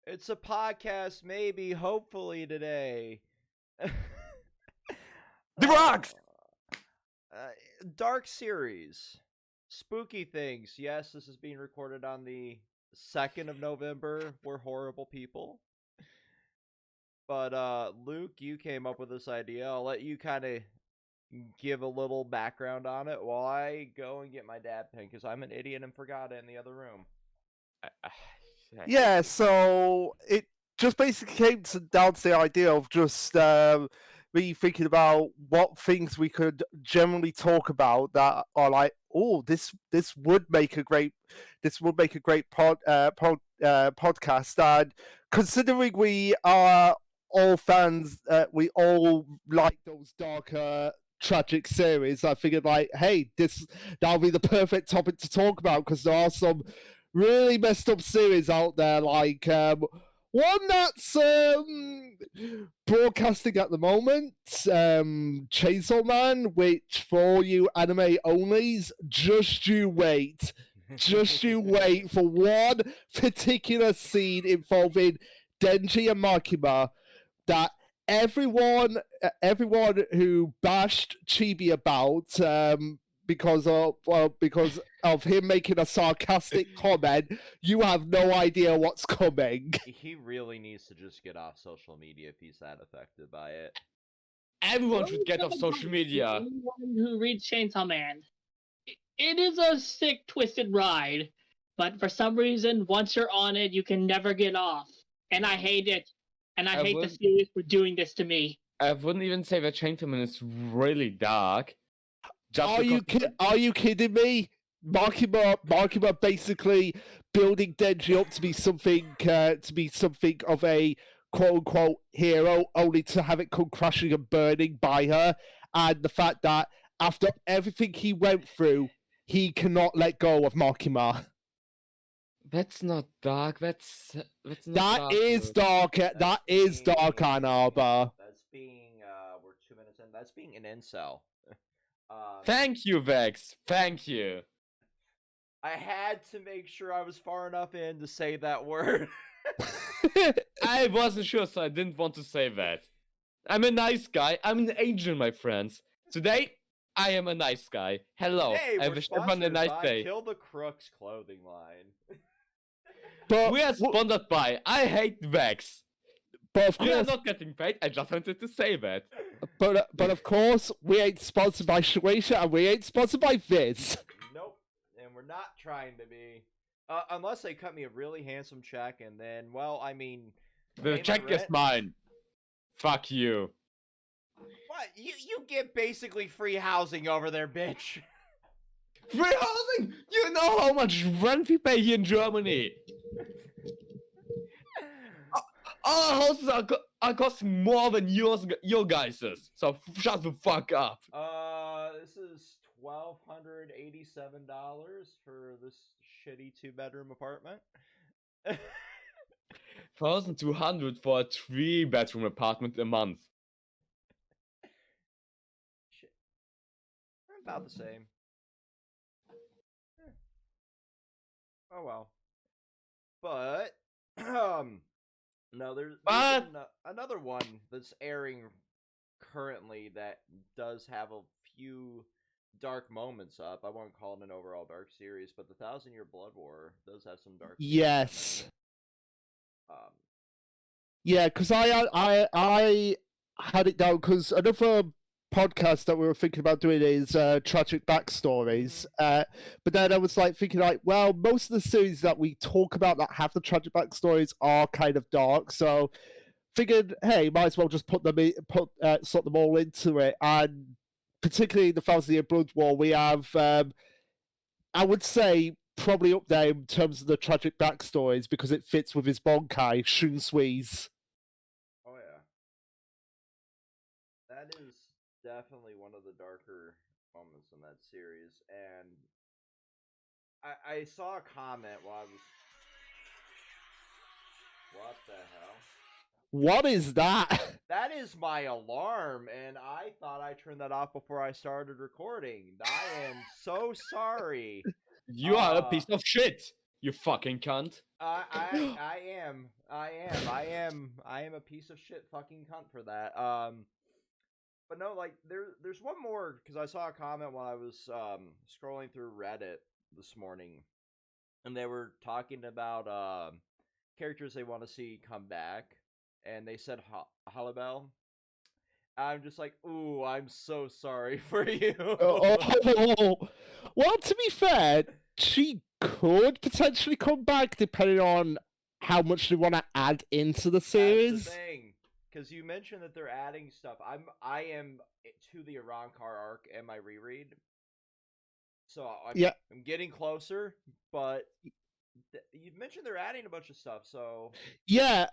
It's a podcast, maybe, hopefully today. The Rocks! Dark series. Spooky things. Yes, this is being recorded on the 2nd of November. We're horrible people. But, Luke, you came up with this idea. I'll let you kind of give a little background on it while I go and get my dab pen, because I'm an idiot and forgot it in the other room. Yeah, so it just basically came down to the idea of just me thinking about what things we could generally talk about that are like, oh, this would make a great podcast. And considering we are all fans, we all like those darker tragic series, I figured like, hey, that'll be the perfect topic to talk about, because there are some really messed up series out there, like one that's broadcasting at the moment, Chainsaw Man, which for all you anime onlys, just you wait for one particular scene involving Denji and Makima that everyone who bashed Chibi about because of him making a sarcastic comment, you have no idea what's coming. He really needs to just get off social media if he's that affected by it. Everyone should get off social media. Anyone who reads Chainsaw Man. It is a sick, twisted ride, but for some reason, once you're on it, you can never get off. And I hate it. And I hate the series for doing this to me. I wouldn't even say that Chainsaw Man is really dark. Are you kidding me? Makima basically building Denji up to be something of a quote unquote hero, only to have it come crashing and burning by her, and the fact that after everything he went through, he cannot let go of Makima. That's not dark. That's not That is dark. That is dark, Ann Arbor. That's being we're 2 minutes in. That's being an incel. Thank you, Vex. Thank you. I had to make sure I was far enough in to say that word. I wasn't sure, so I didn't want to say that. I'm a nice guy. I'm an angel, my friends. Today, I am a nice guy. Hello. Hey, I wish everyone a nice day. Kill the Crooks clothing line. But we are sponsored by I Hate Vex. But of We are course, not getting paid. I just wanted to say that. but of course, we ain't sponsored by Shueisha, and we ain't sponsored by Viz. Nope, and we're not trying to be. Unless they cut me a really handsome check, and then, well, I mean, The check is mine. Fuck you. What? You get basically free housing over there, bitch. Free housing? You know how much rent we pay here in Germany. Our houses are costing more than your guys's. So shut the fuck up. This is $1,287 for this shitty 2-bedroom apartment. 1,200 for a 3-bedroom apartment a month. Shit. About the same. Oh well. But no, there's another one that's airing currently that does have a few dark moments up. I won't call it an overall dark series, but the 1,000-Year Blood War does have some dark. Yes. Yeah, because I had it down because another podcast that we were thinking about doing is tragic backstories. But then I was like thinking like, well, most of the series that we talk about that have the tragic backstories are kind of dark, so figured, hey, might as well just slot them all into it. And particularly in the 1,000-Year Blood War, we have, I would say, probably up there in terms of the tragic backstories because it fits with his Bonkai, Shunsui's. Oh yeah, that is definitely one of the darker moments in that series, and I saw a comment while I was. What the hell? What is that? That is my alarm, and I thought I turned that off before I started recording. I am so sorry. You are a piece of shit. You fucking cunt. I am a piece of shit fucking cunt for that. But no, like there's one more because I saw a comment when I was scrolling through Reddit this morning, and they were talking about characters they want to see come back, and they said Halibel. I'm just like, ooh, I'm so sorry for you. Well, to be fair, she could potentially come back depending on how much they want to add into the series. That's the thing, because you mentioned that they're adding stuff. I am to the Arankar arc and my reread, so I'm getting closer. But you mentioned they're adding a bunch of stuff, so yeah.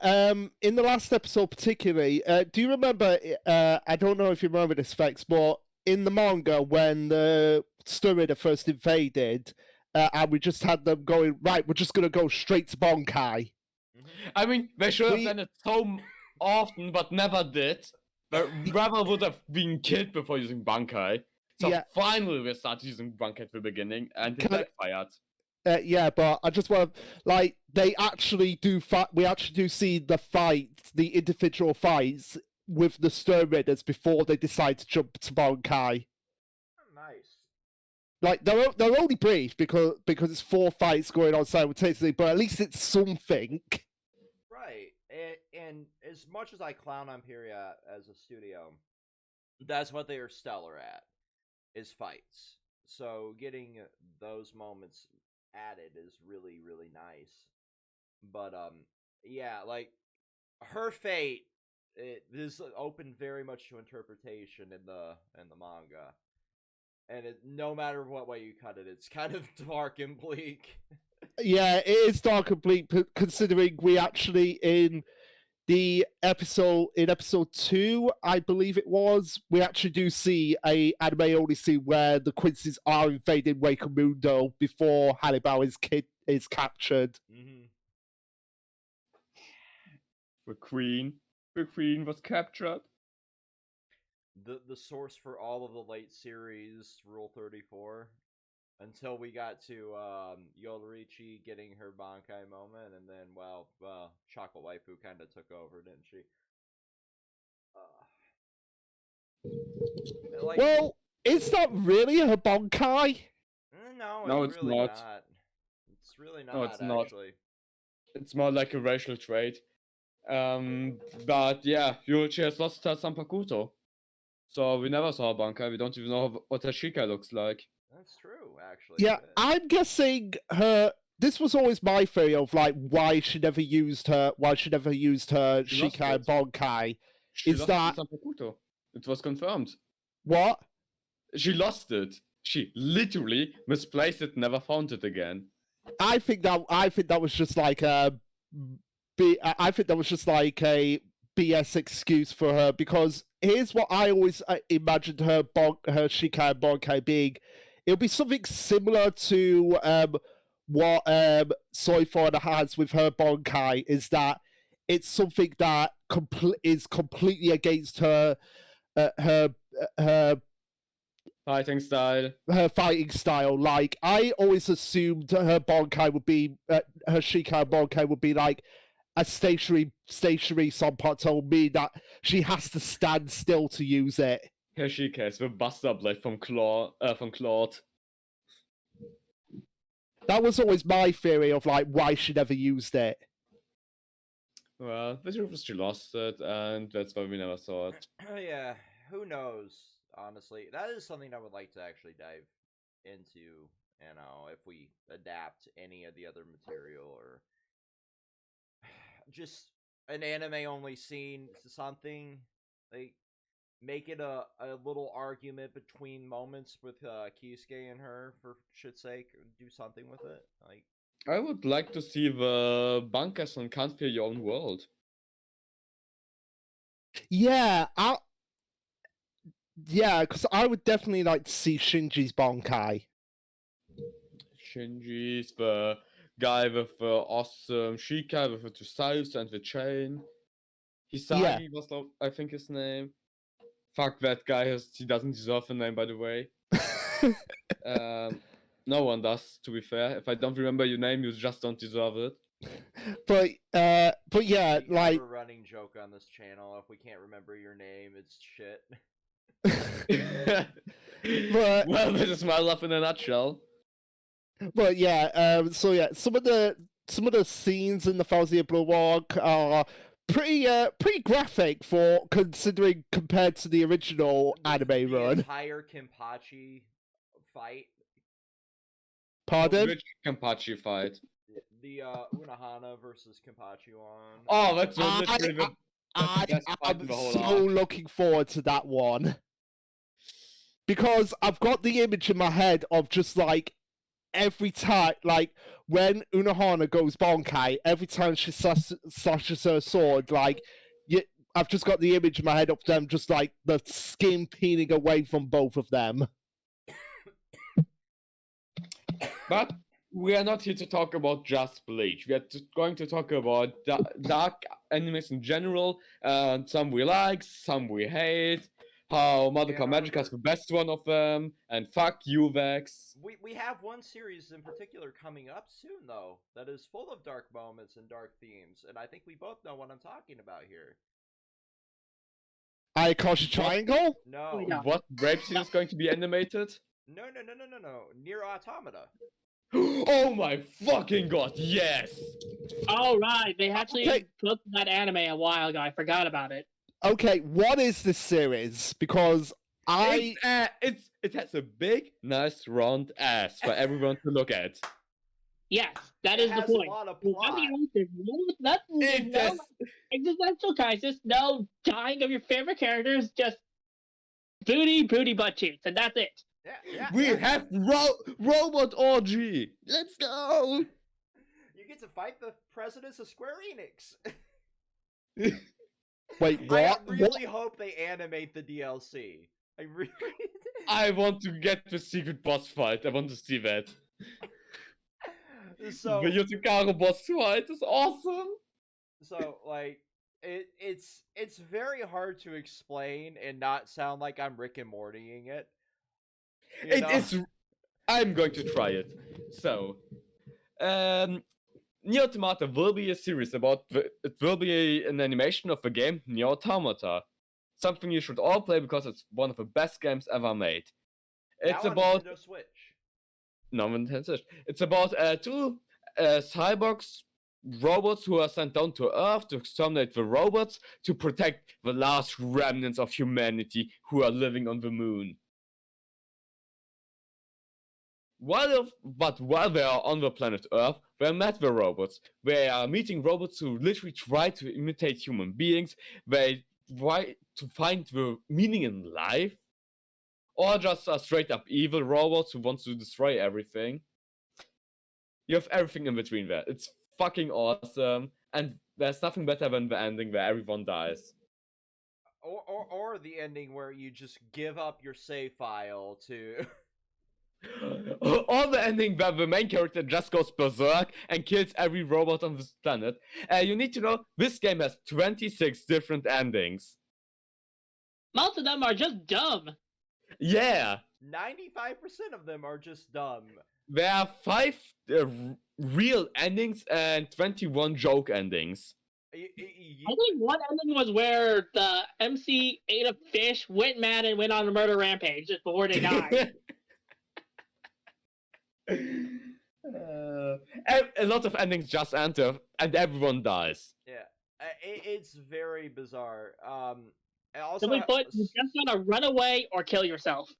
In the last episode, particularly, do you remember? I don't know if you remember this, Vex, but in the manga when the Sturida first invaded, and we just had them going right. We're just gonna go straight to Bonkai. I mean, they should have done it so often, but never did. But rather would have been killed before using Bankai. So finally we started using Bankai at the beginning, and it backfired. Yeah, but I just want to, like, they actually do fight. We actually do see the fights, the individual fights with the Stern Raiders before they decide to jump to Bonkai. Nice. Like they're only brief because it's 4 fights going on simultaneously, but at least it's something. Right, and as much as I clown on Pyria as a studio, that's what they are stellar at, is fights. So getting those moments added is really, really nice. But yeah, like her fate, it is open very much to interpretation in the manga, and no matter what way you cut it, it's kind of dark and bleak. Yeah, it is dark and bleak, considering we actually in episode 2, I believe it was, we actually do see a anime only scene where the Quincy's are invading Wakamundo before Hannibal is captured. Mm-hmm. The queen was captured. The source for all of the late series, Rule 34, until we got to Yodorichi getting her Bankai moment, and then well, Choco Waifu kind of took over, didn't she? Well, is that really her Bankai? No, it's really not. It's really not. No, it's actually. It's more like a racial trait. But yeah, Yorichi has lost her Sanpakuto. So we never saw a Bankai. We don't even know what her Shika looks like. That's true, actually. Yeah, I'm guessing this was always my theory of like why she never used her Shika and Bankai. Is that Sanpakuto. It was confirmed. What? She lost it. She literally misplaced it, never found it again. I think that was just like a BS excuse for her, because here's what I always imagined her Shika and Bankai being. It'll be something similar to what Soifon has with her Bankai, is that it's something that is completely against her fighting style. Her fighting style. Like, I always assumed her Bankai would be her Shika and Bankai would be like a stationary Sanpakuto, told me that she has to stand still to use it. Her Shika is the Buster Blade from Claude. That was always my theory of like why she never used it. Well, the truth is she lost it, and that's why we never saw it. Yeah, who knows? Honestly, that is something I would like to actually dive into. You know, if we adapt any of the other material, or just an anime only scene to something, like make it a little argument between moments with Kisuke and her, for shit's sake. Do something with it. Like, I would like to see the Bankas on Can't Fear Your Own World. Yeah, because I would definitely like to see Shinji's Bankai. Shinji's the guy with the awesome Shika with the 2 sides and the chain. Hisagi was, I think, his name. Fuck that guy, he doesn't deserve a name, by the way. No one does, to be fair. If I don't remember your name, you just don't deserve it. But yeah, We like have a running joke on this channel. If we can't remember your name, it's shit. But, well, this is my life in a nutshell. but yeah, so yeah, some of the scenes in the Fauzier Blue Walk are pretty graphic for considering compared to the original anime the run. Entire Kenpachi fight. Pardon? Which Kenpachi fight? The Unohana versus Kenpachi one. Oh, that's literally the best fight in the whole so arc. looking forward to that one. Because I've got the image in my head of just like every time, like when Unohana goes bonkai, every time she slashes her sword, like I've just got the image in my head of them just like the skin peeling away from both of them. But we are not here to talk about just Bleach. We are going to talk about dark animes in general, and some we like, some we hate. How Madoka Magica is the best one of them, and fuck you, Vex. We have one series in particular coming up soon, though, that is full of dark moments and dark themes, and I think we both know what I'm talking about here. Ayakashi Triangle? No. What rape scene is going to be animated? No. Nier Automata. Oh my fucking god, yes! Oh, right. They actually put that anime a while ago. I forgot about it. Okay, what is this series? Because it has a big, nice, round ass for everyone to look at. Yes, that is the point. A lot of plot. No existential crisis, no dying of your favorite characters, just booty, butt cheeks, and that's it. We have robot orgy. Let's go. You get to fight the presidents of Square Enix. Wait, what? I really hope they animate the DLC. I want to get the secret boss fight. I want to see that. So the Yutagaru boss fight is awesome. So like it's very hard to explain and not sound like I'm Rick and Mortying it. It is. I'm going to try it. So, Nier Automata will be a series about. It will be an animation of the game Nier Automata. Something you should all play because it's one of the best games ever made. It's about Nintendo Switch. No, Nintendo Switch. It's about two cyborgs robots who are sent down to Earth to exterminate the robots to protect the last remnants of humanity who are living on the moon. While they are on the planet Earth, they met the robots. They are meeting robots who literally try to imitate human beings. They try to find the meaning in life. Or just are straight up evil robots who want to destroy everything. You have everything in between there. It's fucking awesome. And there's nothing better than the ending where everyone dies. Or the ending where you just give up your save file to... Or the ending where the main character just goes berserk and kills every robot on this planet. You need to know, this game has 26 different endings. Most of them are just dumb. Yeah. 95% of them are just dumb. There are 5 real endings and 21 joke endings. I think one ending was where the MC ate a fish, went mad, and went on a murder rampage just before they died. A lot of endings just enter and everyone dies. Yeah, it's very bizarre. Also, simply put, you just gotta run away or kill yourself.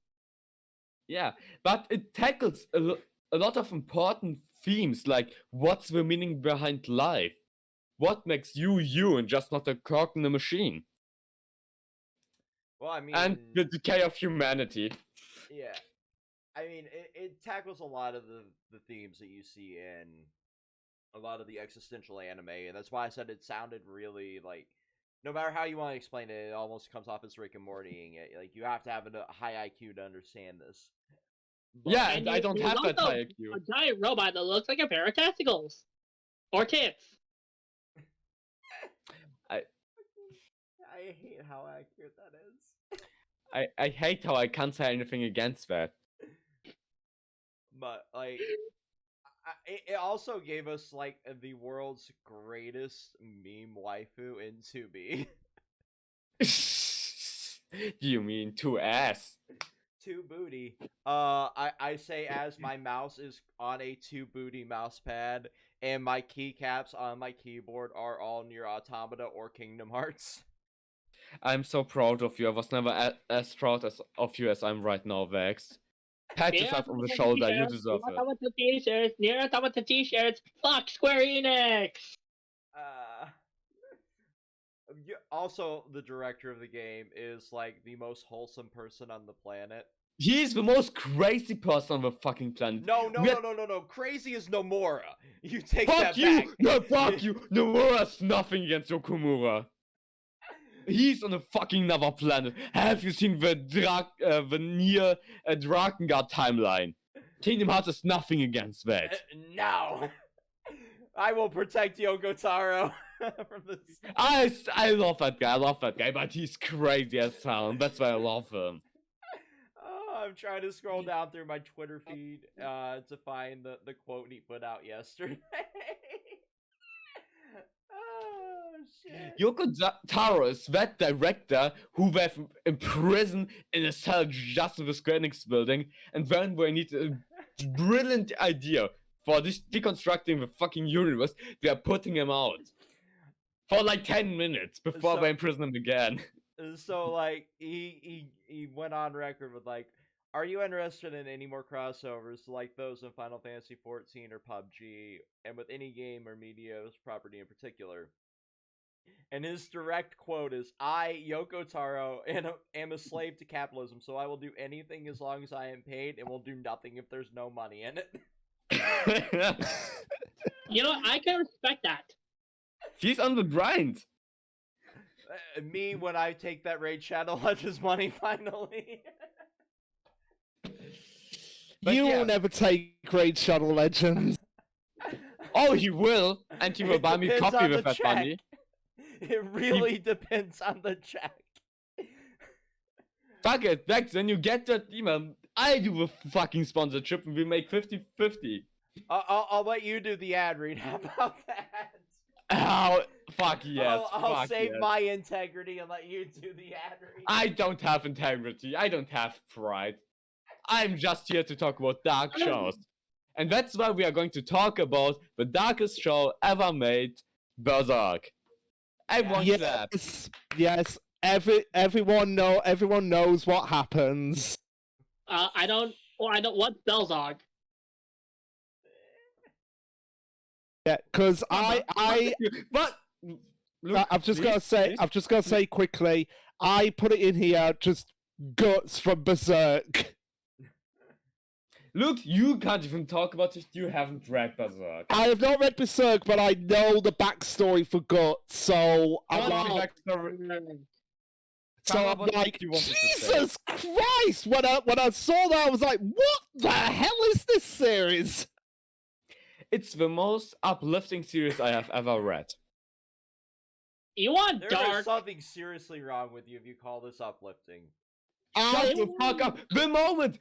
Yeah, but it tackles a lot of important themes, like what's the meaning behind life? What makes you you and just not a cog in a machine? Well, I mean... And the decay of humanity. Yeah. I mean, it tackles a lot of the themes that you see in a lot of the existential anime, and that's why I said it sounded really, like, no matter how you want to explain it, it almost comes off as Rick and Mortying it. Like, you have to have a high IQ to understand this. But, yeah, and I don't have that high IQ. A giant robot that looks like a pair of testicles. Or tits. I hate how accurate that is. I hate how I can't say anything against that. But like, it also gave us like the world's greatest meme waifu in 2B. You mean 2S? 2 booty. I say as my mouse is on a 2 booty mouse pad, and my keycaps on my keyboard are all near Automata or Kingdom Hearts. I'm so proud of you. I was never as proud of you as I'm right now, Vex. Pat yourself on the shoulder. You deserve it. Automata t-shirts, near Automata t-shirts. Fuck Square Enix. Also, the director of the game is like the most wholesome person on the planet. He's the most crazy person on the fucking planet. No. Crazy is Nomura. You take fuck that you! back. No, fuck you! Nomura's nothing against Yokomura. He's on a fucking another planet. Have you seen the near Drakengard timeline? Kingdom Hearts is nothing against that. No. I will protect Yoko Taro from this. I love that guy, but he's crazy as hell, and that's why I love him. I'm trying to scroll down through my Twitter feed to find the quote he put out yesterday. Oh, shit. Yoko Taro is that director who were imprisoned in a cell just in the Square Enix building, and then we need a brilliant idea for this deconstructing the fucking universe, they are putting him out for like 10 minutes before they imprison him again. So like he went on record with like, are you interested in any more crossovers like those in Final Fantasy XIV or PUBG, and with any game or media property in particular? And his direct quote is, I, Yoko Taro, am a slave to capitalism, so I will do anything as long as I am paid, and will do nothing if there's no money in it. You know, I can respect that. He's on the grind. Me, when I take that Raid Shadow Legends money, finally. You will never take Raid Shadow Legends. Oh, he will, and he will buy me coffee with that money. It really depends on the check. Fuck it, Vex, when you get that email, I do the fucking sponsorship and we make 50-50. I'll let you do the ad read. How about that? Oh, fuck yes. I'll save my integrity and let you do the ad read. I don't have integrity. I don't have pride. I'm just here to talk about dark shows. And that's why we are going to talk about the darkest show ever made, Berserk. Everyone claps. Yes. Everyone knows what happens. I don't want Belzog. Yeah, because But Luke, I've just got to say quickly, I put it in here, just guts from Berserk. Luke, you can't even talk about it. You haven't read Berserk. I have not read Berserk, but I know the backstory for Guts, so I'm like, Jesus Christ! When I saw that, I was like, what the hell is this series? It's the most uplifting series I have ever read. You want there dark? There's something seriously wrong with you if you call this uplifting. Shut the fuck up! The moment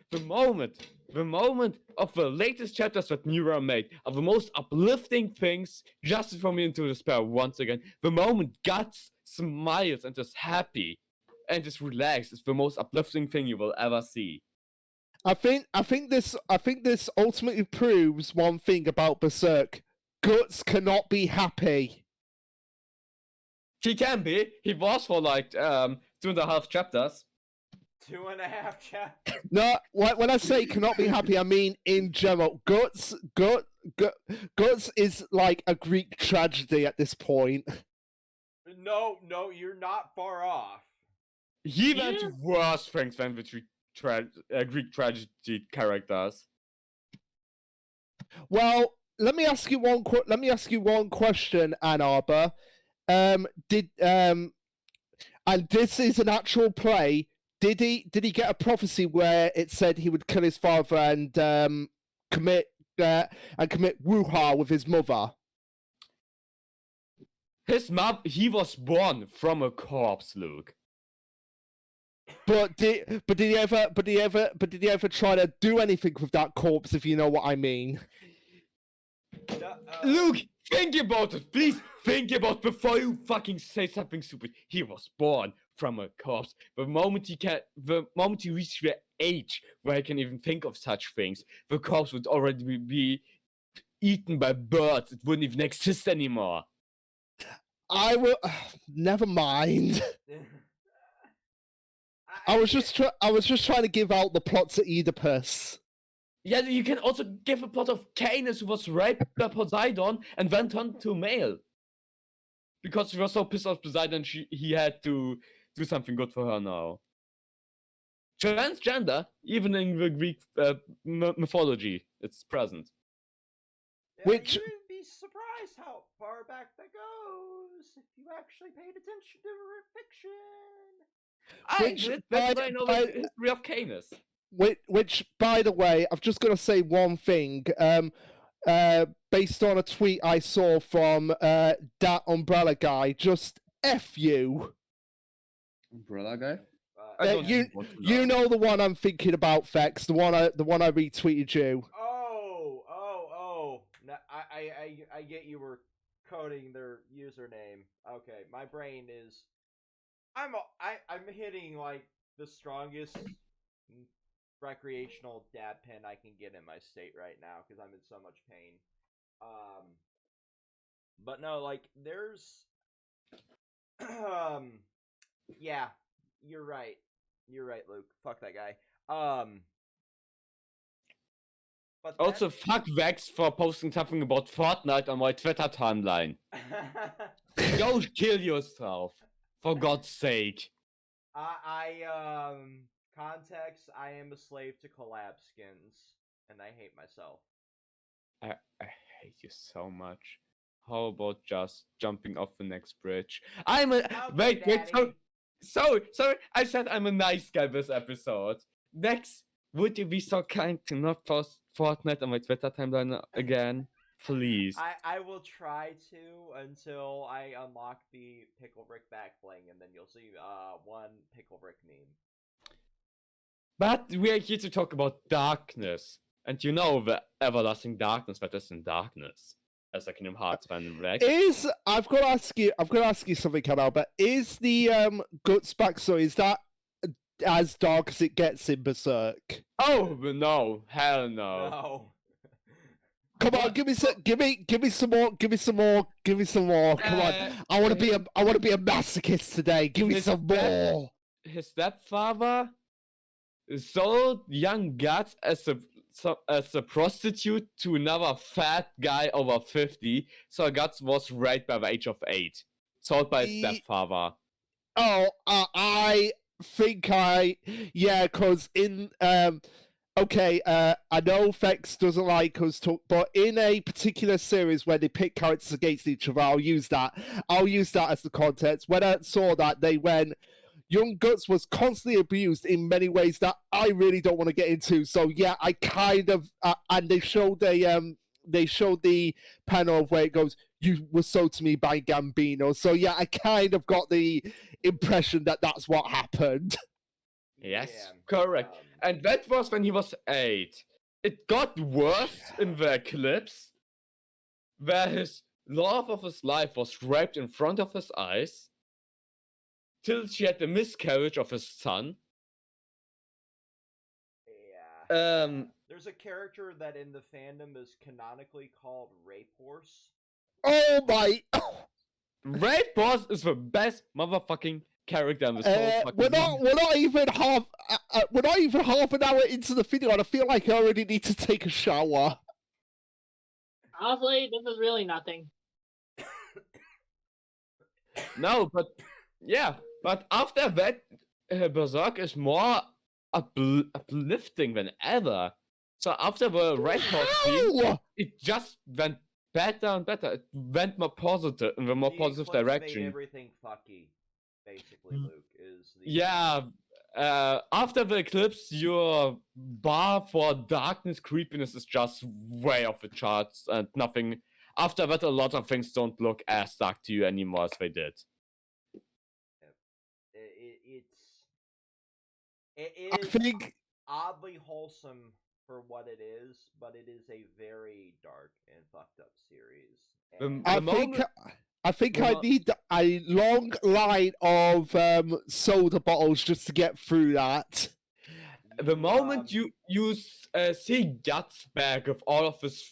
of the latest chapters that Miura made are the most uplifting things, just from me into despair once again. The moment Guts smiles and is happy and is relaxed is the most uplifting thing you will ever see. I think this ultimately proves one thing about Berserk. Guts cannot be happy. He can be. He was for like 2.5 chapters. 2.5 chapters. No, when I say cannot be happy, I mean in general. Guts is like a Greek tragedy at this point. No, you're not far off. He went to worse things than the Greek tragedy characters. Well, let me ask you one question, Ann Arbor. And this is an actual play. Did he get a prophecy where it said he would kill his father and commit wuha with his mother? His mom, he was born from a corpse, Luke. But did he ever try to do anything with that corpse? If you know what I mean. Luke, think about it, please. Think about before you fucking say something stupid. He was born from a corpse. The moment he reached the age where he can even think of such things, the corpse would already be eaten by birds. It wouldn't even exist anymore. I will. Never mind. I was just trying to give out the plot to Oedipus. Yeah, you can also give a plot of Canis, who was raped by Poseidon and then turned to a male. Because he was so pissed off Poseidon, he had to do something good for her now. Transgender, even in the Greek mythology, it's present. Yeah, Which you'd be surprised how far back that goes if you actually paid attention to fiction. I did. That's why I know the history of Canis. Which, by the way, I've just got to say one thing. Based on a tweet I saw from that Umbrella guy, just F you. Umbrella guy? You know the one I'm thinking about, Vex. The one I retweeted you. Oh. No, I get you were coding their username. Okay, my brain is. I'm hitting like the strongest recreational dab pen I can get in my state right now because I'm in so much pain. But no, like there's, yeah, you're right, Luke. Fuck that guy. But also, fuck Vex for posting something about Fortnite on my Twitter timeline. Go kill yourself, for God's sake. Context, I am a slave to collab skins, and I hate myself. I hate you so much. How about just jumping off the next bridge? Wait, sorry, I said I'm a nice guy this episode. Next, would you be so kind to not post Fortnite on my Twitter timeline again? Please. I will try to until I unlock the Pickle Brick back bling, and then you'll see one Pickle Brick meme. But we are here to talk about darkness. And you know the everlasting darkness that is in darkness. As a Kingdom Hearts fan, right? I've got to ask you something, Canal, but is the Guts backstory, is that as dark as it gets in Berserk? Oh no, hell no. No. Come on, give me some more. Come on, I want to be a masochist today. Give me some more. His stepfather sold young Guts as a prostitute to another fat guy over 50. So Guts was raped by the age of 8, sold by his stepfather. Oh, I think because in okay, I know Vex doesn't like us but in a particular series where they pit characters against each other, I'll use that as the context. When I saw that, they went, young Guts was constantly abused in many ways that I really don't want to get into. So yeah, I kind of and they showed the panel of where it goes, you were sold to me by Gambino. So yeah, I kind of got the impression that that's what happened. Yes, correct. And that was when he was 8. It got worse in the eclipse, where his love of his life was raped in front of his eyes, till she had the miscarriage of his son. Yeah. There's a character that in the fandom is canonically called Rape Horse. Oh my! Rape Horse is the best motherfucking character in this whole fucking we're not even half an hour into the video, and I feel like I already need to take a shower. Honestly, this is really nothing. No, but yeah, but after that, Berserk is more uplifting than ever. So after the Red Horse scene, it just went better and better. It went more positive in the more positive direction. Made everything fucky, basically. Luke is the after the eclipse, your bar for darkness creepiness is just way off the charts, and nothing. After that, a lot of things don't look as dark to you anymore as they did. It I is think oddly wholesome for what it is, but it is a very dark and fucked up series. And I think I need a long line of soda bottles just to get through that. The moment you see Guts back with all of his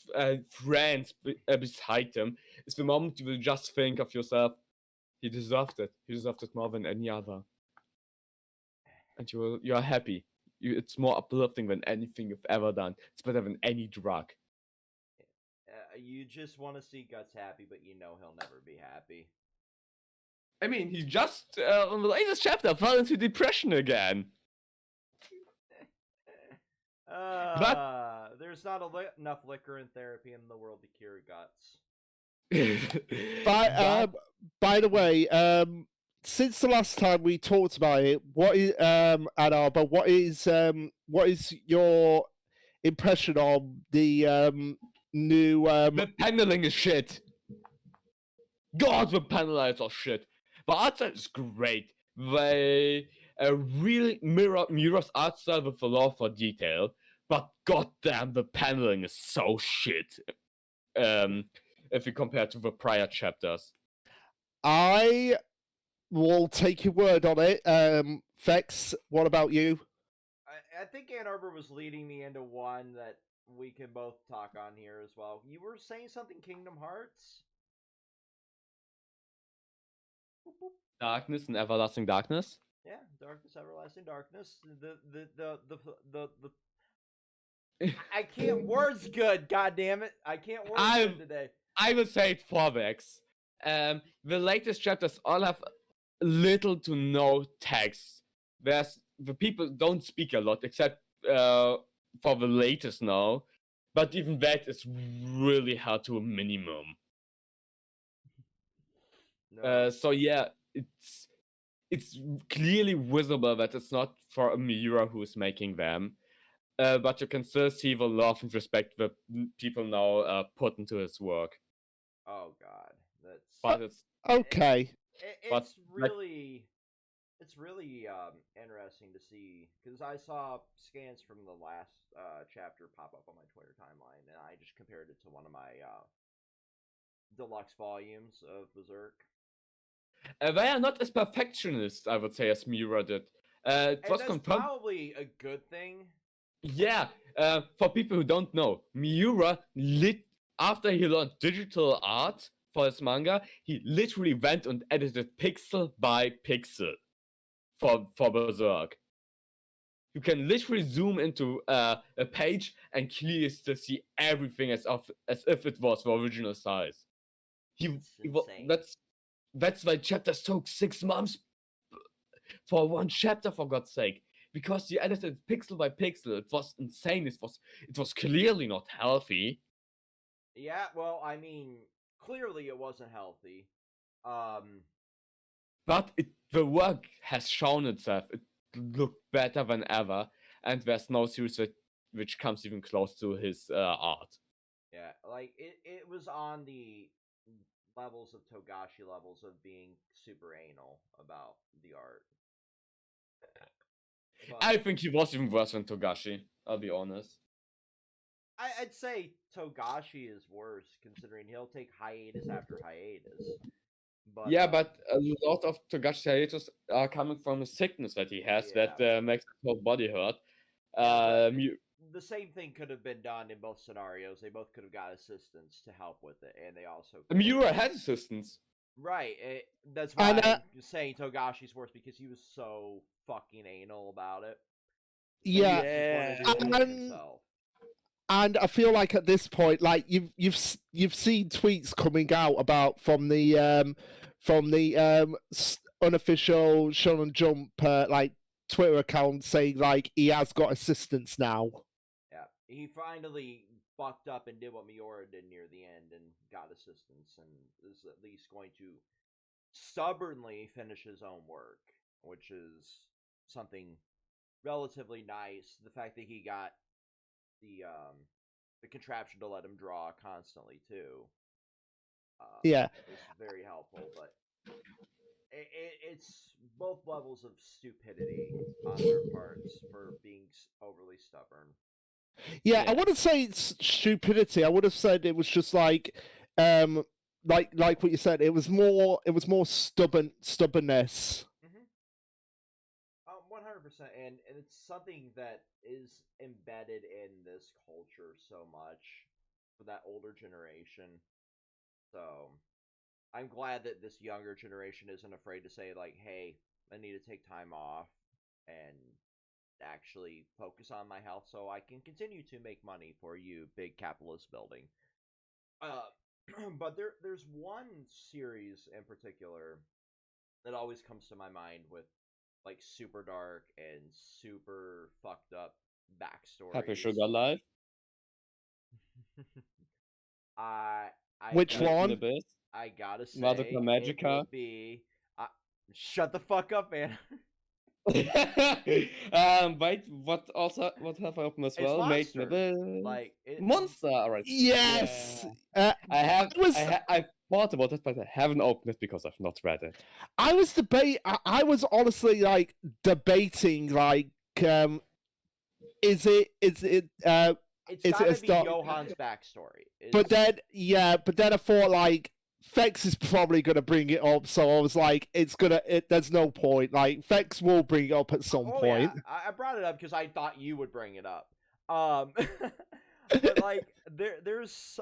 friends beside him, is the moment you will just think of yourself, he deserved it. He deserved it more than any other. And you are happy. It's more uplifting than anything you've ever done. It's better than any drug. You just want to see Guts happy, but you know he'll never be happy. I mean, he just, in the latest chapter, fell into depression again. There's not enough liquor and therapy in the world to cure Guts. By the way, since the last time we talked about it, what is Anarba, what is your impression on the new The paneling is shit. God, the panelites are shit. The art style is great. They really mirror Mura's art style with a lot for detail, but goddamn, the paneling is so shit. If you compare to the prior chapters. I will take your word on it. Fex, what about you? I think Ann Arbor was leading me into one that we can both talk on here as well. You were saying something Kingdom Hearts? Darkness and Everlasting Darkness? Yeah, Darkness, Everlasting Darkness. I can't words good, god damn it. I can't words good today. I would say it 4x. The latest chapters all have little to no text. The people don't speak a lot except for the latest now, but even that is really hard to a minimum. No. So yeah, it's clearly visible that it's not for Miura who is making them, but you can still see the love and respect that people now put into his work. Oh god, that's. But it's okay. It's really interesting to see because I saw scans from the last chapter pop up on my Twitter timeline, and I just compared it to one of my deluxe volumes of Berserk. They are not as perfectionist, I would say, as Miura did. It was that's confirmed. Probably a good thing. Yeah, for people who don't know, Miura after he learned digital art for his manga, he literally went and edited pixel by pixel for Berserk. You can literally zoom into a page and clearly still see everything as if it was the original size. That's why chapters took 6 months for one chapter, for God's sake, because you edited pixel by pixel. It was insane. It was clearly not healthy. Yeah, well, I mean, clearly it wasn't healthy. But the work has shown itself. It looked better than ever, and there's no series which comes even close to his art. Yeah, like it was on the levels of Togashi levels of being super anal about the art. But I think he was even worse than Togashi, I'll be honest. I'd say Togashi is worse, considering he'll take hiatus after hiatus. But, yeah, but a lot of Togashi's hiatus are coming from a sickness that he has that makes his whole body hurt. The same thing could have been done in both scenarios. They both could have got assistance to help with it, and they also. Miura had assistance. Right. That's why I'm saying Togashi's worse, because he was so fucking anal about it. Yeah. And I feel like at this point, like you've seen tweets coming out about from the unofficial Shonen Jump like Twitter account saying like he has got assistance now. Yeah, he finally bucked up and did what Miura did near the end and got assistance, and is at least going to stubbornly finish his own work, which is something relatively nice. The fact that he got the contraption to let him draw constantly too. Yeah, is very helpful. But it's both levels of stupidity on their parts for being overly stubborn. Yeah, I wouldn't say it's stupidity. I would have said it was just like what you said. It was more stubbornness. 100%, and it's something that is embedded in this culture so much for that older generation. So I'm glad that this younger generation isn't afraid to say, like, hey, I need to take time off and actually focus on my health so I can continue to make money for you, big capitalist building. But there's one series in particular that always comes to my mind with like super dark and super fucked up backstories. Happy Sugar Life. I Which one? I gotta say, Madoka Magica. It would be. Shut the fuck up, man. Wait, what have I opened as well? Monster. Monster, alright. Yes. Yeah. I thought about it, but I haven't opened it because I've not read it. I was honestly like debating, like, is it it's gotta be Johan's backstory. But then I thought like Fex is probably gonna bring it up, so I was like, there's no point. Like Fex will bring it up at some point. Yeah. I brought it up because I thought you would bring it up. But like there's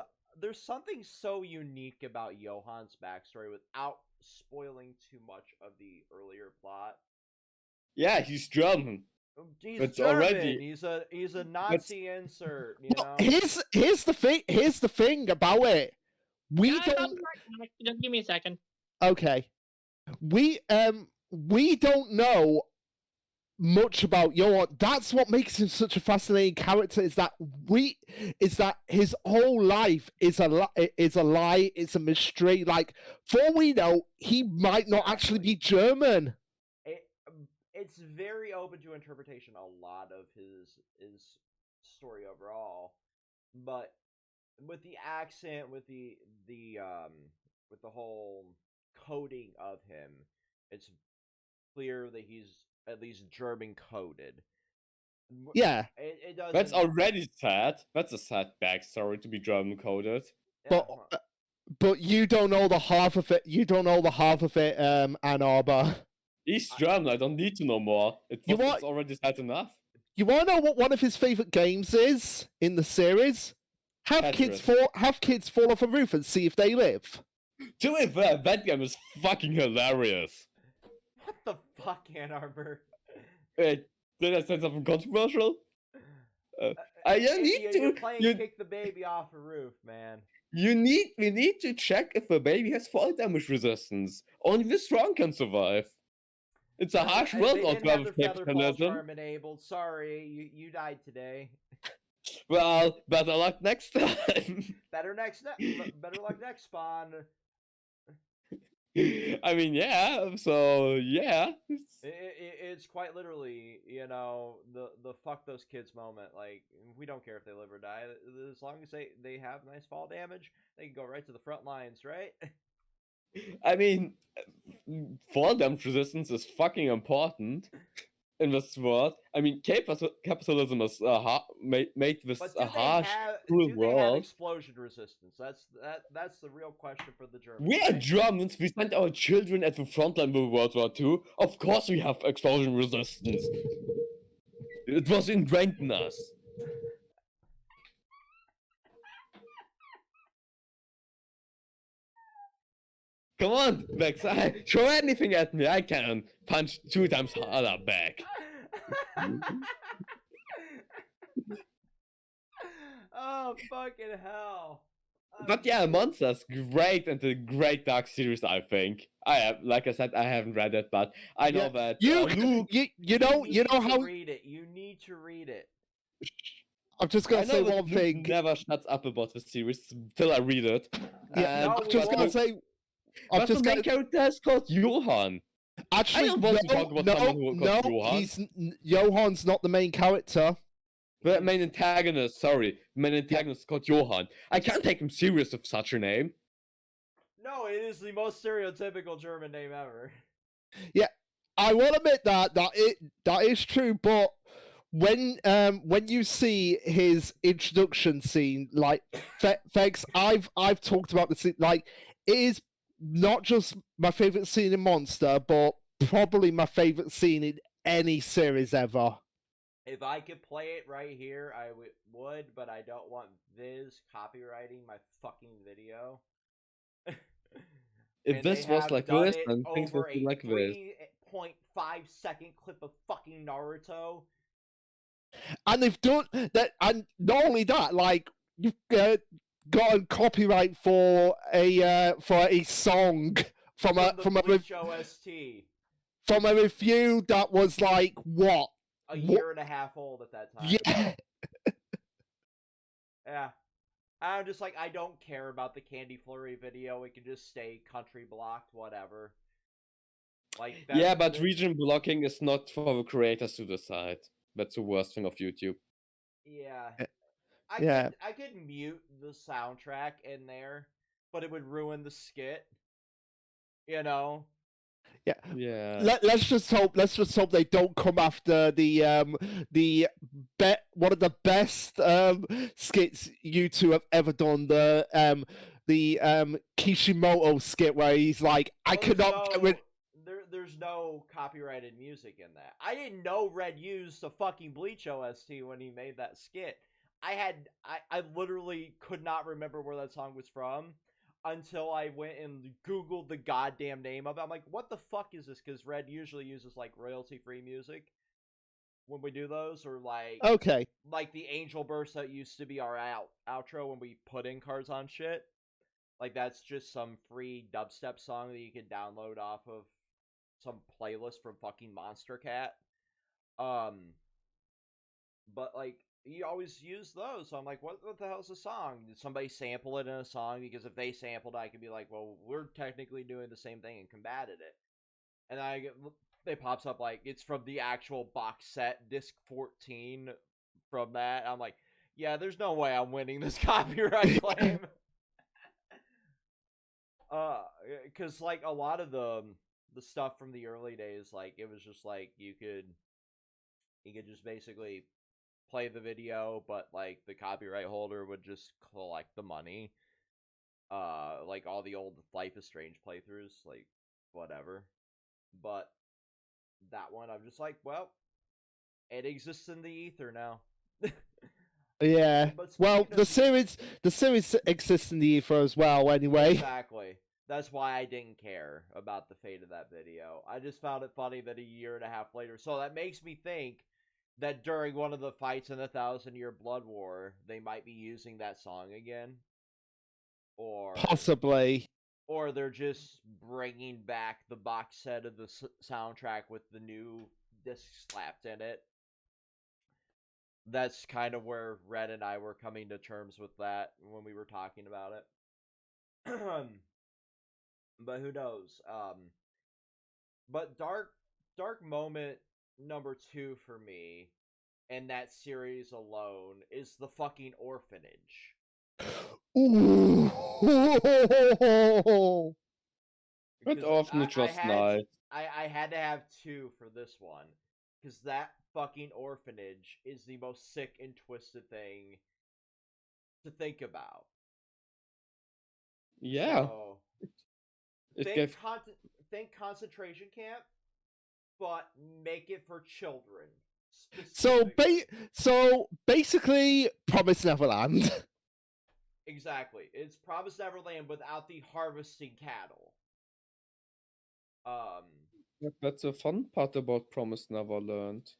something so unique about Johan's backstory without spoiling too much of the earlier plot. Yeah, he's German. He's German. He's a Nazi insert. You know. Here's the thing about it. We don't. Just give me a second. Okay. We don't know much about Johan. That's what makes him such a fascinating character. Is that his whole life is a lie. It's a mystery. Like, for all we know, he might not actually be German. It's very open to interpretation. A lot of his story overall, but with the accent, with the whole coding of him, it's clear that he's at least German coded. Yeah, it does. That's already sad. That's a sad backstory to be German coded. Yeah. But you don't know the half of it. You don't know the half of it, Ann Arbor. He's German. I don't need to know more. It's already sad enough. You want to know what one of his favorite games is in the series? Have kids fall off a roof and see if they live. To be fair, that game is fucking hilarious. What the fuck, Ann Arbor? Did I say something controversial? You're playing kick the baby off a roof, man. We need to check if the baby has fall damage resistance. Only the strong can survive. It's a harsh world out there with capitalism. Enabled. Sorry, you died today. Well, better luck next time. Better luck next spawn. I mean, yeah. So yeah, it's quite literally, you know, the fuck those kids moment. Like, we don't care if they live or die, as long as they have nice fall damage, they can go right to the front lines, right? I mean, fall damage resistance is fucking important in this world. I mean, capitalism is made this a harsh, cruel world. They have explosion resistance? That's the real question for the Germans. We are Germans. We sent our children at the front line of World War II. Of course, we have explosion resistance. It was ingrained in us. Come on, Max, throw anything at me, I can punch 2 times harder back. Oh, fucking hell. But yeah, Monster's great and a great dark series, I think. Like I said, I haven't read it, but I know that you know how read it. You need to read it. I'm just gonna say one thing. Never shuts up about the series till I read it. Yeah, no, I'm just gonna say. But the main character is called Johan. Actually, I don't want to talk about someone who called Johan. Johan's not the main character. The main antagonist, sorry. The main antagonist is called Johan. I can't take him serious with such a name. No, it is the most stereotypical German name ever. Yeah, I will admit that is true, but when you see his introduction scene, like Fex, I've talked about this, like it is not just my favorite scene in Monster, but probably my favorite scene in any series ever. If I could play it right here, I would, but I don't want Viz copywriting my fucking video. If this was like this, then things would over be a like this. 3.5-second clip of fucking Naruto. And they've done that, and not only that, like you've gotten copyright for a song from a Bleach OST. From a review that was like what? A year and a half old at that time. Yeah. Yeah. I'm just like, I don't care about the Candy Flurry video. It can just stay country blocked, whatever. Like, yeah, but region blocking is not for the creators to decide. That's the worst thing of YouTube. Yeah. I could mute the soundtrack in there, but it would ruin the skit. You know? Yeah. Let's just hope they don't come after one of the best skits you two have ever done, the Kishimoto skit where he's like, there's no copyrighted music in that. I didn't know Red used the fucking Bleach OST when he made that skit. I literally could not remember where that song was from until I went and Googled the goddamn name of it. I'm like, what the fuck is this? Because Red usually uses, like, royalty-free music when we do those, or, like... Okay. Like the Angel Burst that used to be our outro when we put in cards on shit. Like, that's just some free dubstep song that you can download off of some playlist from fucking Monster Cat. But, like, you always use those, so I'm like, what the hell's the song? Did somebody sample it in a song? Because if they sampled it, I could be like, well, we're technically doing the same thing and combated it. And it pops up like, it's from the actual box set, disc 14 from that. I'm like, yeah, there's no way I'm winning this copyright claim. Because, like, a lot of the stuff from the early days, like, it was just like, you could just basically play the video, but, like, the copyright holder would just collect the money. Like, all the old Life is Strange playthroughs, like, whatever. But that one, I'm just like, well, it exists in the ether now. Yeah. Well, the series exists in the ether as well, anyway. Exactly. That's why I didn't care about the fate of that video. I just found it funny that a year and a half later. So that makes me think that during one of the fights in the 1,000-Year Blood War, they might be using that song again. Or possibly. Or they're just bringing back the box set of the soundtrack with the new disc slapped in it. That's kind of where Red and I were coming to terms with that when we were talking about it. But who knows? But dark moment number 2 for me, and that series alone, is the fucking orphanage. Ooh. That orphanage was nice. I had to have 2 for this one, because that fucking orphanage is the most sick and twisted thing to think about. Yeah. So, think concentration camp, but make it for children. So basically, Promised Neverland. Exactly. It's Promised Neverland without the harvesting cattle. That's the fun part about Promised Neverland.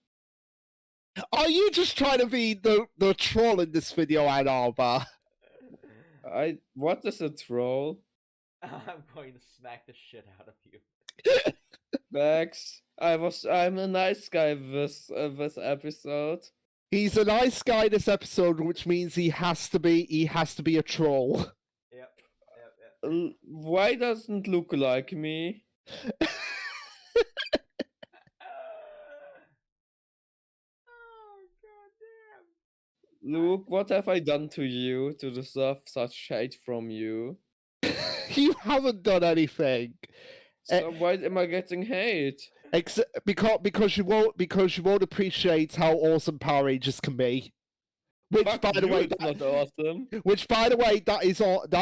Are you just trying to be the troll in this video, Ann Arbor? What is a troll? I'm going to smack the shit out of you. Max, I'm a nice guy this episode. He's a nice guy this episode, which means he has to be a troll. Yep. Why doesn't Luke like me? Luke, what have I done to you to deserve such hate from you? You haven't done anything. So why am I getting hate? Because you won't appreciate how awesome Power Rangers can be. Which, Fuck by the you, way, it's not awesome. Which, by the way, that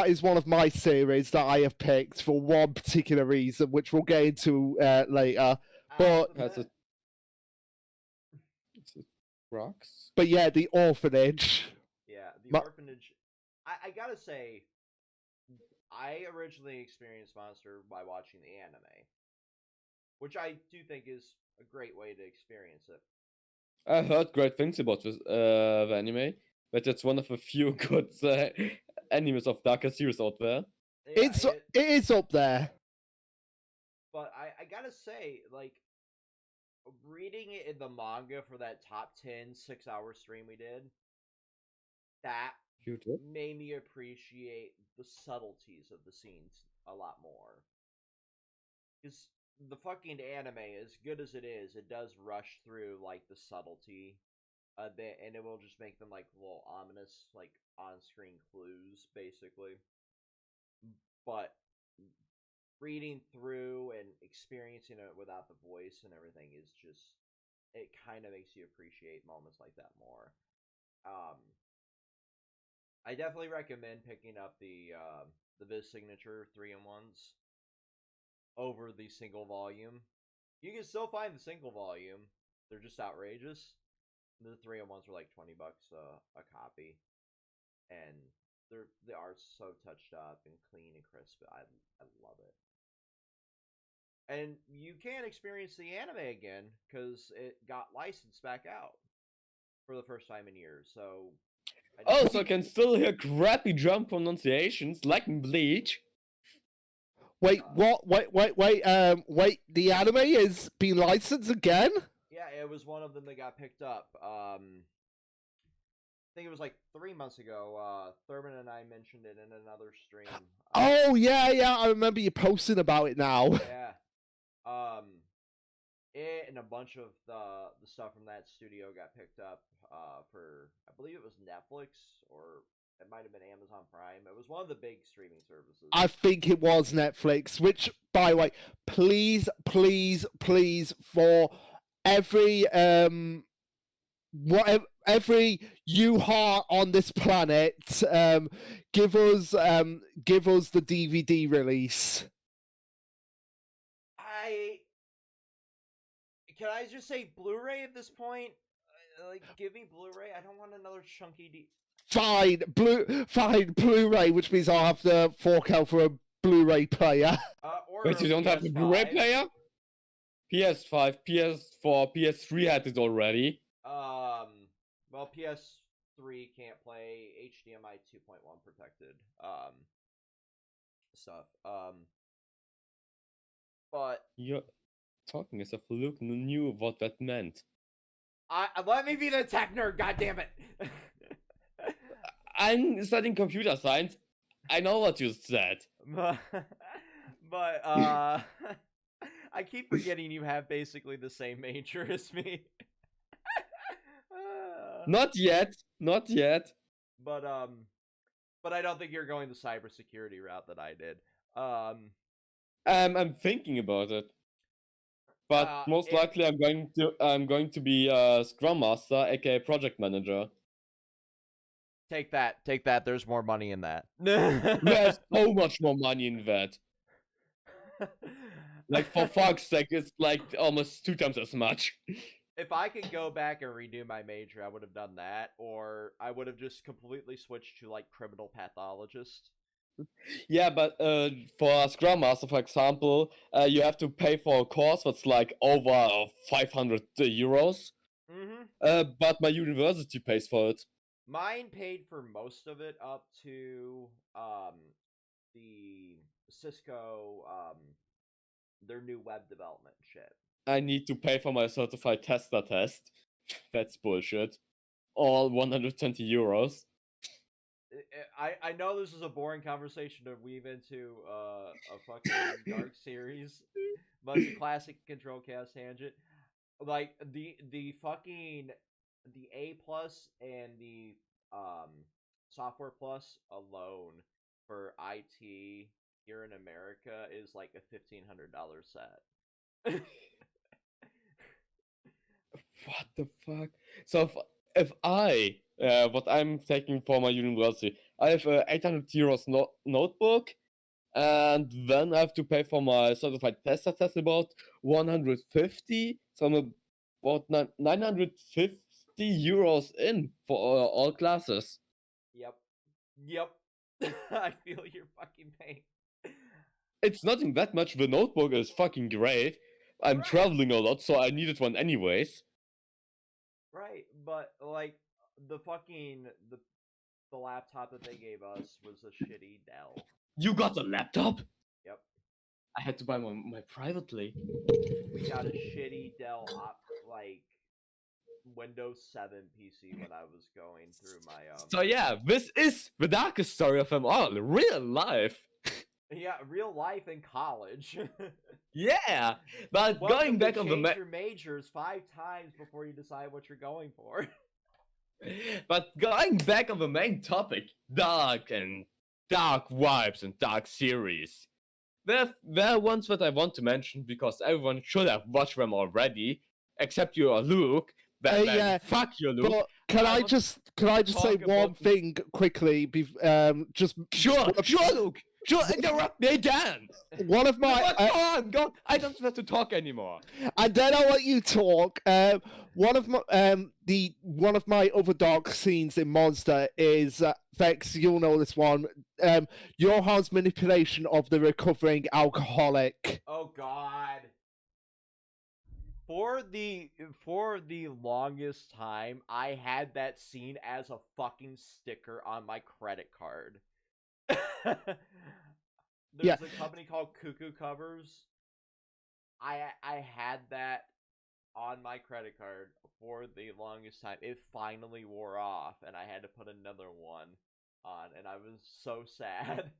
is one of my series that I have picked for one particular reason, which we'll get into later. But rocks. But yeah, the orphanage. Yeah, the orphanage. I gotta say, I originally experienced Monster by watching the anime, which I do think is a great way to experience it. I heard great things about this the anime, but it's one of the few good animes of darker series out there. Yeah, it is up there. But I gotta say, like, reading it in the manga for that top 10 6-hour stream we did, that made me appreciate the subtleties of the scenes a lot more. Because the fucking anime, as good as it is, it does rush through, like, the subtlety a bit, and it will just make them, like, little ominous, like, on-screen clues, basically. But reading through and experiencing it without the voice and everything is just, it kind of makes you appreciate moments like that more. I definitely recommend picking up the Viz Signature 3-in-1s over the single volume. You can still find the single volume. They're just outrageous. The 3-in-1s are like $20 a copy, and the art's so touched up and clean and crisp. I love it. And you can experience the anime again because it got licensed back out for the first time in years. So so I can still hear crappy drum pronunciations like in Bleach. Wait, what? Wait, the anime is being licensed again? Yeah, it was one of them that got picked up. I think it was like 3 months ago. Thurman and I mentioned it in another stream. Oh yeah, I remember you posting about it now. Yeah. It and a bunch of the stuff from that studio got picked up for, I believe it was Netflix, or it might have been Amazon Prime. It was one of the big streaming services. I think it was Netflix, which, by the way, please, for every every you heart on this planet, give us the DVD release. Can I just say Blu-ray at this point? Like, give me Blu-ray. I don't want another chunky Fine, Blu-ray, which means I'll have to fork out for a Blu-ray player. Wait, you don't have a Blu-ray player? PS5, PS4, PS3 had it already. Well, PS3 can't play HDMI 2.1 protected stuff. But you're talking as if Luke knew what that meant. Let me be the tech nerd, goddammit! I'm studying computer science. I know what you said. But I keep forgetting you have basically the same major as me. Not yet. But I don't think you're going the cybersecurity route that I did. I'm thinking about it. But most likely I'm going to be a Scrum Master, aka Project Manager. Take that. There's more money in that. There's so much more money in that. Like, for fuck's sake, it's like almost 2 times as much. If I could go back and redo my major, I would have done that, or I would have just completely switched to, like, criminal pathologist. Yeah, but for a Scrum Master, for example, you have to pay for a course that's like over 500 euros. Mm-hmm. But my university pays for it. Mine paid for most of it up to the Cisco their new web development shit. I need to pay for my certified tester test. That's bullshit. All 120 euros. I know this is a boring conversation to weave into a fucking dark series, but it's a classic Control Chaos tangent. Like the fucking the A plus and the software plus alone for IT here in America is like a $1,500 set. What the fuck? So if I, what I'm taking for my university, I have a 800 euros notebook, and then I have to pay for my certified tester test about 150, so I'm about 950 euros in for all classes. Yep. I feel your fucking pain. It's nothing that much. The notebook is fucking great. I'm traveling a lot, so I needed one anyways. Right, but like the fucking the laptop that they gave us was a shitty Dell. You got a laptop? Yep. I had to buy my privately. We got a shitty Dell like Windows 7 PC when I was going through my So yeah, this is the darkest story of them all, real life. Yeah, real life in college. Yeah, but Welcome going back to on the change your majors 5 times before you decide what you're going for. But going back on the main topic, dark vibes and dark series. There are ones that I want to mention because everyone should have watched them already, except you or Luke. Yeah, fuck you, Luke. But can I just say one thing quickly? Sure, Luke. Sure, interrupt me again. One of my go on. I don't have to talk anymore. And then I'll let you talk. One of my other dark scenes in Monster is Vex. You'll know this one. Johan's manipulation of the recovering alcoholic. Oh God. For the longest time, I had that scene as a fucking sticker on my credit card. There's a company called Cuckoo Covers. I had that on my credit card for the longest time. It finally wore off, and I had to put another one on, and I was so sad.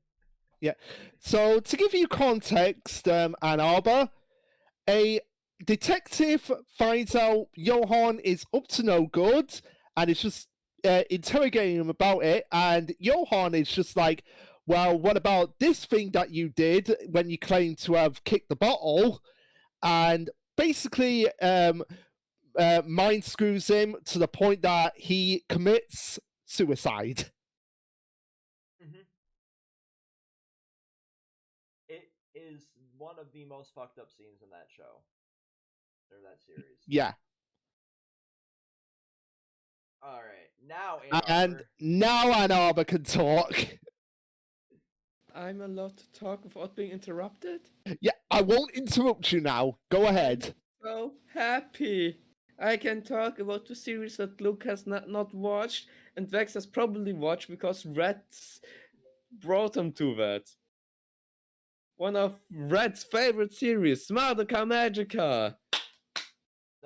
Yeah. So to give you context, Ann Arbor, a detective finds out Johan is up to no good, and is just interrogating him about it, and Johan is just like, well, what about this thing that you did when you claimed to have kicked the bottle? And basically mind screws him to the point that he commits suicide. Mm-hmm. It is one of the most fucked up scenes in that show. Or that series. Yeah. Alright, now Ann Arbor can talk. I'm allowed to talk without being interrupted? Yeah, I won't interrupt you now. Go ahead. I'm so happy. I can talk about the series that Luke has not watched, and Vex has probably watched because Red's brought him to that. One of Red's favorite series, Smartica Magica.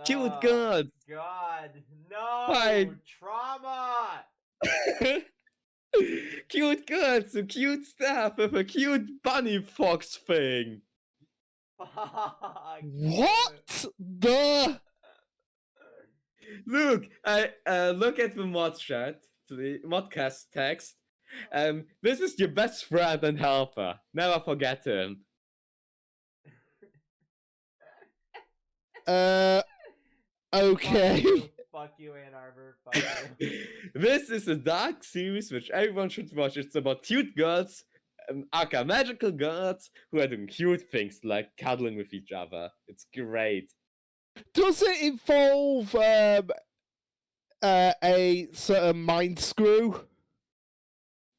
Cute girls. God, no! Why? Trauma! Cute girls, so cute stuff with a cute bunny fox thing. Fuck. What the? Look, look at the mod chat, the modcast text. This is your best friend and helper. Never forget him. Okay. Fuck you, Ann Arbor. Fuck you. This is a dark series which everyone should watch. It's about cute girls, aka magical girls, who are doing cute things like cuddling with each other. It's great. Does it involve a certain mind screw?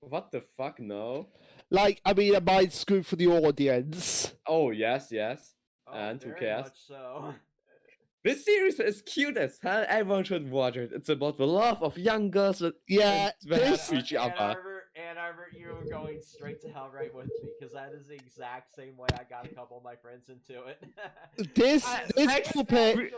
What the fuck, no? Like, I mean, a mind screw for the audience. Oh, yes. Oh, And who very cares? much so. This series is cute as hell. Everyone should watch it. It's about the love of young girls that this each other. Ann Arbor, you were going straight to hell right with me, because that is the exact same way I got a couple of my friends into it. This puppet.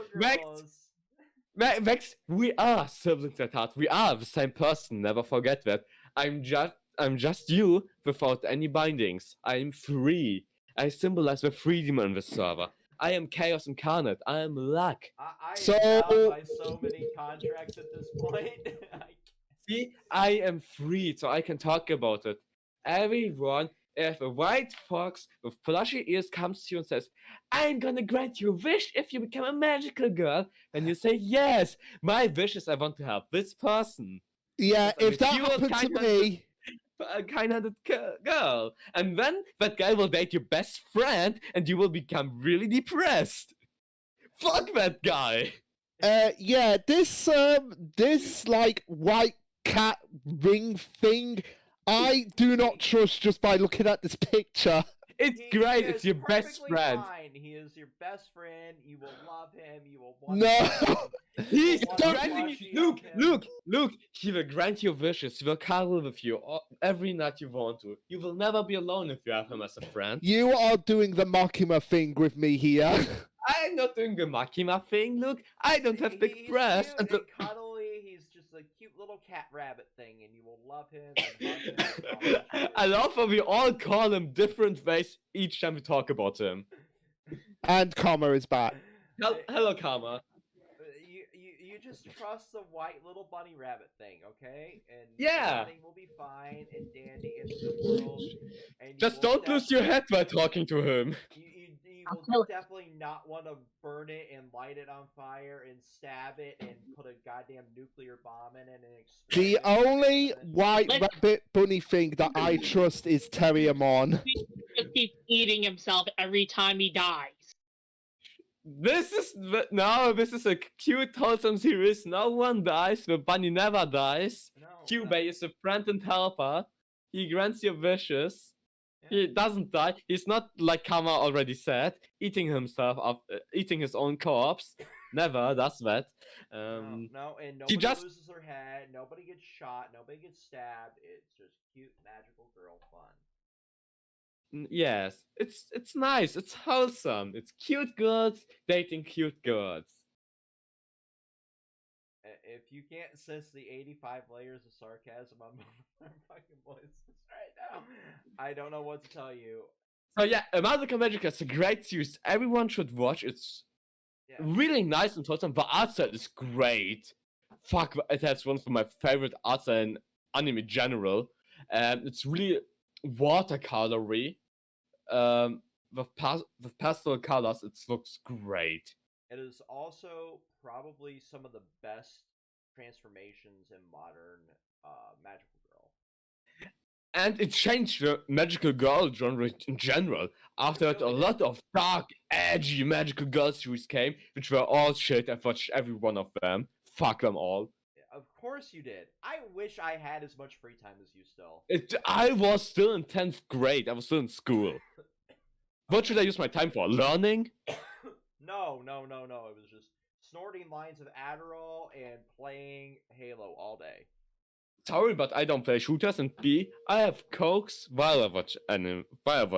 Vex, we are siblings at heart. We are the same person. Never forget that. I'm just you without any bindings. I'm free. I symbolize the freedom on this server. I am chaos incarnate. I am luck. I am bound by so many contracts at this point. See, I am free, so I can talk about it. Everyone if a white fox with plushy ears comes to you and says, I'm gonna grant you a wish if you become a magical girl, and you say, yes, my wish is I want to help this person. Yeah, Because I'm if that a cute, happened to me, a kind-hearted girl, and then that guy will date your best friend, and you will become really depressed. Fuck that guy. yeah, this like white cat ring thing, I do not trust just by looking at this picture. It's great. It's your best friend. Fine. He is your best friend. You will love him. You will want No, He's want to granting plushie you. of him. Look. He will grant your wishes. He will cuddle with you every night you want to. You will never be alone if you have him as a friend. you are doing the Makima thing with me here. I'm not doing the Makima thing. Look, I don't have big He's breasts. cute and cuddly. He's just a cute little cat rabbit thing, and you will love him and hug him. And I love how we all call him different ways each time we talk about him. And Karma is back. Hello, Karma. You just trust the white little bunny rabbit thing, okay? And yeah, everything will be fine and dandy in the world. And just don't lose your head while talking to him. You will definitely not want to burn it and light it on fire and stab it and put a goddamn nuclear bomb in it and explode. The only white rabbit bunny thing that I trust is Terriamon. He just keeps eating himself every time he dies. This is a cute, wholesome series. No one dies. The bunny never dies. No, Kyubey is a friend and helper. He grants your wishes. Yeah. He doesn't die. He's not, like Kama already said, eating himself up, eating his own corpse. Never does that. No, and nobody loses their head. Nobody gets shot. Nobody gets stabbed. It's just cute, magical girl fun. Yes, it's nice. It's wholesome. It's cute girls dating cute girls. If you can't sense the 85 layers of sarcasm on my fucking voices right now, I don't know what to tell you. So yeah, Magical Magic is a great series. Everyone should watch. It's really nice and wholesome. The art style is great. Fuck, it has one of my favorite art style in anime in general. It's really watercolory. With pastel colors, it looks great. It is also probably some of the best transformations in modern magical girl. And it changed the magical girl genre in general. After that, a lot of dark, edgy magical girl series came, which were all shit. I've watched every one of them. Fuck them all. Of course you did. I wish I had as much free time as you still. I was still in 10th grade. I was still in school. What should I use my time for? Learning? No. It was just snorting lines of Adderall and playing Halo all day. Sorry, but I don't play shooters, and B, I have cokes while I watch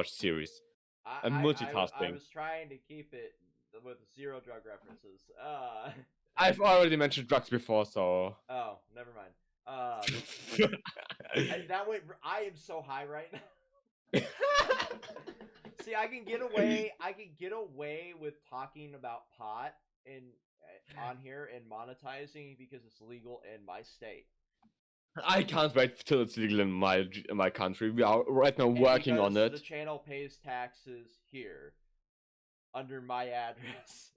series. I'm multitasking. I was trying to keep it with zero drug references. I've already mentioned drugs before, so... Oh, never mind. I am so high right now. See, I can get away with talking about pot on here and monetizing because it's legal in my state. I can't wait till it's legal in my country. We are right now working on it. The channel pays taxes here under my address.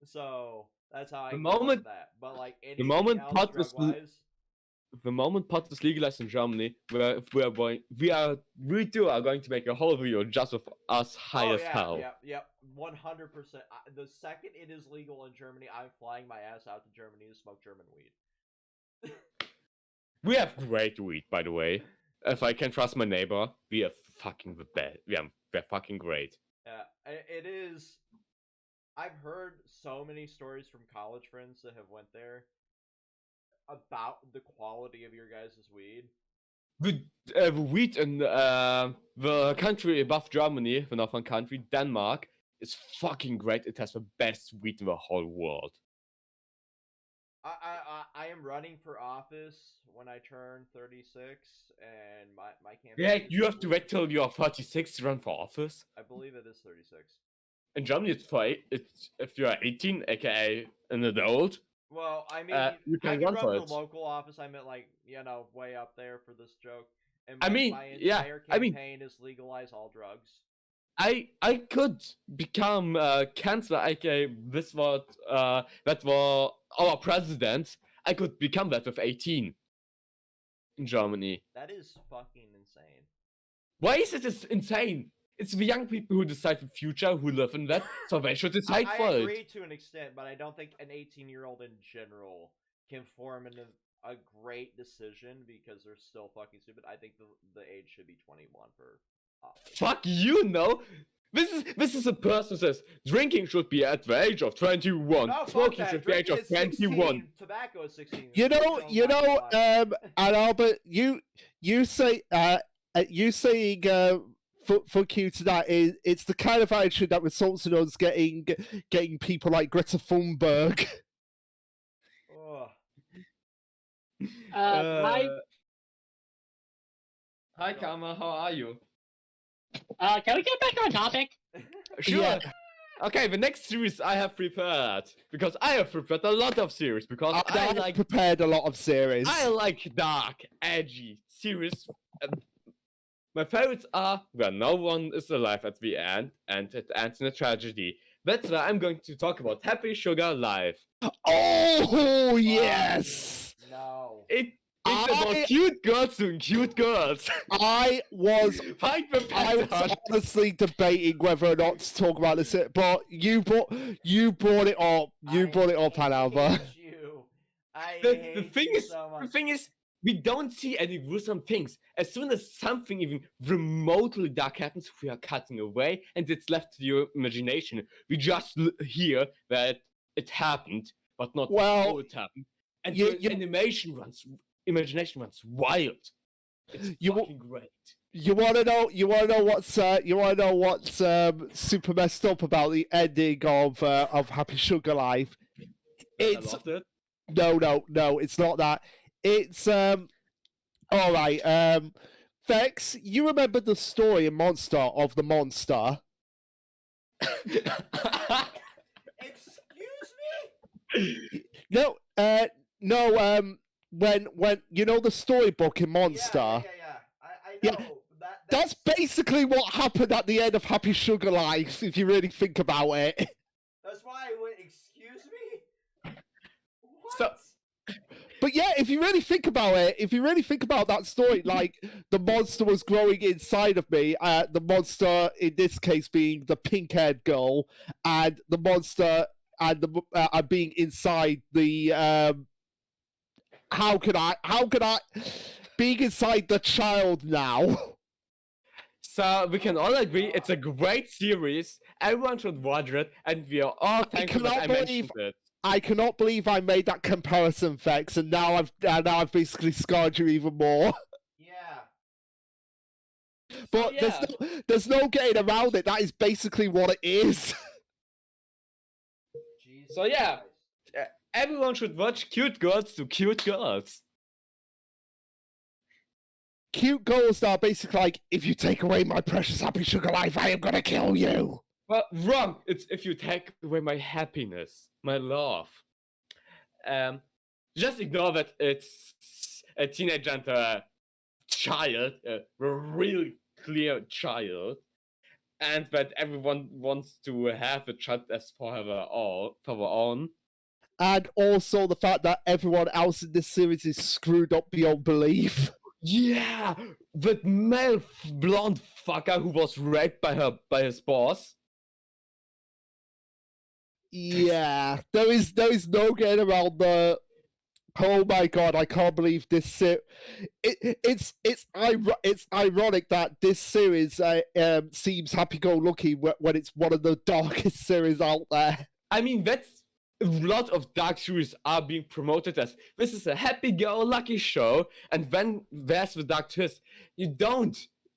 So that's how I get that. But like the moment pot is legalized in Germany, we are going to make a whole video just with us high as hell. Yep, 100%. The second it is legal in Germany, I'm flying my ass out to Germany to smoke German weed. We have great weed, by the way. If I can trust my neighbor, we are fucking the best. We're fucking great. Yeah, it is. I've heard so many stories from college friends that have went there about the quality of your guys' weed. The weed in the country above Germany, the northern country, Denmark, is fucking great. It has the best weed in the whole world. I am running for office when I turn 36, and my campaign. Yeah, you have to wait till you are 36 to run for office. I believe it is 36. In Germany, it's if you are 18, aka an adult. Well, I mean, you can run for for local office. I meant way up there for this joke. And I mean, my yeah, entire I mean, campaign is legalize all drugs. I could become Chancellor, aka this was that was our president. I could become that with 18 in Germany. That is fucking insane. Why is it insane? It's the young people who decide the future, who live in that, so they should decide I for agree it. to an extent, but I don't think an 18-year-old in general can form a great decision because they're still fucking stupid. I think the age should be 21 for office. Fuck you, no. This is a person who says drinking should be at the age of 21. No, Smoking should be at the age of 21. Tobacco is 16. And Albert, you say you saying fuck you to that is it's the kind of attitude that results in us getting people like Greta Thunberg. Hi, Karma. How are you? Can we get back on topic? Sure. Yeah. Okay, the next series I have prepared because I have prepared a lot of series because I like prepared a lot of series. I like dark, edgy series. My favorites are where no one is alive at the end and it ends in a tragedy. That's why I'm going to talk about Happy Sugar Life. Oh yes. No. It's about cute girls doing cute girls. I was honestly debating whether or not to talk about this, but you brought it up. You brought it up, Alba. The thing is, we don't see any gruesome things. As soon as something even remotely dark happens, we are cutting away, and it's left to your imagination. We just hear that it happened, but not how it happened. And your imagination runs wild. It's fucking great. You wanna know what's super messed up about the ending of Happy Sugar Life? I loved it. No, it's not that. It's alright, Vex, you remember the story in Monster of the Monster? Excuse me? No, when you know the storybook in Monster? I know. Yeah. That's basically what happened at the end of Happy Sugar Life, if you really think about it. That's why I went, excuse me? What? So, but yeah, if you really think about it, if you really think about that story, like, the monster was growing inside of me, the monster, in this case, being the pink-haired girl, and the monster and the being inside the, how could I, being inside the child now. So we can all agree it's a great series. Everyone should watch it, and we are all thankful that I mentioned it. I cannot believe I made that comparison, Vex, and now I've basically scarred you even more. Yeah. But there's no getting around it. That is basically what it is. Jesus So yeah, Christ. everyone should watch Cute Girls to Cute Girls. Cute girls are basically like, if you take away my precious Happy Sugar Life, I am gonna kill you. Well, wrong. It's if you take away my happiness, my love. Just ignore that it's a teenage and a child, a really clear child, and that everyone wants to have a child as for their own. And also the fact that everyone else in this series is screwed up beyond belief. Yeah, that male blonde fucker who was raped by his boss. Yeah, there is no getting around the. Oh my god! I can't believe this. It's ironic that this series seems happy-go-lucky when it's one of the darkest series out there. I mean, that's a lot of dark series are being promoted as this is a happy-go-lucky show, and then there's the dark twist.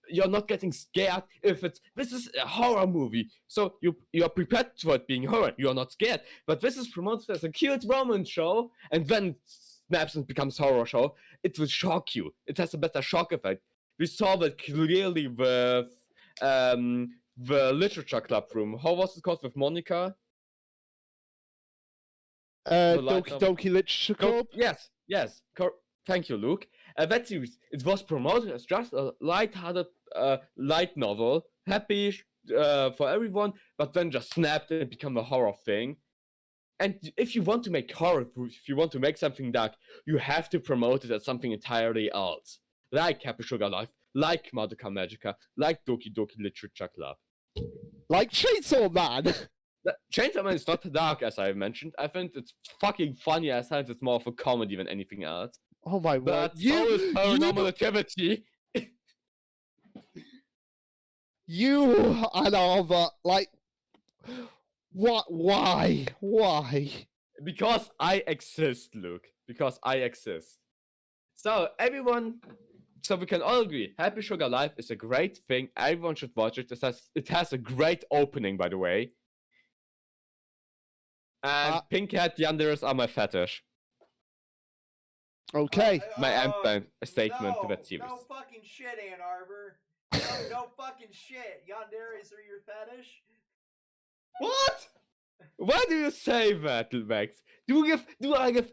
You're not getting scared if this is a horror movie, so you're prepared for it being horror. You're not scared, but this is promoted as a cute romance show, and then it snaps and becomes horror show. It will shock you. It has a better shock effect. We saw that clearly with the literature club room. How was it called with Monica? Doki Literature Club? Yes. Thank you, Luke. that series, it was promoted as just a light-hearted, light novel, happy for everyone, but then just snapped and become a horror thing. And if you want to make horror, if you want to make something dark, you have to promote it as something entirely else. Like Happy Sugar Life, like Madoka Magica, like Doki Doki Literature Club. Like Chainsaw Man! Chainsaw Man is not dark, as I mentioned. I think it's fucking funny as hell. It's more of a comedy than anything else. Oh my word. But so is Paranormal Activity. You and Arva, like, what? Why? Because I exist, Luke. Because I exist. So we can all agree, Happy Sugar Life is a great thing. Everyone should watch it. It has a great opening, by the way. And pink hat yanderes are my fetish. Okay. My end statement to that series. No fucking shit, Ann Arbor. No fucking shit. Yanderes are your fetish? What? Why do you say that, Max? Do I give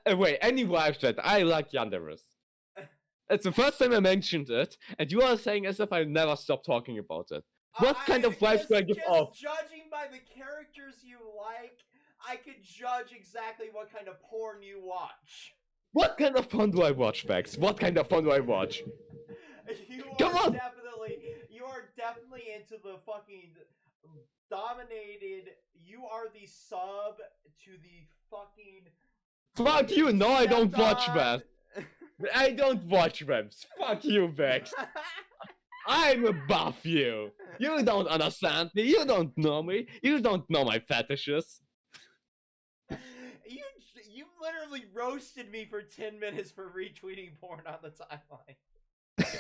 away any vibes that I like yanderes? It's the first time I mentioned it, and you are saying as if I never stopped talking about it. What kind of vibes do I give off? Judging by the characters you like, I could judge exactly what kind of porn you watch. What kind of porn do I watch, Max? What kind of porn do I watch? You are definitely into the fucking dominated. You are the sub to the fucking. Fuck you! No, I don't watch that. I don't watch them. Fuck you, Max. I'm above you. You don't understand me. You don't know me. You don't know my fetishes. You literally roasted me for 10 minutes for retweeting porn on the timeline.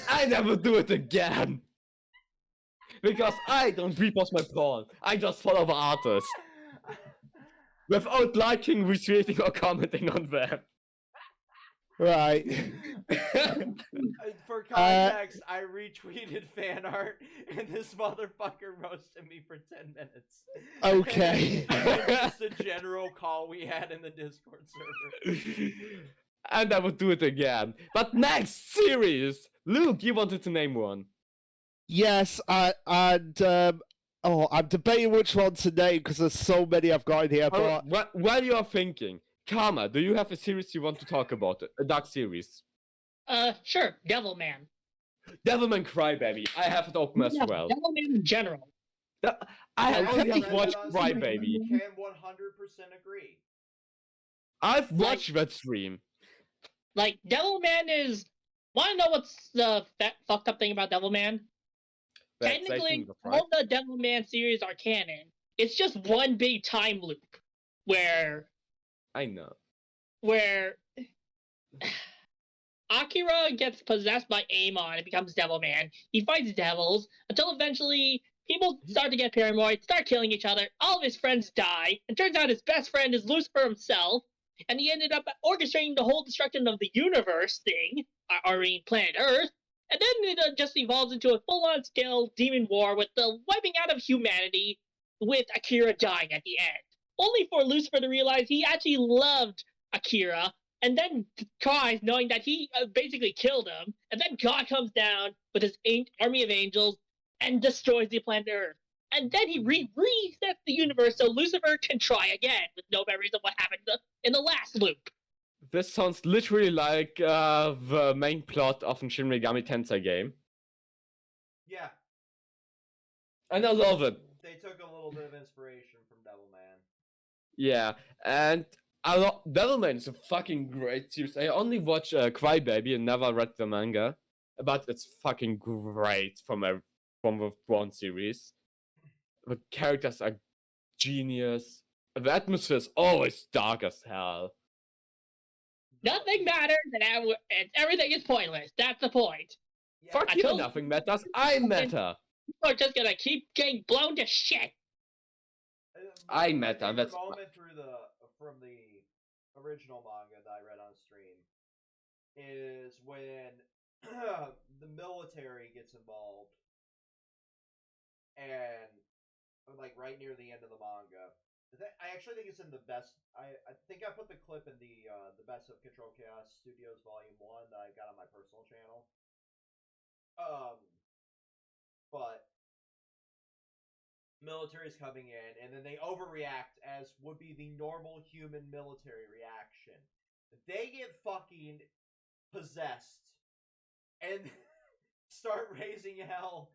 I never do it again. Because I don't repost my porn. I just follow the artist. Without liking, retweeting, or commenting on them. Right. For context, I retweeted fan art, and this motherfucker roasted me for 10 minutes. Okay. Just a general call we had in the Discord server. And I would do it again. But next series! Luke, you wanted to name one. Yes, I'm debating which one to name because there's so many I've got in here. But while you are thinking, Karma, do you have a series you want to talk about? A dark series? Sure. Devilman. Devilman Crybaby. I have it open as well. Devilman in general. I only have watched Crybaby. Can 100% agree. I've watched that stream. Like, Devilman is... Want to know what's the fucked up thing about Devilman? Technically, all the Devilman series are canon. It's just one big time loop where... I know. Where... Akira gets possessed by Amon and becomes Devilman. He fights devils until eventually people start to get paranoid, start killing each other. All of his friends die, and turns out his best friend is Lucifer himself. And he ended up orchestrating the whole destruction of the universe thing, or planet Earth. And then it just evolves into a full-on scale demon war with the wiping out of humanity, with Akira dying at the end. Only for Lucifer to realize he actually loved Akira, and then cries knowing that he basically killed him. And then God comes down with his army of angels and destroys the planet Earth. And then he resets the universe so Lucifer can try again with no memories of what happened in the last loop. This sounds literally like the main plot of a Shin Megami Tensei game. Yeah. And I love it. They took a little bit of inspiration from Devilman. Yeah, and Devilman is a fucking great series. I only watched Crybaby and never read the manga, but it's fucking great from the one series. The characters are genius. The atmosphere is always dark as hell. Nothing matters, and everything is pointless. That's the point. Yeah, Fuck you, nothing matters. I matter. People are just gonna keep getting blown to shit. I matter. That's moment from the original manga that I read on stream is when the military gets involved, and like right near the end of the manga, I actually think it's in the best. I think I put the clip in the best of Control Chaos Studios Volume 1 that I got on my personal channel. But military's coming in, and then they overreact as would be the normal human military reaction. They get fucking possessed and start raising hell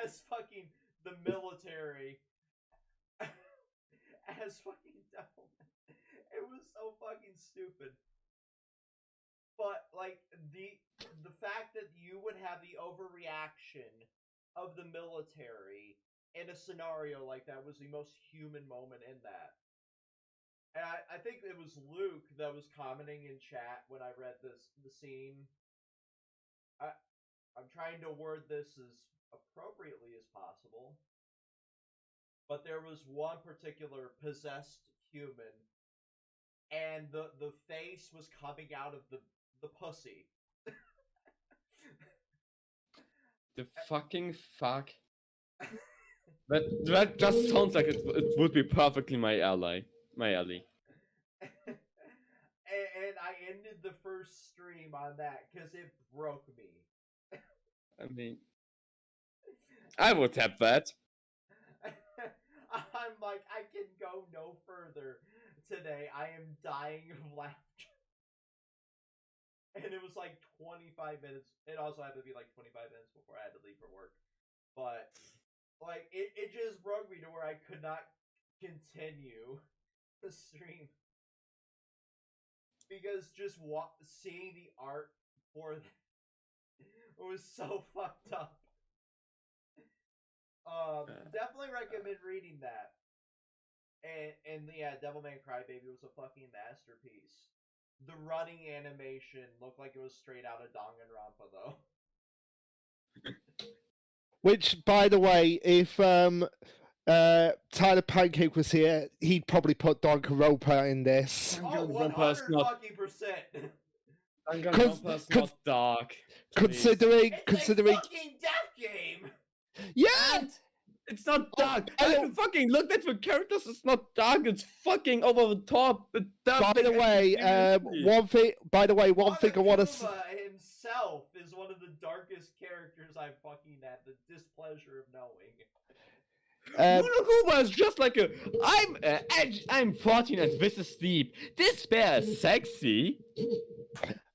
as fucking the military as fucking devil. It was so fucking stupid. But like the fact that you would have the overreaction of the military in a scenario like that was the most human moment in that. And I think it was Luke that was commenting in chat when I read the scene. I'm trying to word this as appropriately as possible. But there was one particular possessed human, and the face was coming out of the pussy. The fucking fuck. That just sounds like it would be perfectly my alley. And I ended the first stream on that because it broke me. I mean, I would have that. I'm like, I can go no further today. I am dying of laughter. And it was like 25 minutes. It also had to be like 25 minutes before I had to leave for work. But, like, it just broke me to where I could not continue the stream. Because just seeing the art for that was so fucked up. Definitely recommend reading that. And yeah, Devilman Crybaby was a fucking masterpiece. The running animation looked like it was straight out of Danganronpa, though. Which, by the way, if Tyler Pancake was here, he'd probably put Danganronpa in this. Oh, 100%. Danganronpa's not dark. Considering it's a fucking death game. Yeah. It's not dark. I fucking looked at the characters. It's not dark. It's fucking over the top. By the way, one thing I want to say. Himself is one of the darkest characters I've fucking had the displeasure of knowing. Monokuma is just like I'm 14 and this is deep. This bear is sexy.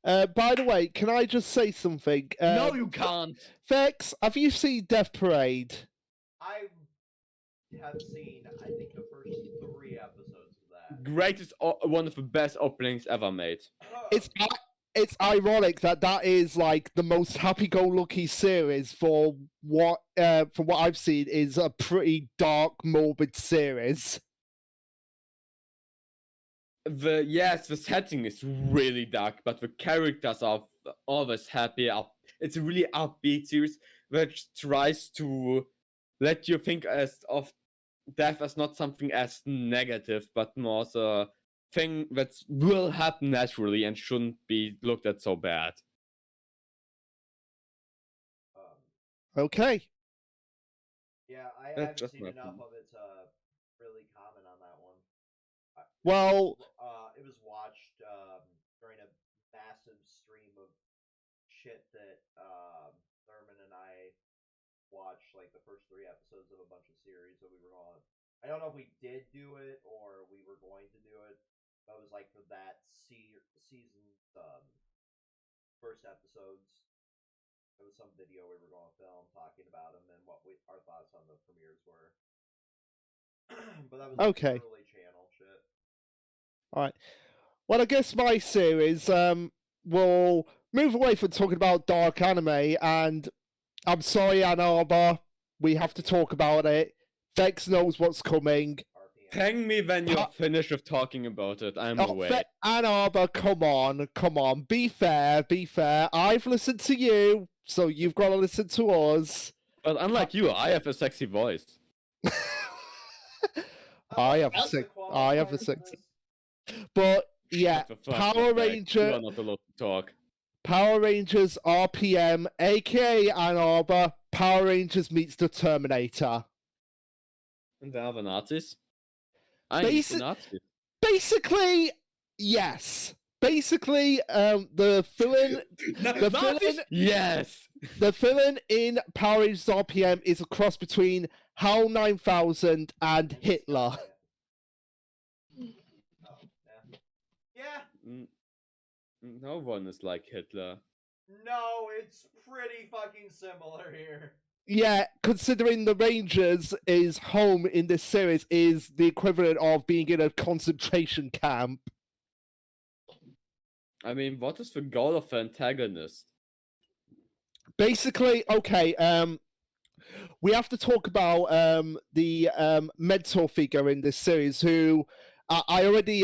By the way, can I just say something? No, you can't. Vex, have you seen Death Parade? I have seen, I think, the first 3 episodes of that. Greatest, one of the best openings ever made. It's ironic that is like the most happy-go-lucky series for what from what I've seen is a pretty dark, morbid series. The setting is really dark, but the characters are always happy. It's a really upbeat series which tries to let you think of death as not something as negative, but more as a thing that will happen naturally and shouldn't be looked at so bad. Okay. Yeah, I haven't seen enough of it to really comment on that one. Well, it was watched during a massive stream of shit that Thurman and I watched, like the first 3 episodes of a bunch of series that we were on. I don't know if we did do it or we were going to do it. But it was like for that season's first episodes. It was some video we were going to film talking about them and what our thoughts on the premieres were. But that was okay. Early channel shit. All right. Well, I guess my series will move away from talking about dark anime, and I'm sorry, Ann Arbor, we have to talk about it. Vex knows what's coming. Hang me when you're finished with talking about it. I'm away. Ann Arbor, come on. Be fair. I've listened to you, so you've got to listen to us. But unlike you, I have a sexy voice. I have a sexy. But yeah, Power Ranger. You are not allowed to talk. Power Rangers RPM, aka Ann Arbor. Power Rangers meets the Terminator. And there are the Nazis. Basically, yes. Basically, the villain, yes, the villain in Power Rangers RPM is a cross between HAL 9000 and Hitler. Yeah. No one is like Hitler. No, it's pretty fucking similar here. Yeah, considering the Rangers is home in this series is the equivalent of being in a concentration camp. I mean, what is the goal of the antagonist? Basically, okay, we have to talk about the mentor figure in this series who I already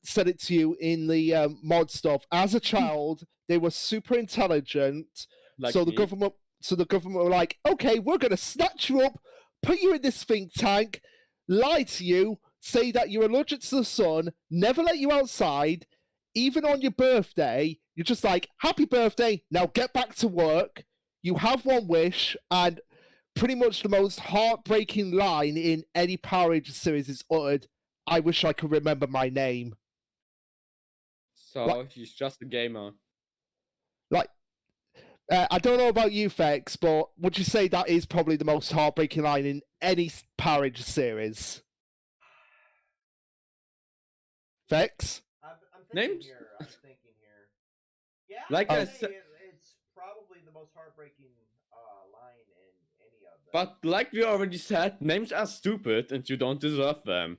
said it to you in the mod stuff. As a child, they were super intelligent, Like so me? the government were like, okay, we're going to snatch you up, put you in this think tank, lie to you, say that you're allergic to the sun, never let you outside, even on your birthday, you're just like, happy birthday, now get back to work, you have one wish, and pretty much the most heartbreaking line in any Power Rangers series is uttered, I wish I could remember my name. So he's just a gamer. Like, I don't know about you, Fex, but would you say that is probably the most heartbreaking line in any Power Rangers series? Fex? I'm thinking Names? here. Yeah, Like I said, it's probably the most heartbreaking line in any of them. but like we already said, names are stupid and you don't deserve them.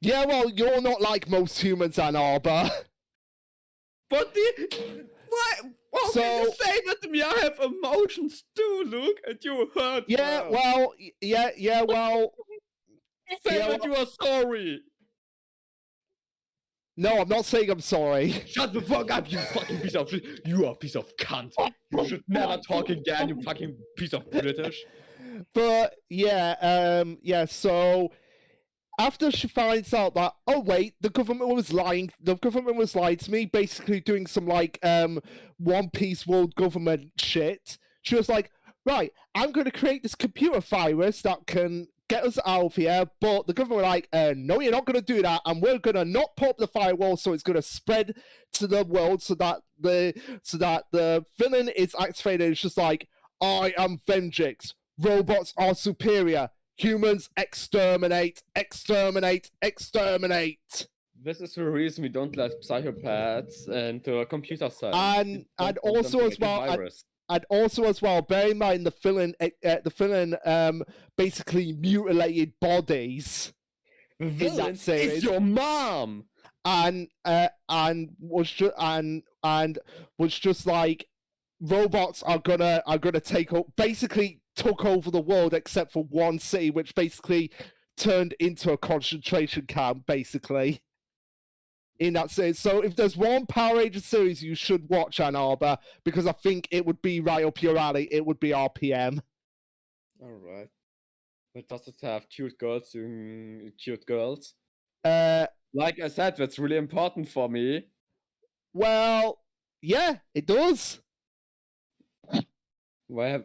Yeah, well, you're not like most humans, Ann Arbor. But why? How can you say that to me? I have emotions too, Luke, and you hurt. Yeah, her. well, well. Say yeah, that you are sorry. No, I'm not saying I'm sorry. Shut the fuck up, you fucking piece of shit. You are a piece of cunt. You should never talk again, you fucking piece of British. But yeah, so after she finds out that, oh wait, the government was lying to me, basically doing some like One Piece world government shit, she was like, right, I'm gonna create this computer virus that can get us out of here, but the government were like, no, you're not gonna do that, and we're gonna not pop the firewall, so it's gonna spread to the world so that the villain is activated. It's just like, I am Vengeance. Robots are superior. Humans exterminate, exterminate, exterminate. This is the reason we don't let psychopaths into a computer science. And also as well, bear in mind the villain basically mutilated bodies. The villain is your mom. And was just like, robots are gonna take up, basically took over the world except for one city, which basically turned into a concentration camp, basically. In that series. So if there's one Power Rangers series you should watch, Ann Arbor, because I think it would be right up your alley, it would be RPM. Alright. But does it have cute girls doing cute girls? Like I said, that's really important for me. Well, yeah, it does. Why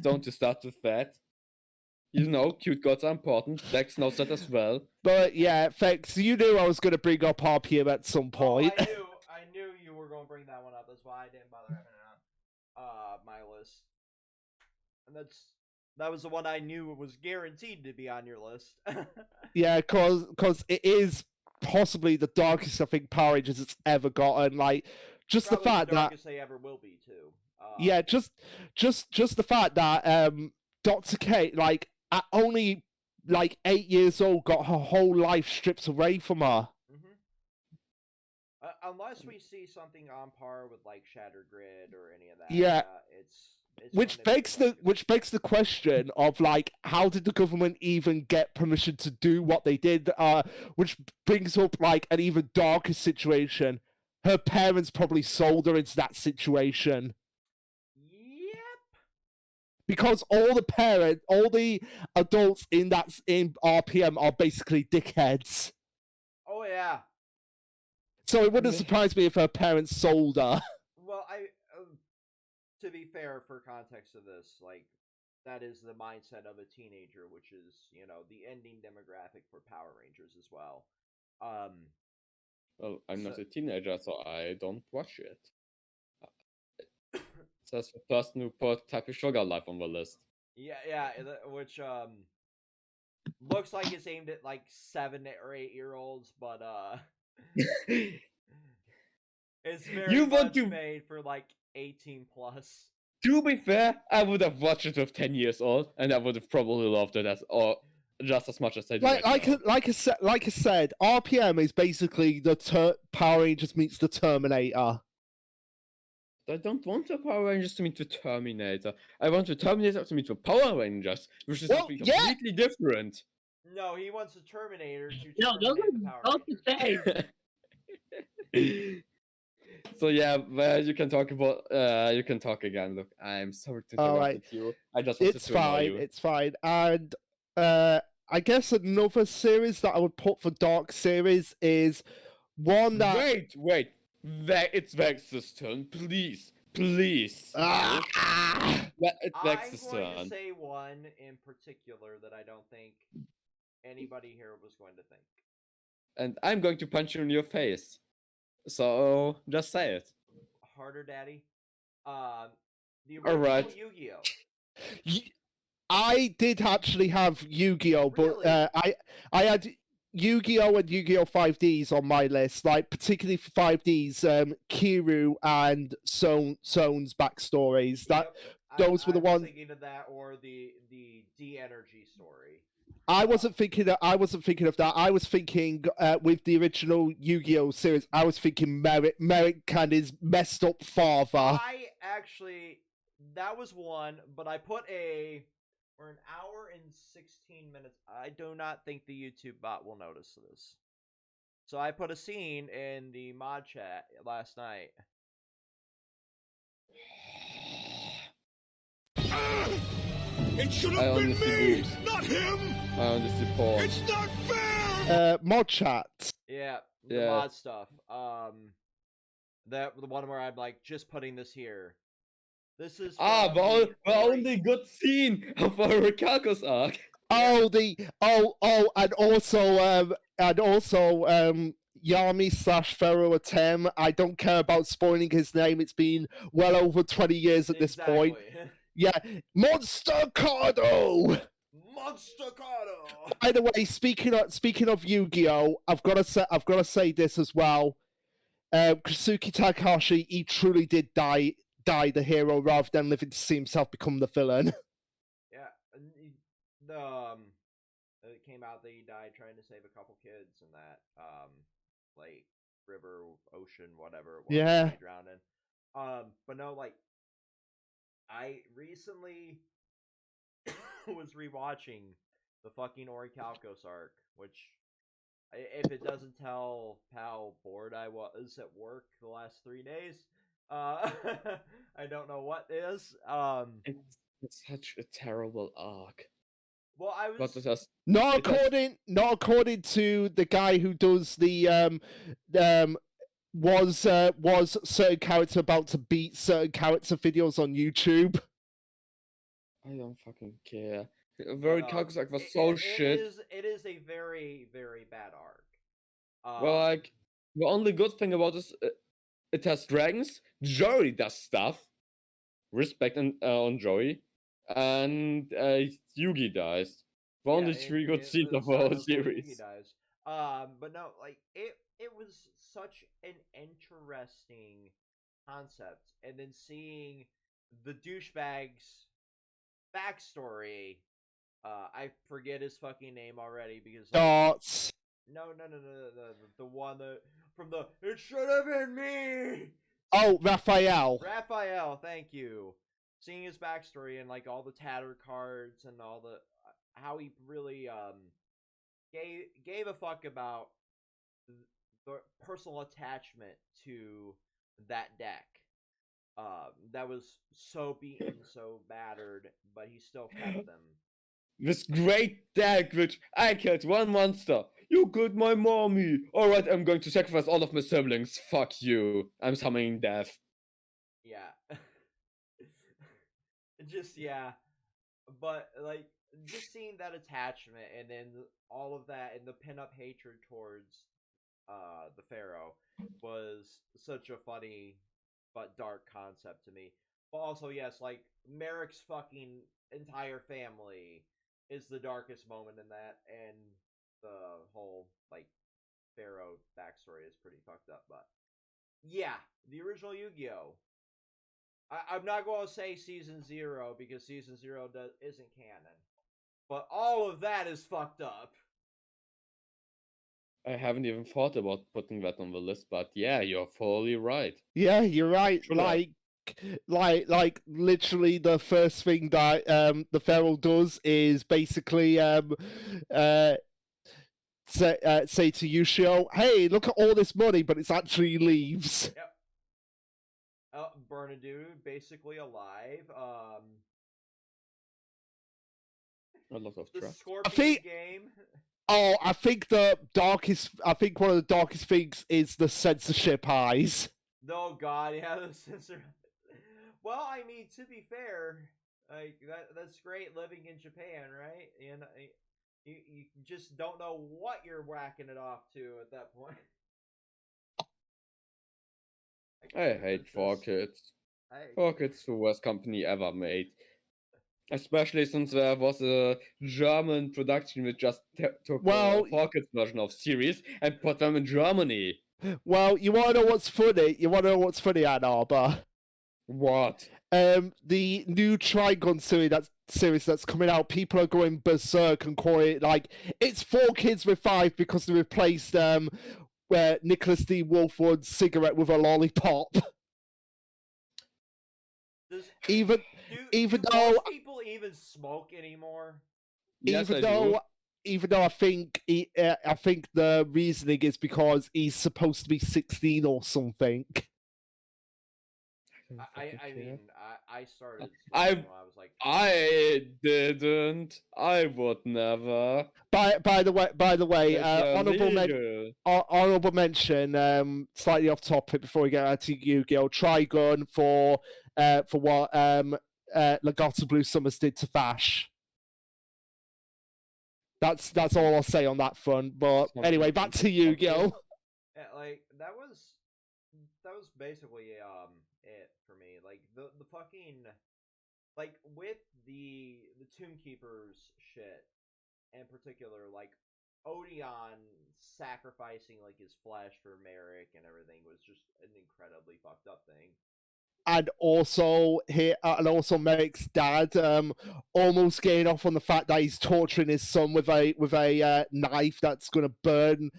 don't you start with that? You know, cute girls are important. Dex knows that as well. But yeah, Fex, you knew I was going to bring up RPM at some point. I knew you were going to bring that one up. That's why I didn't bother having it on my list. And that was the one I knew was guaranteed to be on your list. Yeah, because it is possibly the darkest I think Power Rangers has ever gotten. Like, just probably the fact the darkest they ever will be too. Yeah, just the fact that Dr. K, like, at only like 8 years old, got her whole life stripped away from her. Mm-hmm. Unless we see something on par with like Shattered Grid or any of that. Yeah. It's which begs the question of like, how did the government even get permission to do what they did? Which brings up like an even darker situation. Her parents probably sold her into that situation. Because all the adults in RPM are basically dickheads. Oh yeah. So it wouldn't surprise me if her parents sold her. Well, to be fair, for context of this, like, that is the mindset of a teenager, which is, you know, the ending demographic for Power Rangers as well. Well, I'm not a teenager, so I don't watch it. Says the person who put Tappy Sugar Life on the list. Yeah, which looks like it's aimed at like 7 or 8-year-olds, but it's very much made for like 18 plus. To be fair, I would have watched it with 10 years old, and I would have probably loved it just as much as I do like I said, RPM is basically the Power Rangers meets the Terminator. I don't want the Power Rangers to meet the Terminator. I want the Terminator to meet the Power Rangers, which is something completely different. No, he wants the Terminator to terminate the Power Rangers. So yeah, well, you can talk again. Look, I'm sorry to interrupt you. I just wanted to annoy you. It's fine. And I guess another series that I would put for Dark Series is one that... Wait. It's Vex's turn. Please. It's Vex's turn. I'm going to say one in particular that I don't think anybody here was going to think. And I'm going to punch you in your face. So, just say it. Harder, Daddy. The original Yu-Gi-Oh! I did actually have Yugioh, but really? I had Yu-Gi-Oh! And Yu-Gi-Oh! 5Ds on my list, like particularly for 5Ds, Kiru and Sone's backstories. Those were the ones. I was thinking of that, or the D-Energy story. I wasn't thinking of that. I was thinking with the original Yu-Gi-Oh! Series, I was thinking Merrick and his messed up father. That was one, but I put for an hour and 16 minutes. I do not think the YouTube bot will notice this. So I put a scene in the mod chat last night. It should have been me, not him. I only see Paul. It's not fair. Mod chat. Yeah, the mod stuff. The one where I'm like just putting this here. This is the only good scene of our Khaos arc. And also Yami/Pharaoh Atem. I don't care about spoiling his name. It's been well over 20 years at this point. Yeah, Monster Cardo. By the way, speaking of Yu-Gi-Oh, I've got to say this as well. Krisuke Takahashi, he truly did die the hero rather than living to see himself become the villain. Yeah, it came out that he died trying to save a couple kids in that like river, ocean, whatever it was. Yeah. He drowned in. But no, like I recently was rewatching the fucking Khaos arc, which, if it doesn't tell how bored I was at work the last 3 days, I don't know what is. It's such a terrible arc. Well, I was not according to the guy who does the was certain character about to beat certain character videos on YouTube. I don't fucking care. Khaos arc was so shit. It is a very, very bad arc. Well, like, the only good thing about this, it has dragons. Joey does stuff. Respect on Joey. And Yugi dies. The only 3 good scenes of the whole series. He dies. But no, like, it was such an interesting concept. And then seeing the douchebag's backstory, I forget his fucking name already because Dots. No, the one that from the it should have been me. Oh, Raphael, thank you. Seeing his backstory and like all the tatter cards and all the how he really gave a fuck about the personal attachment to that deck. That was so beaten, so battered, but he still kept them. This great deck, which I killed one monster. You killed my mommy. Alright, I'm going to sacrifice all of my siblings. Fuck you. I'm summoning death. Yeah. Just, yeah. But like just seeing that attachment and then all of that and the pin-up hatred towards the Pharaoh was such a funny but dark concept to me. But also, yes, like Merrick's fucking entire family is the darkest moment in that, and the whole like Pharaoh backstory is pretty fucked up. But yeah, the original Yu-Gi-Oh. I'm not going to say season 0 because season 0 isn't canon, but all of that is fucked up. I haven't even thought about putting that on the list, but yeah, you're fully right. Yeah, you're right. Sure. Like literally the first thing that the Pharaoh does is basically say to Yugioh, "Hey, look at all this money," but it's actually leaves. Yep. Bernadou basically alive. A lot of The traps. Scorpion game. Oh, I think one of the darkest things is the censorship eyes. Oh god, yeah, the censor. Well, I mean, to be fair, like that's great living in Japan, right? And you just don't know what you're whacking it off to at that point. I hate 4Kids. 4Kids, the worst company ever made. Especially since there was a German production which just took the 4Kids version of series and put them in Germany. Well, you want to know what's funny? Ann Arbor? What? The new Trigon series that's coming out, people are going berserk and calling it like it's 4Kids with 5 because they replaced Nicholas D. Wolfwood's cigarette with a lollipop. Do most people even smoke anymore? Yes, even though I think the reasoning is because he's supposed to be 16 or something. I mean, I started I when I was like 12. I didn't. I would never. By the way, honorable mention, slightly off topic before we get out to Yu-Gi-Oh! Trigun for what Legato Blue Summers did to Fash. That's all I'll say on that front. But anyway, back to Yu-Gi-Oh! Yeah, like that was basically it for me. Like the fucking like with the Tomb Keepers shit in particular, like Odeon sacrificing like his flesh for Merrick and everything was just an incredibly fucked up thing. And also Merrick's dad almost getting off on the fact that he's torturing his son with a knife that's going to burn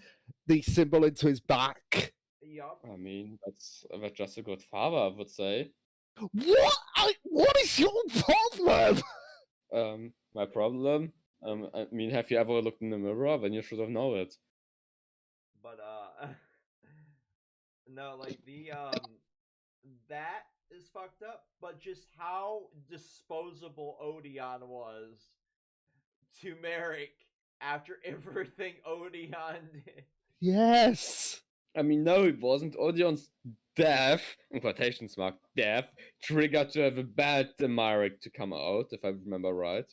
the symbol into his back. Yup. I mean, that's just a good father, I would say. What is your problem? My problem? I mean, have you ever looked in the mirror? Then you should have known it. But no, like the that is fucked up. But just how disposable Odeon was to Merrick after everything Odeon did. Yes. I mean, no, it wasn't. Odeon's death, in quotations mark, death, triggered to have a bad Merrick to come out, if I remember right.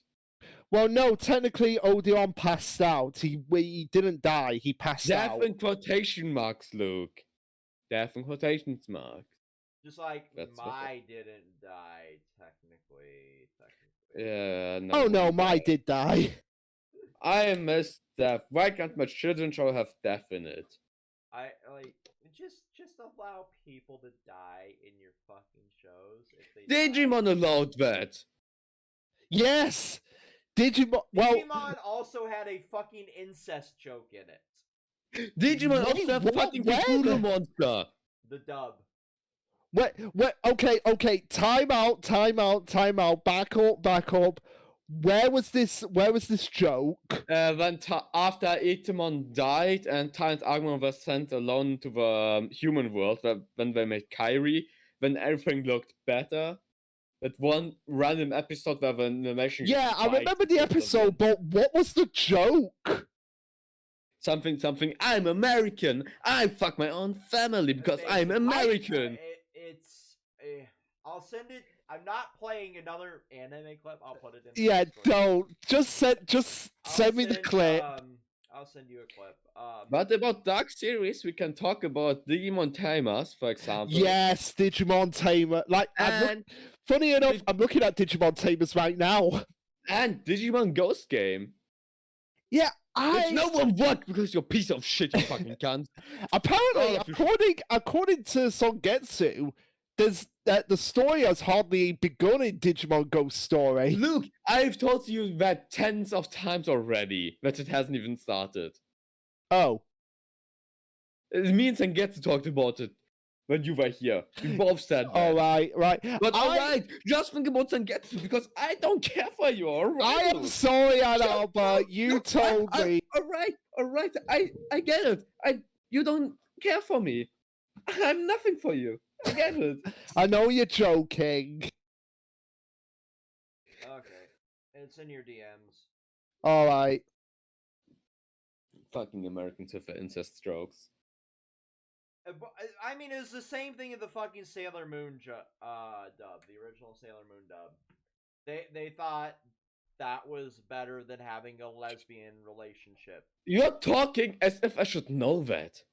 Well, no, technically Odeon passed out. He didn't die, he passed out. Death in quotation marks, Luke. Death in quotations marks. Just like Mai didn't die, technically. Yeah, no. Oh no, Mai did die. I miss death. Why can't my children's show have death in it? I like just allow people to die in your fucking shows if they Digimon allowed that. Yes. Digimon also had a fucking incest joke in it. Digimon also have a fucking Cthulhu monster. The dub. What? Okay. Time out. Back up. Where was this joke? When after Itemon died and Ty and Agumon were sent alone to the human world, when they made Kairi, when everything looked better. That one random episode where the animation. Yeah, I remember the episode, but what was the joke? Something. I'm American. I fuck my own family because I'm American. It's. I'll send it. I'm not playing another anime clip. I'll put it in. Yeah, Discord. don't. Just send me the clip. I'll send you a clip. But about Dark Series, we can talk about Digimon Tamers, for example. Yes, Digimon Tamer. Like, funny enough, I'm looking at Digimon Tamers right now. And Digimon Ghost Game. Yeah, Which no one watched because you're a piece of shit, you fucking cunt. Apparently, according to Songetsu, the story has hardly begun in Digimon Ghost Story. Luke, I've told you that tens of times already, that it hasn't even started. Oh. Me and Sengetsu talked about it when you were here. We both said that. Alright. But alright, just think about Sengetsu, because I don't care for you, alright? I am sorry, Anna, but you told me. Alright, I get it. You don't care for me. I'm nothing for you. I get it. I know you're joking. Okay. It's in your DMs. Alright. Fucking Americans with their incest jokes. I mean, it's the same thing in the fucking Sailor Moon dub, the original Sailor Moon dub. They thought that was better than having a lesbian relationship. You're talking as if I should know that.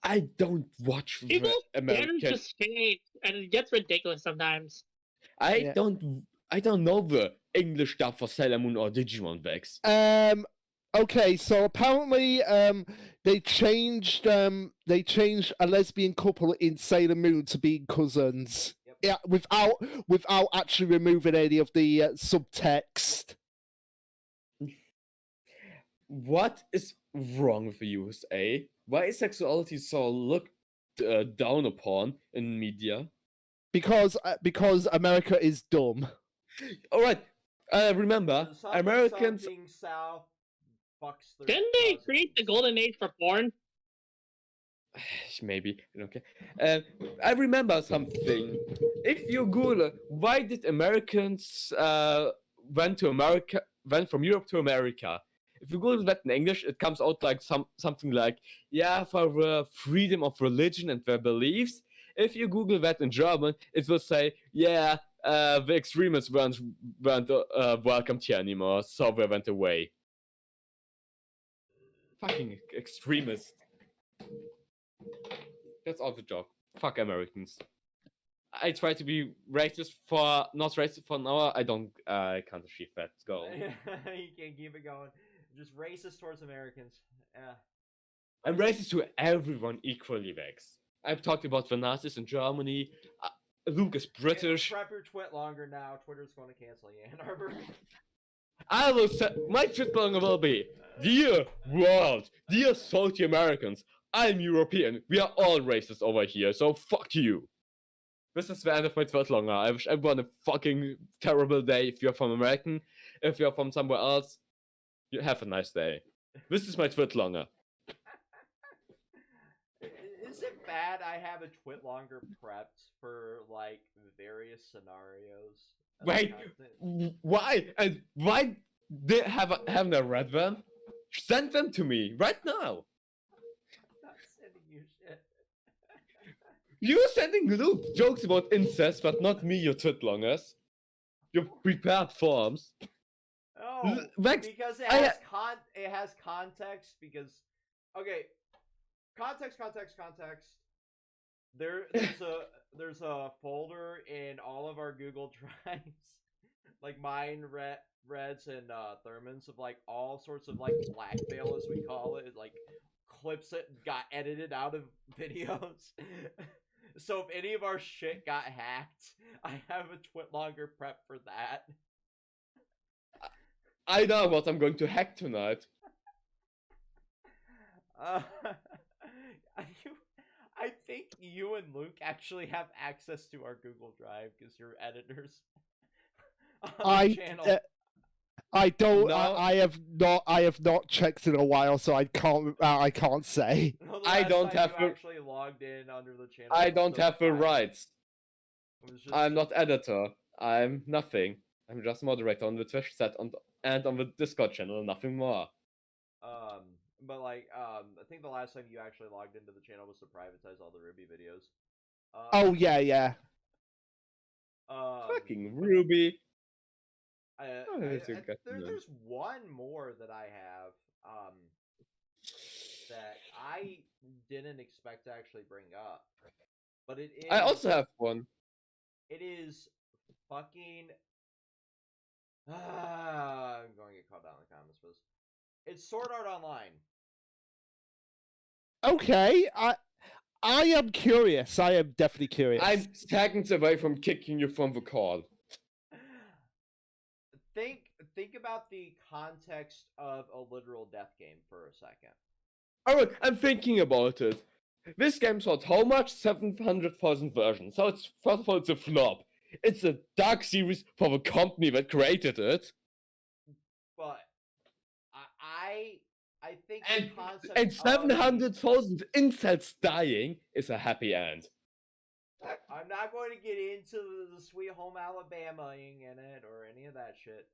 I don't watch American. Just change, and it gets ridiculous sometimes. I don't know the English dub for Sailor Moon or Digimon Vex. Okay, so apparently, they changed a lesbian couple in Sailor Moon to being cousins. Yep. Yeah, without actually removing any of the subtext. What is wrong with the USA? Why is sexuality so looked down upon in media? Because America is dumb. All right. Remember, Americans. South fucks Didn't they create the golden age for porn? Maybe. Okay. I remember something. If you Google, why did Americans went from Europe to America? If you Google that in English, it comes out like something like, yeah, for the freedom of religion and their beliefs. If you Google that in German, it will say, yeah, the extremists weren't welcomed here anymore, so they went away. Fucking extremists. That's all the joke. Fuck Americans. I try to be racist for not racist for an hour. I can't achieve that goal. You can't keep it going. Just racist towards Americans. Yeah. I'm racist to everyone equally, Vex. I've talked about the Nazis in Germany. Luke is British. Prep your twit longer now. Twitter's going to cancel you, Ann Arbor. I will say my twit longer will be, dear world, dear salty Americans, I'm European. We are all racist over here, so fuck you. This is the end of my twit longer. I wish everyone a fucking terrible day if you're from American. If you're from somewhere else, you have a nice day. This is my twit longer. Is it bad I have a twit longer prepped for, like, various scenarios? Wait, why? And why haven't I read them? Send them to me right now. I'm not sending you shit. You're sending Luke jokes about incest, but not me, your twitlongers. Your prepared forms. Oh, Vex, because it has context. Because context. There's a folder in all of our Google Drives, like mine, Red's, and Thurman's, of like all sorts of like blackmail, as we call it, like clips that got edited out of videos. So if any of our shit got hacked, I have a twitlonger prep for that. I know what I'm going to hack tonight. I think you and Luke actually have access to our Google Drive because you're editors on the channel. I don't. No. I have not checked in a while, so I can't say. No, I don't have actually logged in under the channel. I don't have the rights. Just... I'm not editor. I'm nothing. I'm just moderator on the Twitch set and on the Discord channel, nothing more. But like, I think the last time you actually logged into the channel was to privatize all the Ruby videos. Oh yeah. Fucking Ruby. There's one more that I have that I didn't expect to actually bring up, but it is. I also have one. It is fucking. I'm going to get called out in the comments for this. It's Sword Art Online. Okay, I am curious. I am definitely curious. I'm seconds away from kicking you from the call. Think about the context of a literal death game for a second. Alright, I'm thinking about it. This game sold how much? 700,000 versions. So it's, first of all, it's a flop. It's a dark series for the company that created it. But I think and, the concept and 700,000 incels dying is a happy end. I'm not going to get into the Sweet Home Alabama-ing in it or any of that shit.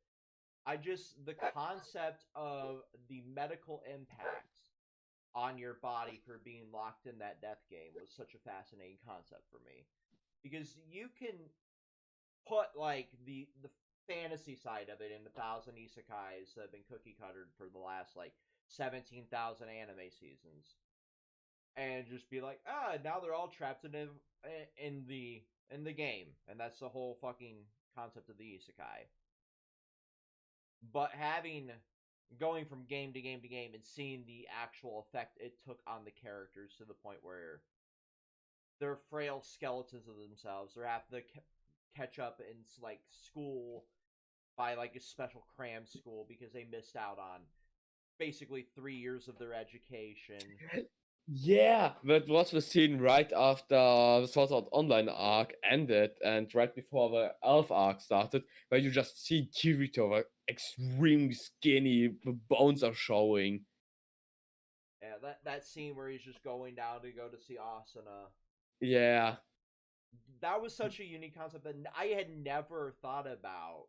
The concept of the medical impact on your body for being locked in that death game was such a fascinating concept for me. Because you can put, like, the fantasy side of it in 1,000 isekais that have been cookie-cuttered for the last, like, 17,000 anime seasons. And just be like, now they're all trapped in the game. And that's the whole fucking concept of the isekai. But going from game to game to game and seeing the actual effect it took on the characters to the point where they're frail skeletons of themselves. They have to catch up in, like, school by, like, a special cram school because they missed out on basically 3 years of their education. Yeah, that was the scene right after the Sword Art Online arc ended and right before the Elf arc started, where you just see Kirito extremely skinny, the bones are showing. Yeah, that scene where he's just going down to go to see Asuna. Yeah. That was such a unique concept that I had never thought about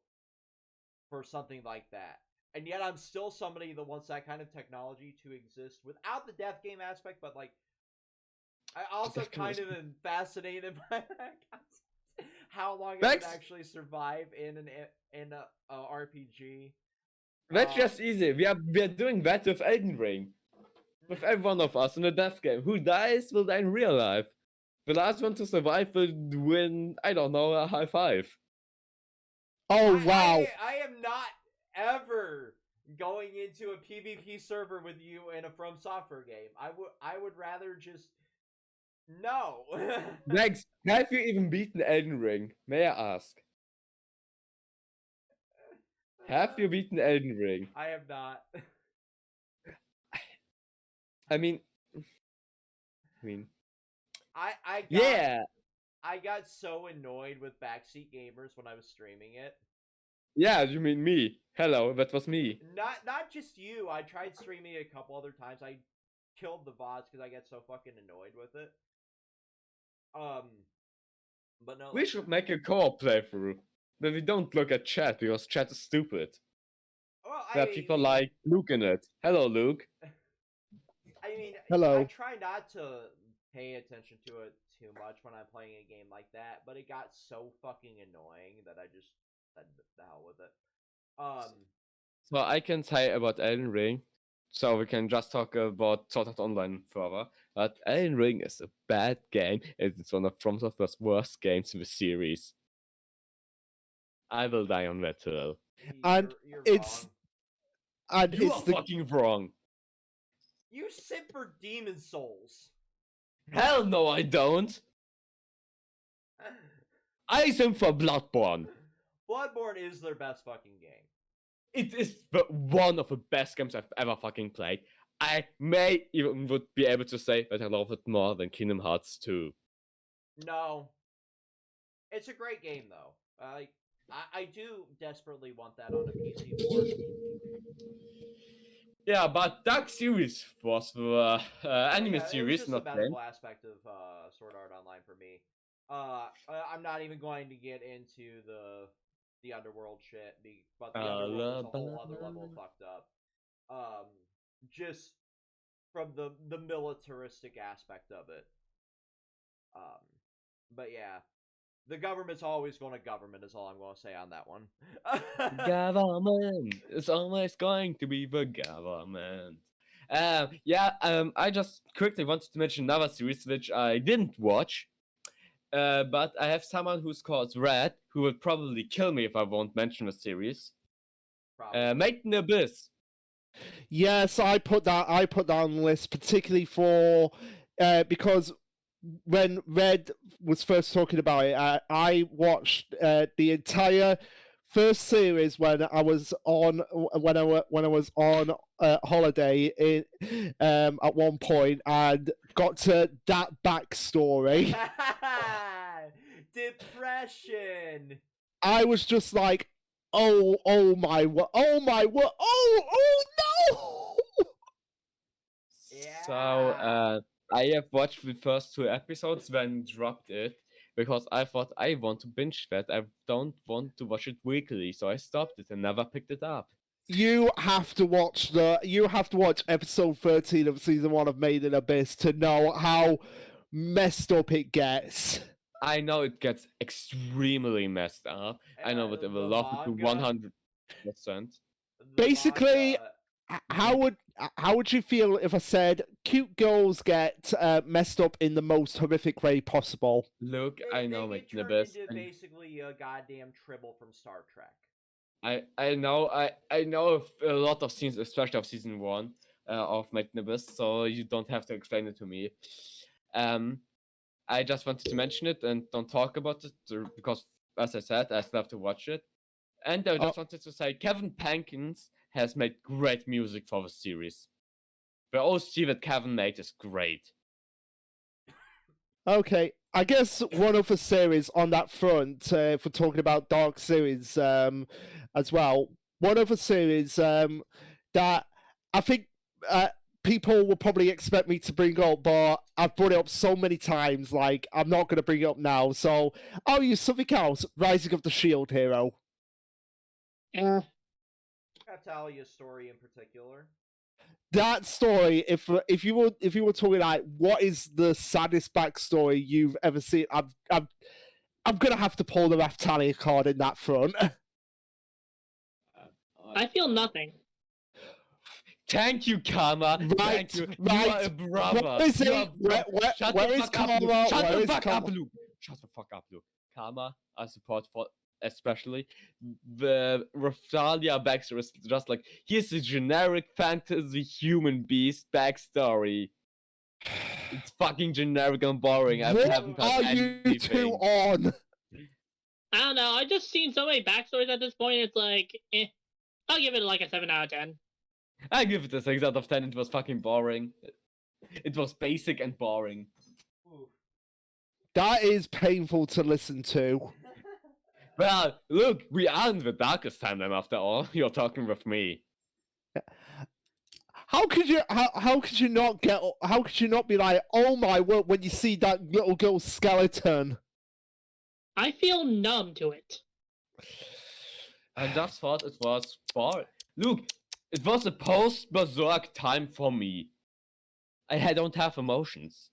for something like that. And yet I'm still somebody that wants that kind of technology to exist without the death game aspect, but, like, I also kind of am fascinated by that concept. How long it would actually survive in a RPG. That's just easy. We are doing that with Elden Ring. With every one of us in a death game. Who dies will die in real life. The last one to survive will win, I don't know, a high five. Oh, wow. I am not ever going into a PvP server with you in a From Software game. I would rather just no. Next, have you even beaten Elden Ring? May I ask? Have you beaten Elden Ring? I have not. I mean, I got so annoyed with Backseat Gamers when I was streaming it. Yeah, you mean me. Hello, that was me. Not just you. I tried streaming it a couple other times. I killed the bots because I get so fucking annoyed with it. But no. We should make a co-op playthrough. But we don't look at chat because chat is stupid. Well, there are people like Luke in it. Hello, Luke. I mean, hello. I try not to pay attention to it too much when I'm playing a game like that, but it got so fucking annoying that I just said the hell with it. So I can say about Elden Ring, so we can just talk about Sword Art Online further. But Elden Ring is a bad game. It's one of From Software's worst games in the series. I will die on that hill. And you're it's wrong. and you it's are fucking wrong. You simp for Demon Souls. Hell no, I don't. I simp for Bloodborne. Bloodborne is their best fucking game. It is one of the best games I've ever fucking played. I may even would be able to say that I love it more than Kingdom Hearts 2. No. It's a great game, though. I do desperately want that on a PC port. Yeah, but Dark Series was the anime series, just not the medical aspect of Sword Art Online for me. I'm not even going to get into the underworld shit, but the underworld is a whole other level of fucked up. Just from the militaristic aspect of it. But yeah, The government's always going to government is all I'm going to say on that one. Government is always going to be the government. I just quickly wanted to mention another series which I didn't watch. But I have someone who's called Red who will probably kill me if I won't mention the series. Made in Abyss. Yes, I put that on the list, particularly for because when Red was first talking about it, I watched the entire first series when I was on holiday at one point, and got to that backstory. Depression. I was just like, oh my word, oh no. Yeah. So I have watched the first 2 episodes, then dropped it because I thought I want to binge that. I don't want to watch it weekly, so I stopped it and never picked it up. You have to watch episode 13 of season 1 of Made in Abyss to know how messed up it gets. I know it gets extremely messed up. I know that it will love it to 100%. Basically, how would you feel if I said cute girls get messed up in the most horrific way possible? Look, I know They Made get in turned Abyss. into basically a goddamn Tribble from Star Trek. I know a lot of scenes, especially of season 1 of Made in Abyss, so you don't have to explain it to me. I just wanted to mention it and don't talk about it because, as I said, I still have to watch it. And I just wanted to say, Kevin Pankins has made great music for the series. The OC that Kevin made is great. Okay, I guess one of the series on that front, if we're talking about dark series as well, one of the series that I think people will probably expect me to bring up, but I've brought it up so many times, like, I'm not going to bring it up now, so I'll use something else, Rising of the Shield Hero. Yeah. Natalia's story in particular. That story, if you were talking like what is the saddest backstory you've ever seen, I'm gonna have to pull the Raftalia card in that front. I feel nothing. Thank you, Karma. Right, Thank you. right. You are a brother. Where is it? Where is Karma? Shut Where the is fuck up, Karma? Luke. Shut the fuck up, Luke. Karma, I support for especially the Raftalia backstory is just like here's a generic fantasy human beast backstory. It's fucking generic and boring. I haven't What heard are you anything. two on? I don't know. I just seen so many backstories at this point. It's like, I'll give it like a 7 out of 10. I give it a 6 out of 10. It was fucking boring. It was basic and boring. That is painful to listen to. Well, look, we are in the darkest timeline after all. You're talking with me. How could you not be like, oh my word, when you see that little girl's skeleton? I feel numb to it. I just thought it was boring. Look, it was a post-Berserk time for me. I don't have emotions.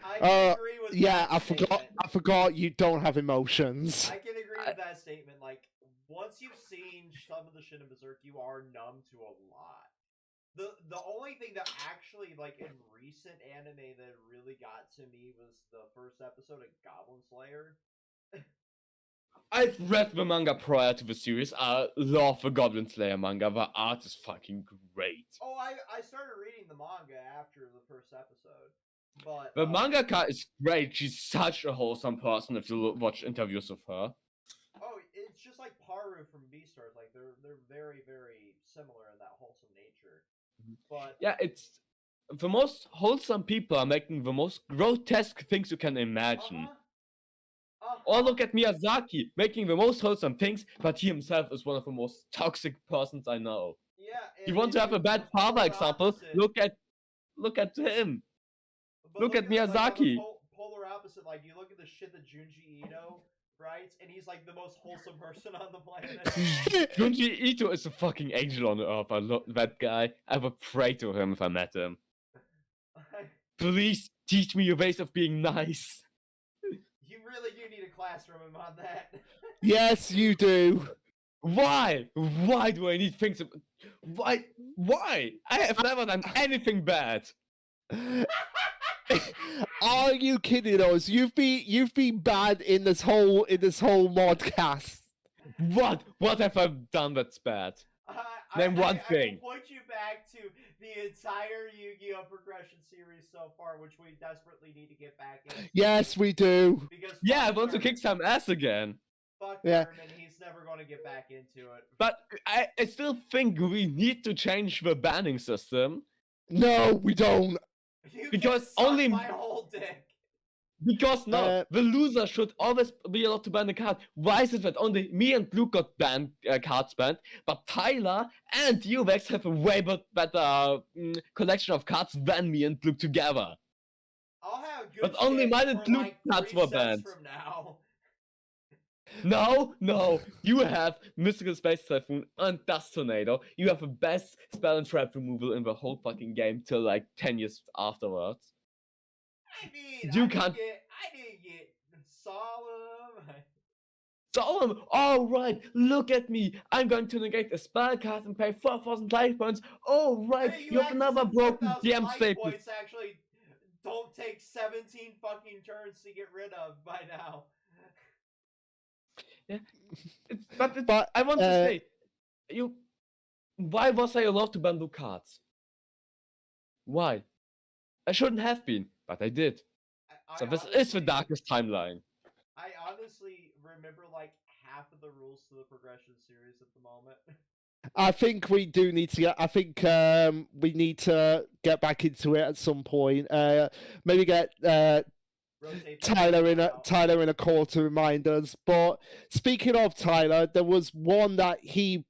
I can agree with that statement. I forgot you don't have emotions. I can agree with that statement. Like, once you've seen some of the shit in Berserk, you are numb to a lot. The only thing that actually, like, in recent anime that really got to me was the first episode of Goblin Slayer. I've read the manga prior to the series. I love the Goblin Slayer manga. The art is fucking great. Oh, I started reading the manga after the first episode. But the mangaka is great. She's such a wholesome person if you watch interviews of her. Oh, it's just like Paru from Beastars. Like they're very, very similar in that wholesome nature. But yeah, it's the most wholesome people are making the most grotesque things you can imagine. Or look at Miyazaki making the most wholesome things, but he himself is one of the most toxic persons I know. Yeah, you want to have a bad father example? Look at him. Look at Miyazaki. Like polar opposite, like you look at the shit that Junji Ito writes, and he's like the most wholesome person on the planet. Junji Ito is a fucking angel on earth. I love that guy. I would pray to him if I met him. Please teach me your ways of being nice. really do need a class from him on that. Yes, you do. Why? Why do I need things? Why? Why? I have never done anything bad. Are you kidding us? You've been bad in this whole modcast. What? What have I done that's bad? Name one thing. I will point you back to the entire Yu-Gi-Oh progression series so far, which we desperately need to get back into. Yes, we do. Because yeah, I want to kick some ass again. Fuck Herman, he's never going to get back into it. But I still think we need to change the banning system. No, we don't. Because can only my whole dick. Because the loser should always be allowed to ban the card. Why is it that only me and Luke got banned, cards banned, but Tyler and Uvex have a way better collection of cards than me and Luke together? I'll have good but only mine and Luke like cards were banned. From now. No, you have Mystical Space Typhoon and Dust Tornado. You have the best spell and trap removal in the whole fucking game till like 10 years afterwards. I mean, you I can't. I didn't get Solemn. Solemn! Alright, look at me! I'm going to negate a spell card and pay 4,000 life points. Alright, Hey, you have another broken DM life staple. points actually don't take 17 fucking turns to get rid of by now. Yeah. But I want to say, why was I allowed to bundle cards? Why? I shouldn't have been, but I did. So this is the darkest timeline. I honestly remember like half of the rules to the progression series at the moment. I think we do need to get. I think we need to get back into it at some point. Maybe get Tyler in a call to remind us. But speaking of Tyler, there was one that he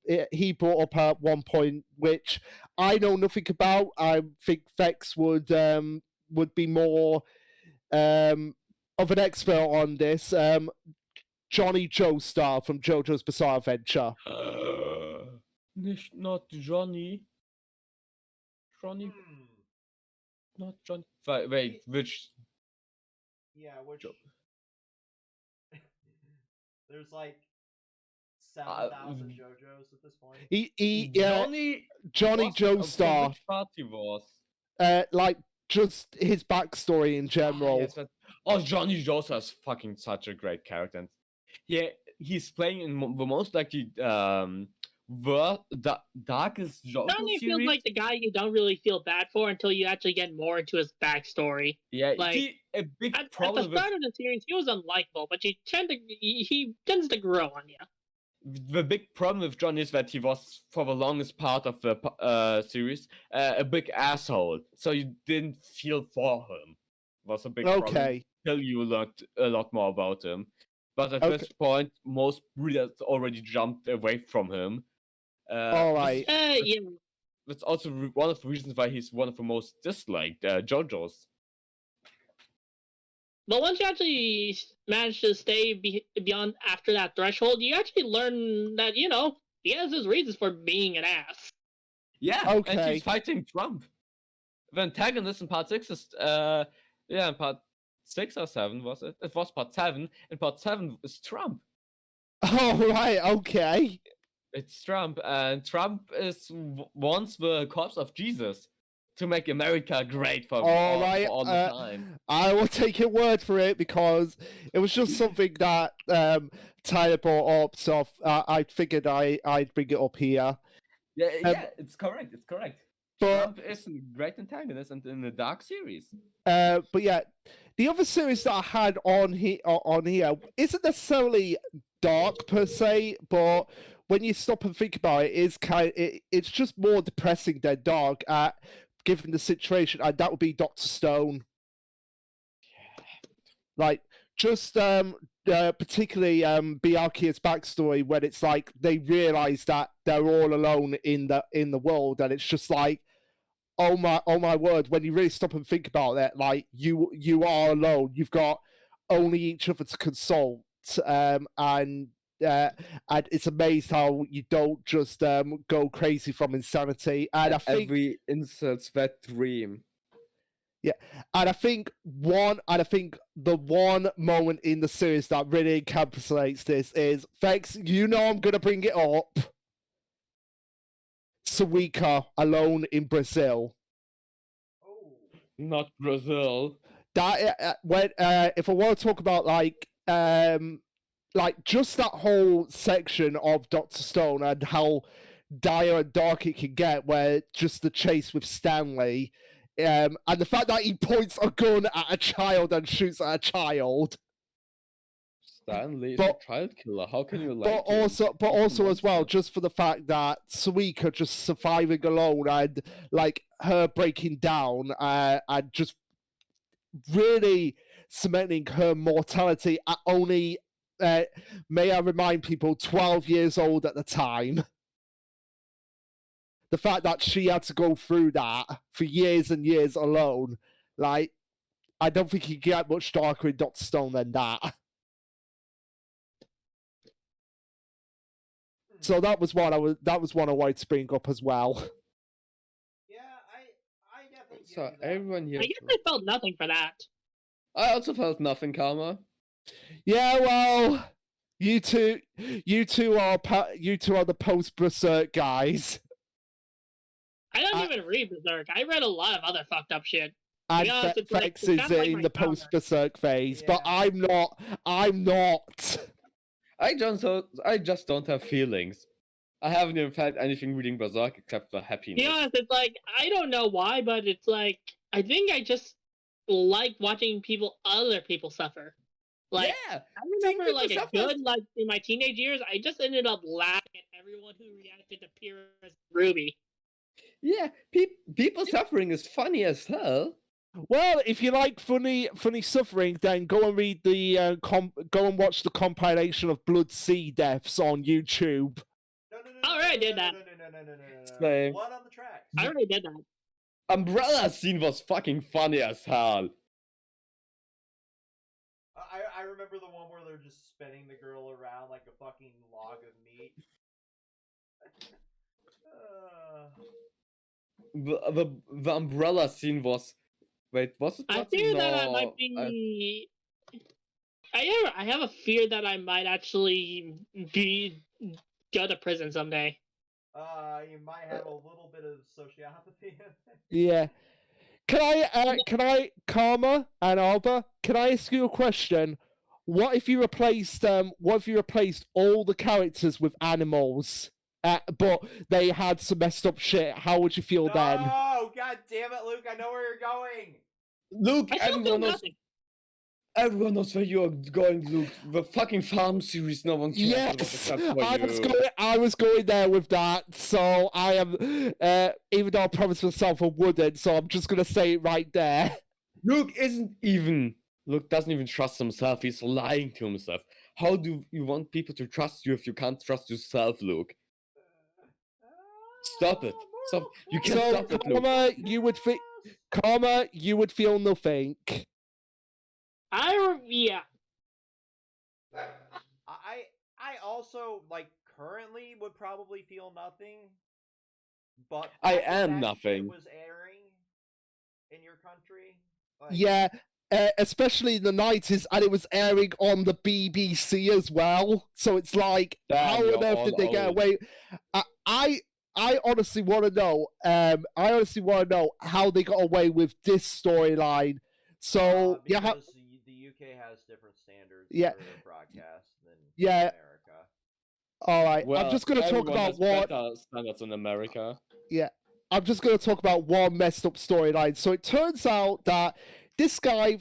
brought up at one point, which I know nothing about. I think Vex would be more of an expert on this. Johnny Joestar from JoJo's Bizarre Adventure. Not Johnny. Johnny. Not Johnny. Wait, which? Yeah, which? There's like 7,000 JoJos at this point. Johnny Joestar. Which part he was? Like just his backstory in general. Johnny Joestar is fucking such a great character. Yeah, he's playing in the most likely the darkest JoJo Johnny series. Feels like the guy you don't really feel bad for until you actually get more into his backstory. Yeah, like a big problem at the start of the series, he was unlikable, but he tends to grow on you. The big problem with Johnny is that he was, for the longest part of the series, a big asshole. So you didn't feel for him. It was a big problem until you learned a lot more about him. But at this point, most readers already jumped away from him. All right. Yeah. That's also one of the reasons why he's one of the most disliked JoJo's. But once you actually manage to stay beyond after that threshold, you actually learn that, he has his reasons for being an ass. Yeah, and he's fighting Trump. The antagonist in part 6 is, in part 6 or 7, was it? It was part 7, and part 7 is Trump. Oh, right, okay. It's Trump, and Trump wants the corpse of Jesus to make America great for all the time. I will take your word for it because it was just something that Tyler brought up, so I figured I'd bring it up here. Yeah, it's correct. But, Trump is a great antagonist in the Dark series. But yeah, the other series that I had on here isn't necessarily dark per se, but when you stop and think about it, it's just more depressing than dark. Given the situation, and that would be Dr. Stone. Like, just particularly Byakuya's backstory, when it's like they realize that they're all alone in the world, and it's just like, oh my word, when you really stop and think about it, like you are alone. You've got only each other to consult, and it's amazing how you don't just go crazy from insanity. And I think every insults that dream. Yeah, and I think the one moment in the series that really encapsulates this is, Vex, you know I'm gonna bring it up. Suika alone in Brazil. Oh. Not Brazil. That when if I want to talk about like just that whole section of Dr. Stone and how dire and dark it can get, where just the chase with Stanley, and the fact that he points a gun at a child and shoots at a child. Stanley is a child killer. How can you like him? But also as well, monster. just for the fact that Suika just surviving alone and like her breaking down and just really cementing her mortality at only, may I remind people, 12 years old at the time. The fact that she had to go through that for years and years alone, like, I don't think you get much darker in Dr. Stone than that. So that was one I wanted to bring up as well. Yeah, I definitely. So everyone here. I guess I felt nothing for that. I also felt nothing, Karma. Yeah, well, you two are the post Berserk guys. I don't even read Berserk. I read a lot of other fucked up shit. And Vex is in the post Berserk phase, but I'm not. I just don't have feelings. I haven't even felt anything reading Berserk except for happiness. To be honest, it's like, I don't know why, but it's like, I think I just like watching other people suffer. Like, yeah, I remember like in my teenage years, I just ended up laughing at everyone who reacted to Pyrrha's Ruby. Yeah, people suffering is funny as hell. Well, if you like funny suffering, then go and read the go and watch the compilation of Blood Sea deaths on YouTube. I already did that. No. Blood on the tracks. I already did that. Umbrella scene was fucking funny as hell. I remember the one where they're just spinning the girl around like a fucking log of meat. The umbrella scene was. Wait, was it? I fear that I might be. I have a fear that I might actually go to prison someday. You might have a little bit of sociopathy. Yeah. Can I, Karma and Alba, can I ask you a question? What if you replaced all the characters with animals, but they had some messed up shit? How would you feel then? Oh, god damn it, Luke! I know where you're going. Luke, everyone knows where you're going, Luke. The fucking farm series, no one cares about except for you. I was going there with that, so I am, even though I promised myself I wouldn't, so I'm just gonna say it right there. Luke doesn't even trust himself, he's lying to himself. How do you want people to trust you if you can't trust yourself, Luke? Stop it. Stop. You can't stop it, Luke. Karma, you would feel nothing. Yeah. I also, like, currently would probably feel nothing, but I am nothing. Was airing in your country. Like, yeah, especially in the 90s, and it was airing on the BBC as well. So it's like, how on earth did they get away? I honestly want to know. I honestly want to know how they got away with this storyline. So because the UK has different standards for broadcast than America. All right, well, I'm just going to talk about better standards in America. Yeah, I'm just going to talk about one messed up storyline. So it turns out that this guy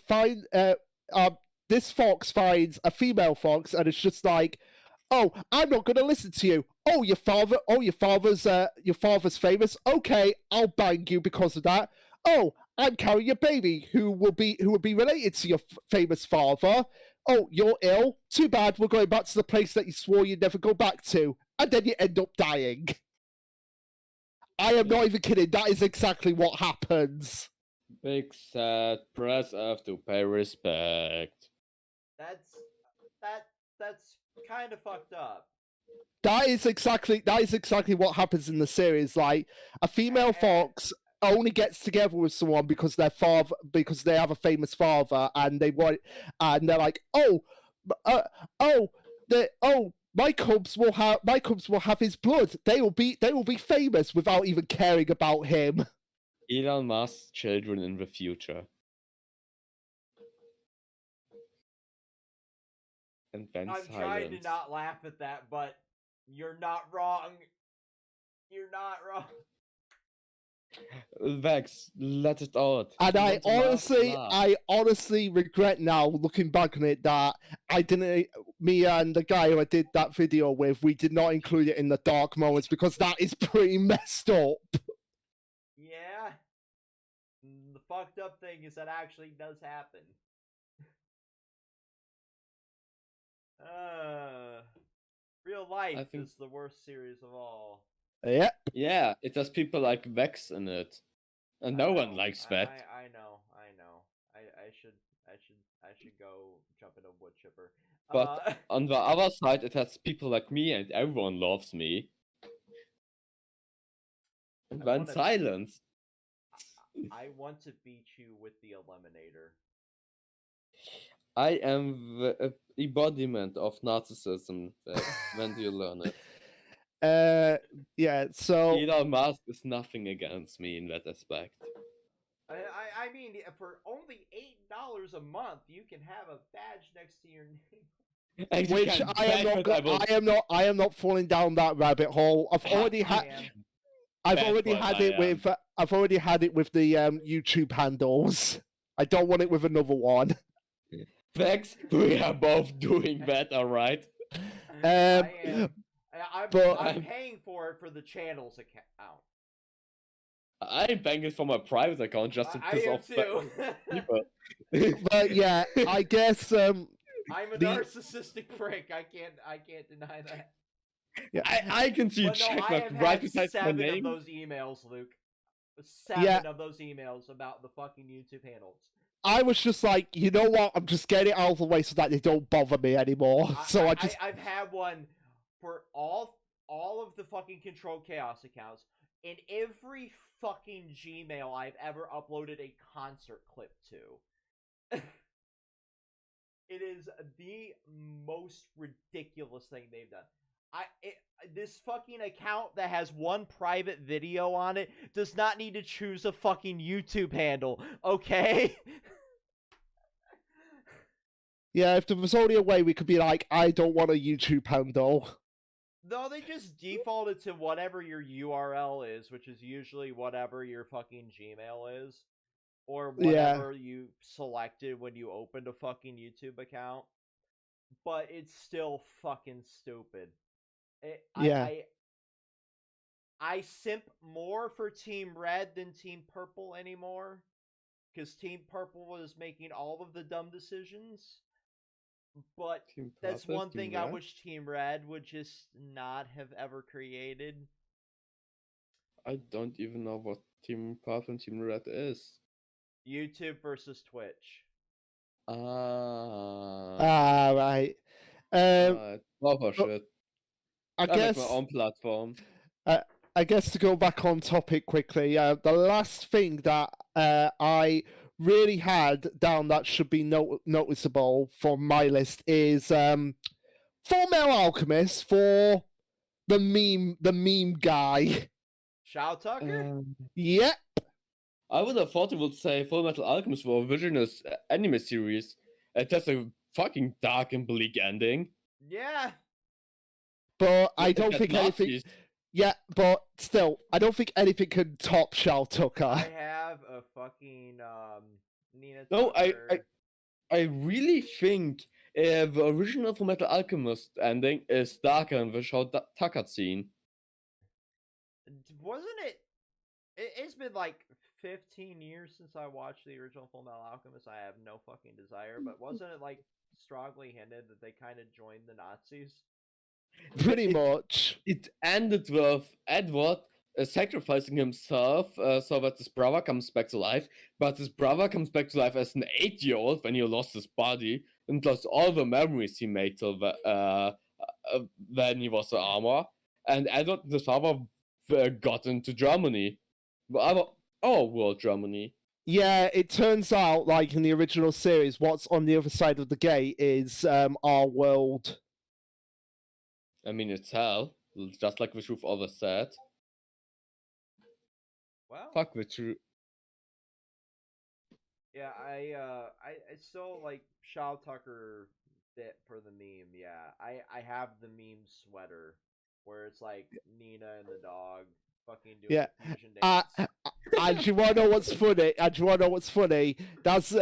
this fox finds a female fox, and it's just like, oh, I'm not going to listen to you. Oh, your father's famous. Okay, I'll bang you because of that. Oh, I'm carrying a baby who will be related to your famous father. Oh, you're ill. Too bad. We're going back to the place that you swore you'd never go back to, and then you end up dying. I am not even kidding. That is exactly what happens. Big sad press have to pay respect. That's kind of fucked up. That is exactly what happens in the series. Like, a female fox only gets together with someone because they have a famous father, and they're like, my cubs will have his blood. They will be famous without even caring about him. Elon Musk's children in the future. And then I'm trying to not laugh at that, but you're not wrong. You're not wrong. Vex, let it out. And I honestly regret now, looking back on it, that me and the guy who I did that video with, we did not include it in the dark moments, because that is pretty messed up. Yeah. The fucked up thing is that actually does happen. Real life is the worst series of all. Yeah. Yeah, it has people like Vex in it. And no one likes that. I know. I should go jump in a wood chipper. But on the other side, it has people like me, and everyone loves me. And then silence. I want to beat you with the Eliminator. I am the embodiment of narcissism. When do you learn it? Yeah, so Elon Musk is nothing against me in that aspect. I mean, for only $8 a month, you can have a badge next to your name. Which I am not falling down that rabbit hole. I've already had it with the YouTube handles. I don't want it with another one. Vex, we are both doing that, alright? I am. I'm paying for it for the channel's account. I'm paying it for my private account just to piss off people. But yeah, I guess I'm a narcissistic prick. I can't deny that. Yeah. I can see you check right beside my name. 7 of those emails, Luke. 7 of those emails about the fucking YouTube handles. I was just like, you know what? I'm just getting it out of the way so that they don't bother me anymore. I've had one for all of the fucking Kontrolled Khaos accounts. In every fucking Gmail I've ever uploaded a concert clip to. It is the most ridiculous thing they've done. This fucking account that has one private video on it does not need to choose a fucking YouTube handle, okay? Yeah, if there was only a way we could be like, I don't want a YouTube handle. No, they just defaulted to whatever your URL is, which is usually whatever your fucking Gmail is. Or whatever you selected when you opened a fucking YouTube account. But it's still fucking stupid. I simp more for Team Red than Team Purple anymore. Because Team Purple was making all of the dumb decisions. But that's one thing I wish Team Red would just not have ever created. I don't even know what Team Purple and Team Red is. YouTube versus Twitch. Right. Shit. I guess make my own platform. I guess to go back on topic quickly, the last thing that I really had down that should be noticeable from my list is Full Metal Alchemist for the meme guy. Shao Tucker? Yep. I would have thought it would say Full Metal Alchemist for a Visionist anime series. It has a fucking dark and bleak ending. Yeah. But I don't think anything... Yeah, but still, I don't think anything can top Shao Tucker. I have a fucking Nina Tucker. No, I really think the original Full Metal Alchemist ending is darker than the Shao Tucker scene. Wasn't it? It's been like 15 years since I watched the original Full Metal Alchemist. I have no fucking desire, but wasn't it like strongly hinted that they kind of joined the Nazis? Pretty much. It ended with Edward sacrificing himself so that his brother comes back to life, but his brother comes back to life as an 8-year-old when he lost his body and lost all the memories he made till when he was the armor. And Edward and his father got into Germany. Oh, world Germany. Yeah, it turns out, like in the original series, what's on the other side of the gate is our world. I mean, it's hell, just like Vishuv always said. Well, Fuck Vishuv. yeah, I still like Shaw Tucker bit for the meme. Yeah, I have the meme sweater where it's like Nina and the dog fucking doing Yeah. the fusion dance. And you want to know what's funny? That's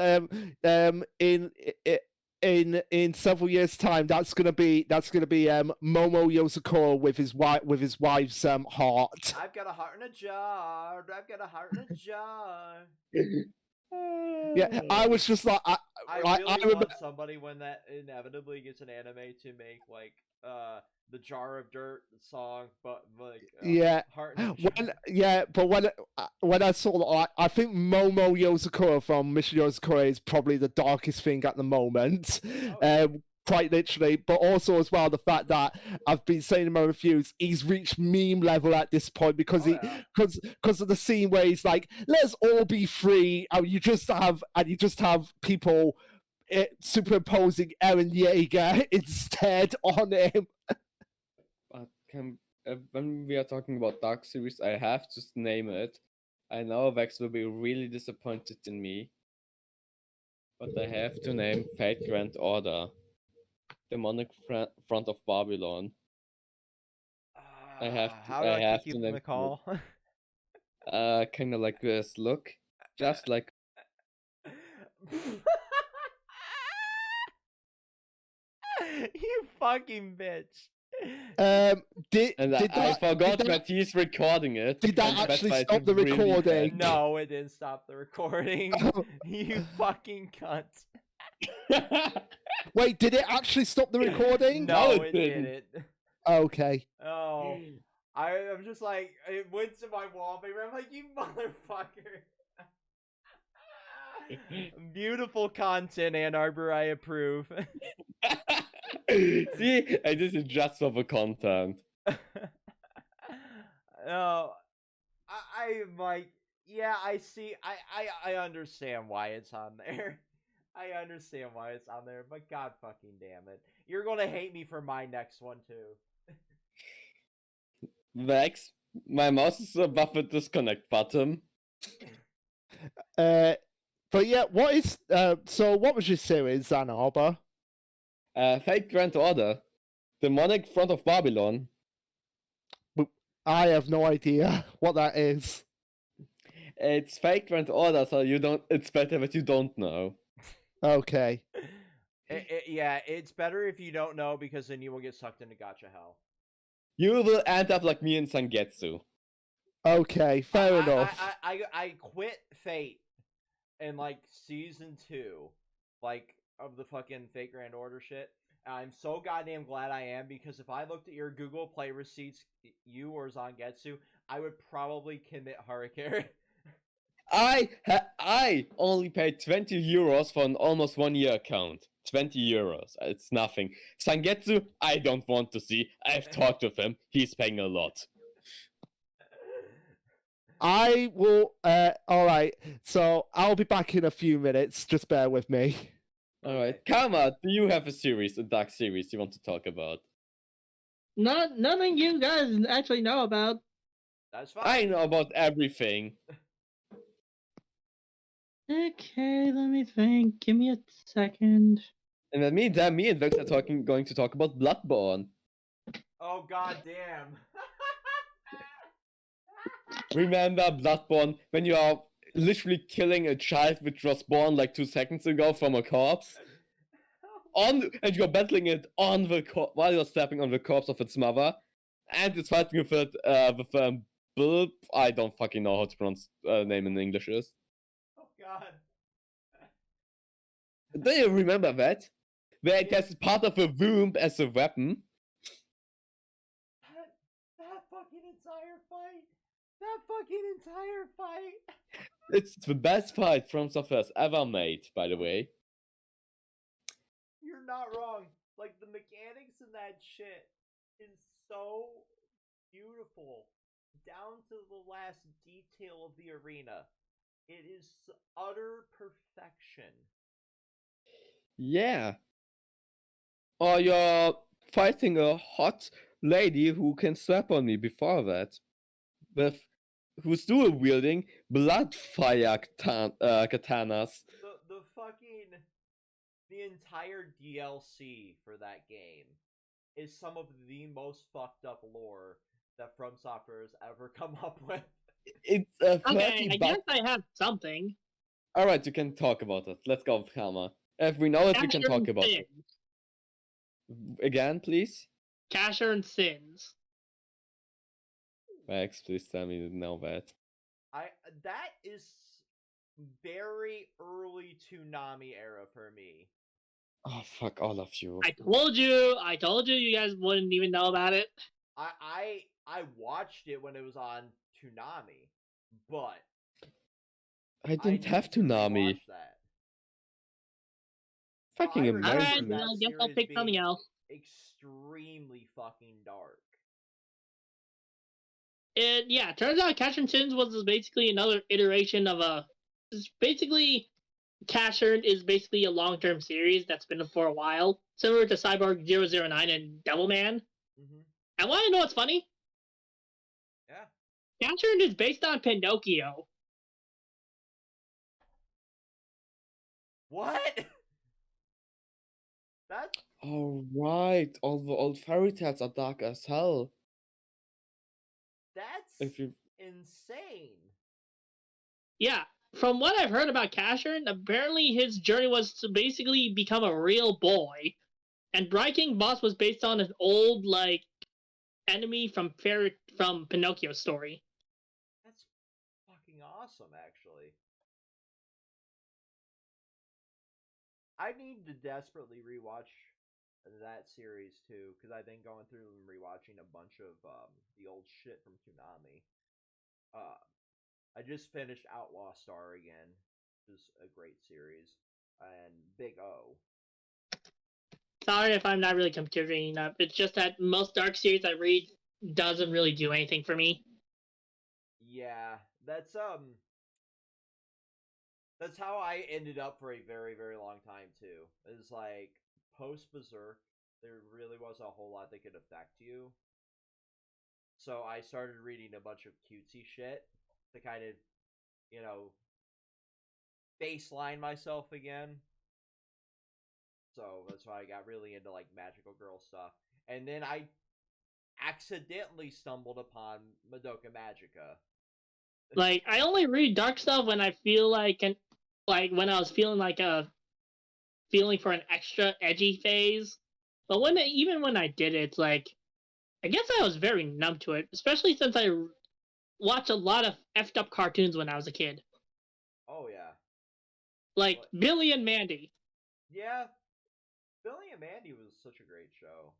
in several years' time. That's gonna be Momo Yosakura with his wife's heart. I've got a heart in a jar. I've got a heart in a jar. Yeah, I was just like, I really want somebody when that inevitably gets an anime to make like the Jar of Dirt song, but like yeah, heart in a jar. but when I saw, I think Momo Yosakura from Mission Yosakura is probably the darkest thing at the moment. Oh, yeah. Quite literally, but also as well the fact that I've been saying in my reviews, he's reached meme level at this point because because of the scene where he's like, "Let's all be free," and you just have people superimposing Eren Yeager instead on him. But when we are talking about Dark Series, I have to name it. I know Vex will be really disappointed in me, but I have to name Fate Grand Order. Demonic Front of Babylon. How do I have kick you to from name the call? kind of like this. Look, just like. You fucking bitch. I forgot that he's recording it. Did that actually stop the recording? No, it didn't stop the recording. You fucking cunt. Wait, did it actually stop the recording? No, it didn't. Okay. Oh, I'm just like, it went to my wallpaper. I'm like, you motherfucker. Beautiful content, Ann Arbor. I approve. See, and this is just for the content. No, I'm like, yeah, I see. I understand why it's on there. I understand why it's on there, but god fucking damn it. You're gonna hate me for my next one too. Vex, my mouse is above the disconnect button. But yeah, what was your series, Ann Arbor? Fate Grand Order. Demonic Front of Babylon. I have no idea what that is. It's Fate Grand Order, so it's better that you don't know. Okay. Yeah, it's better if you don't know because then you will get sucked into gacha hell. You will end up like me in Sangetsu. Okay, fair enough. I quit Fate in like season 2, like of the fucking Fate Grand Order shit. I'm so goddamn glad I am because if I looked at your Google Play receipts, you or Zangetsu, I would probably commit Harakiri. I only paid 20 euros for an almost 1 year account. 20 euros. It's nothing. Sangetsu, I don't want to see. I've talked with him. He's paying a lot. I will. Alright, so I'll be back in a few minutes. Just bear with me. Alright. Kama, do you have a dark series you want to talk about? Nothing you guys actually know about. That's fine. I know about everything. Okay, let me think. Give me a second. And then me and Vex are going to talk about Bloodborne. Oh god damn. Remember Bloodborne when you are literally killing a child which was born like 2 seconds ago from a corpse? And you're battling it on the while you're stepping on the corpse of its mother, and it's fighting with it with I don't fucking know how to pronounce name in English is. Oh god. Do you remember that? Where it has part of a womb as a weapon. That fucking entire fight. That fucking entire fight. It's the best fight From Software's ever made, by the way. You're not wrong. Like, the mechanics in that shit is so beautiful down to the last detail of the arena. It is utter perfection. Yeah. Or you're fighting a hot lady who can slap on me before that. With who's dual wielding blood fire katanas. The entire DLC for that game is some of the most fucked up lore that From Software has ever come up with. It's a Okay, I guess I have something. Alright, you can talk about it. Let's go, Kama. If we know it, we can talk about it. Again, please? Casher and Sins. Max, please tell me you know that. That is very early Toonami era for me. Oh, fuck all of you. I told you you guys wouldn't even know about it. I watched it when it was on Toonami, but I didn't have Toonami. That. Fucking amazing. Alright, well, I guess I'll pick something else. Extremely fucking dark. It turns out Casher and Sins was basically another iteration of basically Casher is basically a long-term series that's been for a while, similar to Cyborg 009 and Devilman. Mm-hmm. And want to know what's funny? Yeah. Casher is based on Pinocchio. What? That's... Oh, right. All the old fairy tales are dark as hell. That's insane. Yeah. From what I've heard about Casher, apparently his journey was to basically become a real boy. And Bright King Boss was based on an old, enemy from Pinocchio's story. That's fucking awesome, actually. I need to desperately rewatch that series too, because I've been going through and rewatching a bunch of the old shit from Toonami. I just finished Outlaw Star again, which is a great series, and Big O. Sorry if I'm not really contributing enough. It's just that most dark series I read doesn't really do anything for me. Yeah, that's how I ended up for a very, very long time too. It's like post Berserk, there really wasn't a whole lot that could affect you. So I started reading a bunch of cutesy shit to kind of, baseline myself again. So that's why I got really into magical girl stuff. And then I accidentally stumbled upon Madoka Magica. I only read dark stuff when I feel when I was feeling feeling for an extra edgy phase. But even when I did it, I guess I was very numb to it, especially since I watched a lot of effed up cartoons when I was a kid. Oh yeah. Billy and Mandy. Yeah. Billy and Mandy was such a great show.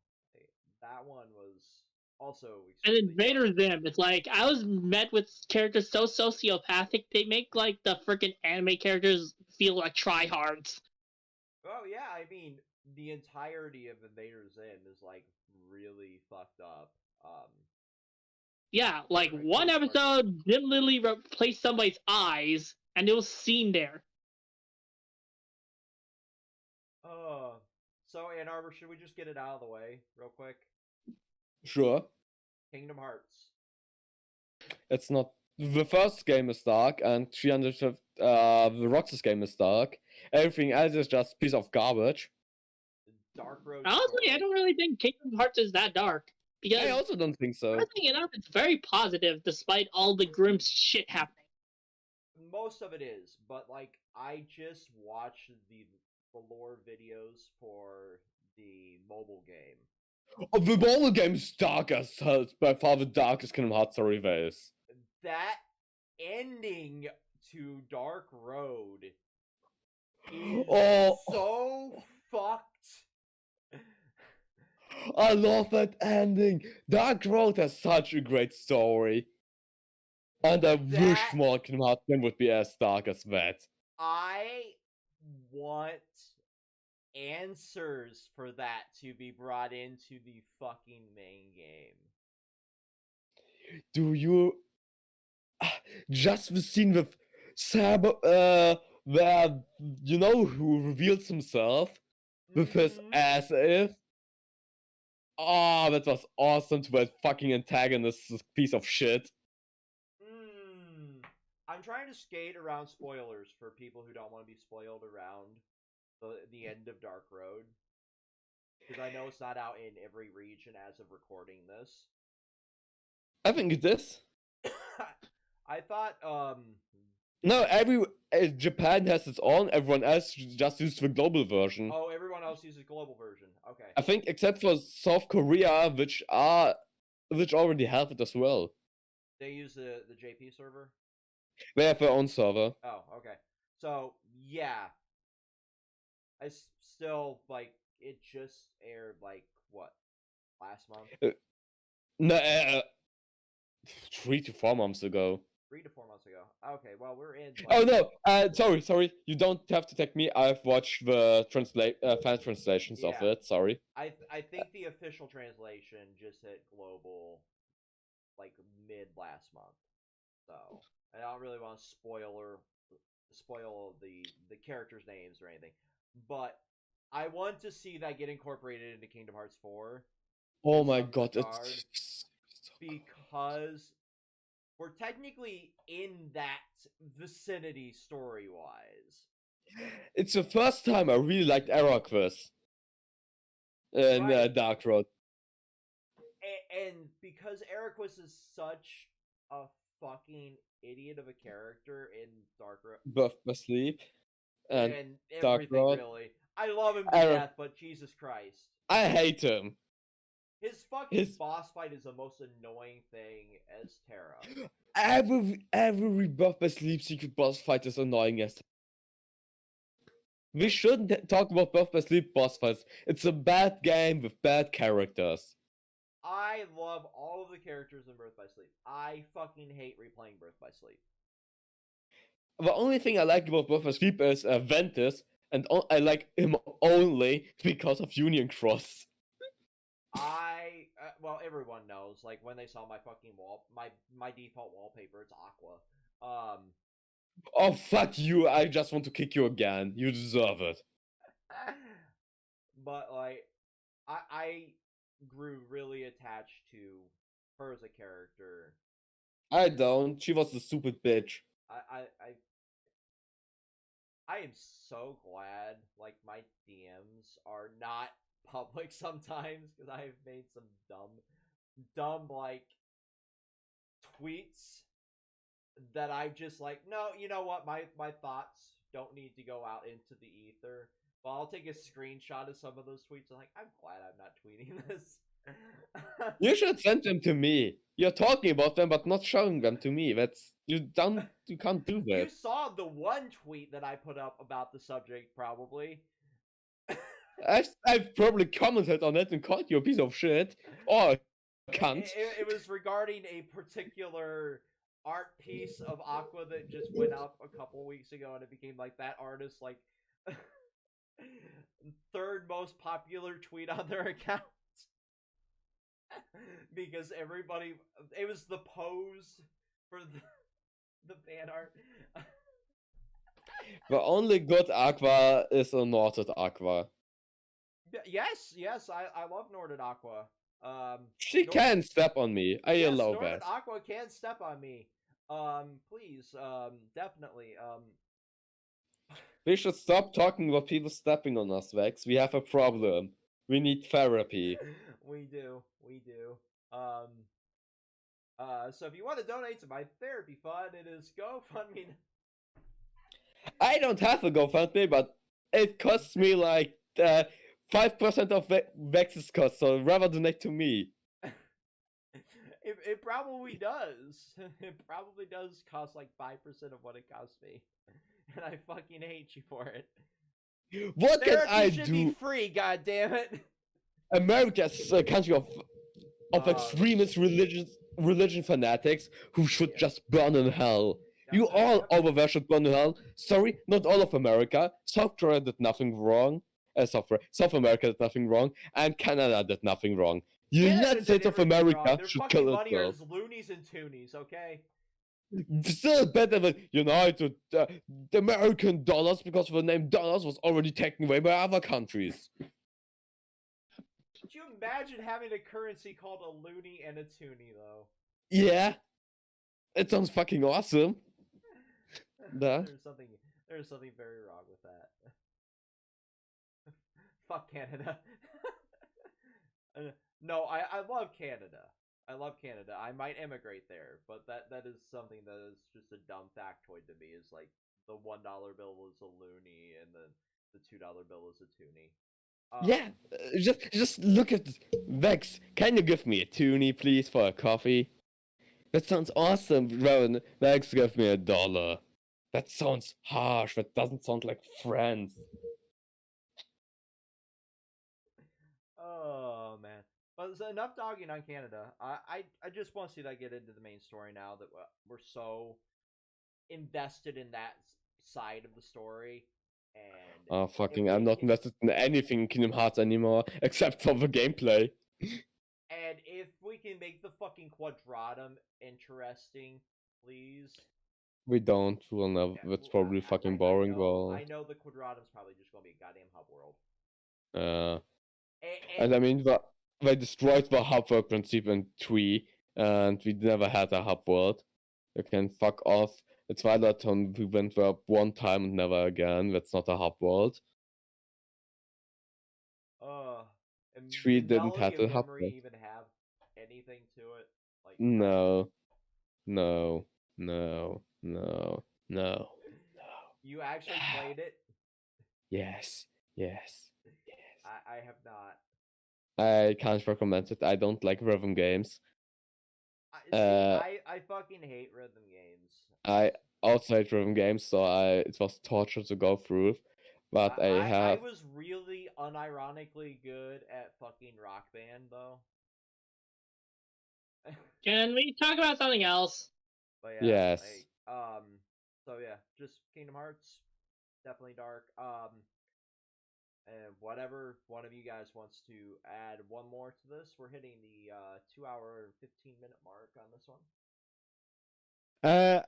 That one was also... And Invader Zim. It's I was met with characters so sociopathic, they make the freaking anime characters feel like tryhards. Oh yeah, I mean, the entirety of Invader Zim is really fucked up. Yeah, one episode, Zim literally replaced somebody's eyes, and it was seen there. So Ann Arbor, should we just get it out of the way real quick? Sure. Kingdom Hearts. It's not... The first game is dark, and 300... the Roxas game is dark. Everything else is just piece of garbage. Dark Road. Honestly, I don't really think Kingdom Hearts is that dark. Because I also don't think so. Interesting enough, it's very positive despite all the grim shit happening. Most of it is, but I just watched the lore videos for the mobile game. Oh, the mobile game is dark as hell. It's by far the darkest Kingdom Hearts story there is. That ending to Dark Road is so fucked. I love that ending. Dark Road has such a great story. And I wish more Kingdom Hearts game would be as dark as that. I want answers for that to be brought into the fucking main game. Do you just the scene with Sab, where you know who reveals himself with his as if? Oh, that was awesome to that fucking antagonist, this piece of shit. I'm trying to skate around spoilers for people who don't want to be spoiled around the end of Dark Road. Because I know it's not out in every region as of recording this. I think it is. I thought, No, Japan has its own, everyone else just uses the global version. Oh, everyone else uses global version. Okay. I think except for South Korea, which already have it as well. They use the JP server? They have their own server. Oh, okay. So, yeah. I still, like, it just aired, like, what? Last month? No, 3 to 4 months ago. 3 to 4 months ago. Okay, well, we're in. Like... Oh no! Sorry. You don't have to tag me. I've watched the fan translations of it. Sorry. I think the official translation just hit global, like mid last month. So I don't really want to spoil the characters' names or anything, but I want to see that get incorporated into Kingdom Hearts 4. Oh my god! It's because we're technically in that vicinity story-wise. It's the first time I really liked Araquis in Dark Road. And because Araquis is such a fucking idiot of a character in Dark Road. Birth by Sleep and Dark Road. Really. I love him to death, but Jesus Christ. I hate him. His fucking boss fight is the most annoying thing as Terra. Every Birth by Sleep secret boss fight is annoying as. We shouldn't talk about Birth by Sleep boss fights. It's a bad game with bad characters. I love all of the characters in Birth by Sleep. I fucking hate replaying Birth by Sleep. The only thing I like about Birth by Sleep is Ventus, and I like him only because of Union Cross. Well, everyone knows, like, when they saw my fucking my default wallpaper, it's Aqua. Oh, fuck you, I just want to kick you again. You deserve it. But, like, I grew really attached to her as a character. I don't. She was a stupid bitch. I am so glad, like, my DMs are not public sometimes, because I have made some dumb, like, tweets that I'm just like, no, you know what, my thoughts don't need to go out into the ether. But I'll take a screenshot of some of those tweets. I'm like, I'm glad I'm not tweeting this. You should send them to me. You're talking about them, but not showing them to me. You can't do that. You saw the one tweet that I put up about the subject, probably. I've probably commented on it and called you a piece of shit. Or cunt. It was regarding a particular art piece of Aqua that just went up a couple weeks ago, and it became like that artist, like, third most popular tweet on their account. Because everybody, it was the pose for the fan art. The only good Aqua is a Norted Aqua. Yes, I love Norted Aqua. She can step on me. I allow that. Norted Aqua can step on me. Please, definitely. We should stop talking about people stepping on us, Vex. We have a problem. We need therapy. We do. So if you want to donate to my therapy fund, it is GoFundMe. I don't have a GoFundMe, but it costs me like 5% of Vex's cost, so rather donate to me. It probably does. It probably does cost like 5% of what it costs me. And I fucking hate you for it. What Therapy can I should do? Be free, goddammit. America is a country of extremist religion fanatics who should just burn in hell. You all over there should burn in hell. Sorry, not all of America. South Korea did nothing wrong. South America did nothing wrong, and Canada did nothing wrong. United States did of everything wrong. America Their should fucking kill money itself. is loonies and toonies, okay? Still better than United. The American dollars, because the name dollars was already taken away by other countries. Could you imagine having a currency called a loony and a toonie, though? Yeah. It sounds fucking awesome. There's something very wrong with that. Fuck Canada. No, I love Canada. I love Canada. I might emigrate there, but that is something that is just a dumb factoid to me. Is like the $1 bill is a loony and the $2 bill is a toonie. Yeah, just look at Vex. Can you give me a toonie, please, for a coffee? That sounds awesome. Rowan, Vex, give me $1. That sounds harsh. That doesn't sound like friends. Oh man, but it's enough dogging on Canada. I just want to see that get into the main story now that we're so invested in that side of the story. And Oh fucking! I'm not invested in anything in Kingdom Hearts anymore except for the gameplay. And if we can make the fucking Quadratum interesting, please. We don't. We'll never. Yeah, That's probably fucking boring. I know the Quadratum's probably just gonna be a goddamn hub world. And I mean, they destroyed the hub world principle in 3, and we never had a hub world. You can fuck off. It's Twilight Town, we went there one time and never again. That's not a hub world. And 3 did didn't have Melody a of hub Memory world. even have anything to it? Like No. No. No. No. No. You actually played it? Yes. Yes. I have not. I can't recommend it. I don't like rhythm games. I fucking hate rhythm games. I also hate rhythm games, so it was torture to go through. But I was really unironically good at fucking Rock Band though. Can we talk about something else? But yeah, yes. so yeah, just Kingdom Hearts, definitely dark. And whatever one of you guys wants to add one more to this, we're hitting the 2-hour and 15-minute mark on this one.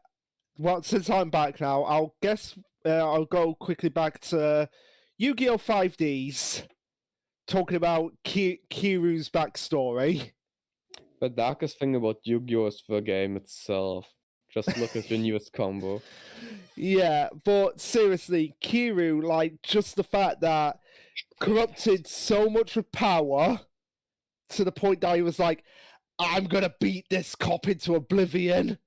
Well, since I'm back now, I'll go quickly back to Yu-Gi-Oh! 5Ds, talking about Kiru's backstory. The darkest thing about Yu-Gi-Oh! Is the game itself. Just look at the newest combo. Yeah, but seriously, Kiru, like, just the fact that corrupted so much with power to the point that he was like, I'm gonna beat this cop into oblivion.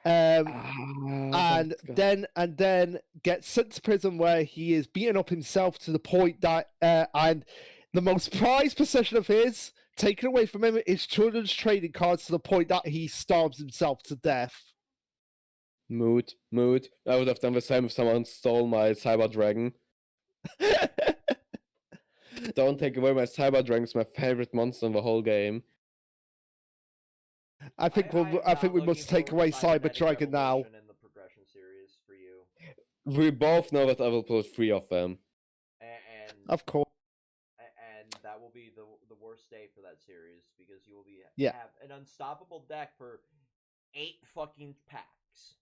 And then gets sent to prison where he is beating up himself to the point that and the most prized possession of his taken away from him is children's trading cards to the point that he starves himself to death. Mood. I would have done the same if someone stole my Cyber Dragon. Don't take away my Cyber Dragon. It's my favorite monster in the whole game. I think we must take away Cyber Dragon now. In the progression series for you. We both know that I will put 3 of them. And of course. And that will be the worst day for that series because you will have an unstoppable deck for 8 fucking packs.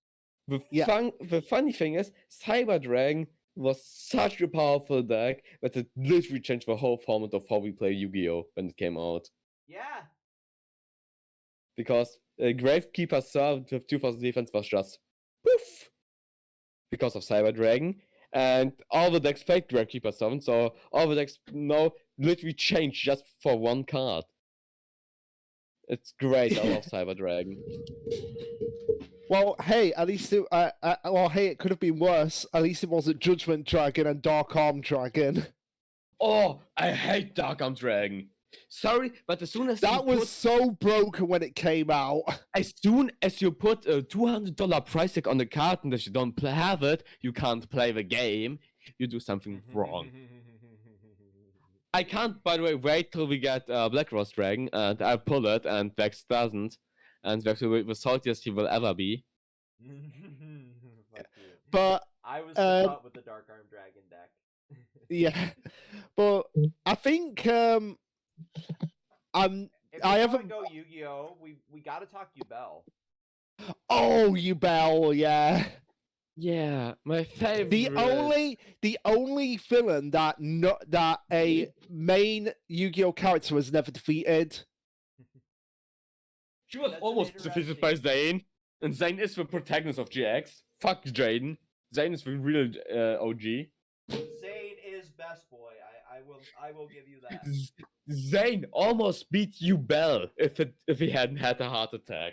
The funny thing is, Cyber Dragon was such a powerful deck that it literally changed the whole format of how we play Yu-Gi-Oh! When it came out. Yeah. Because Gravekeeper served with 2000 defense was just poof! Because of Cyber Dragon. And all the decks played Gravekeeper 7, so all the decks now literally changed just for one card. It's great, I love Cyber Dragon. Well, hey, at least it could have been worse. At least it wasn't Judgment Dragon and Dark Arm Dragon. Oh, I hate Dark Arm Dragon. Sorry, but as soon as that was so broken when it came out. As soon as you put a $200 price tag on the card and if you don't have it, you can't play the game. You do something wrong. I can't, by the way, wait till we get Black Rose Dragon and I pull it and Vex doesn't. And Vex will be the saltiest he will ever be. But I was caught with the Dark Arm Dragon deck. Yeah, but I think If I we haven't. go Yu-Gi-Oh, we gotta talk Yubel. Oh, Yubel, yeah. Yeah, my favorite. The only villain that a main Yu-Gi-Oh character was never defeated. She was That's almost defeated by Zane, and Zane is the protagonist of GX. Fuck Jaden. Zane is the real OG. Zane is best boy. I will give you that. Zane almost beat Yubel if he hadn't had a heart attack.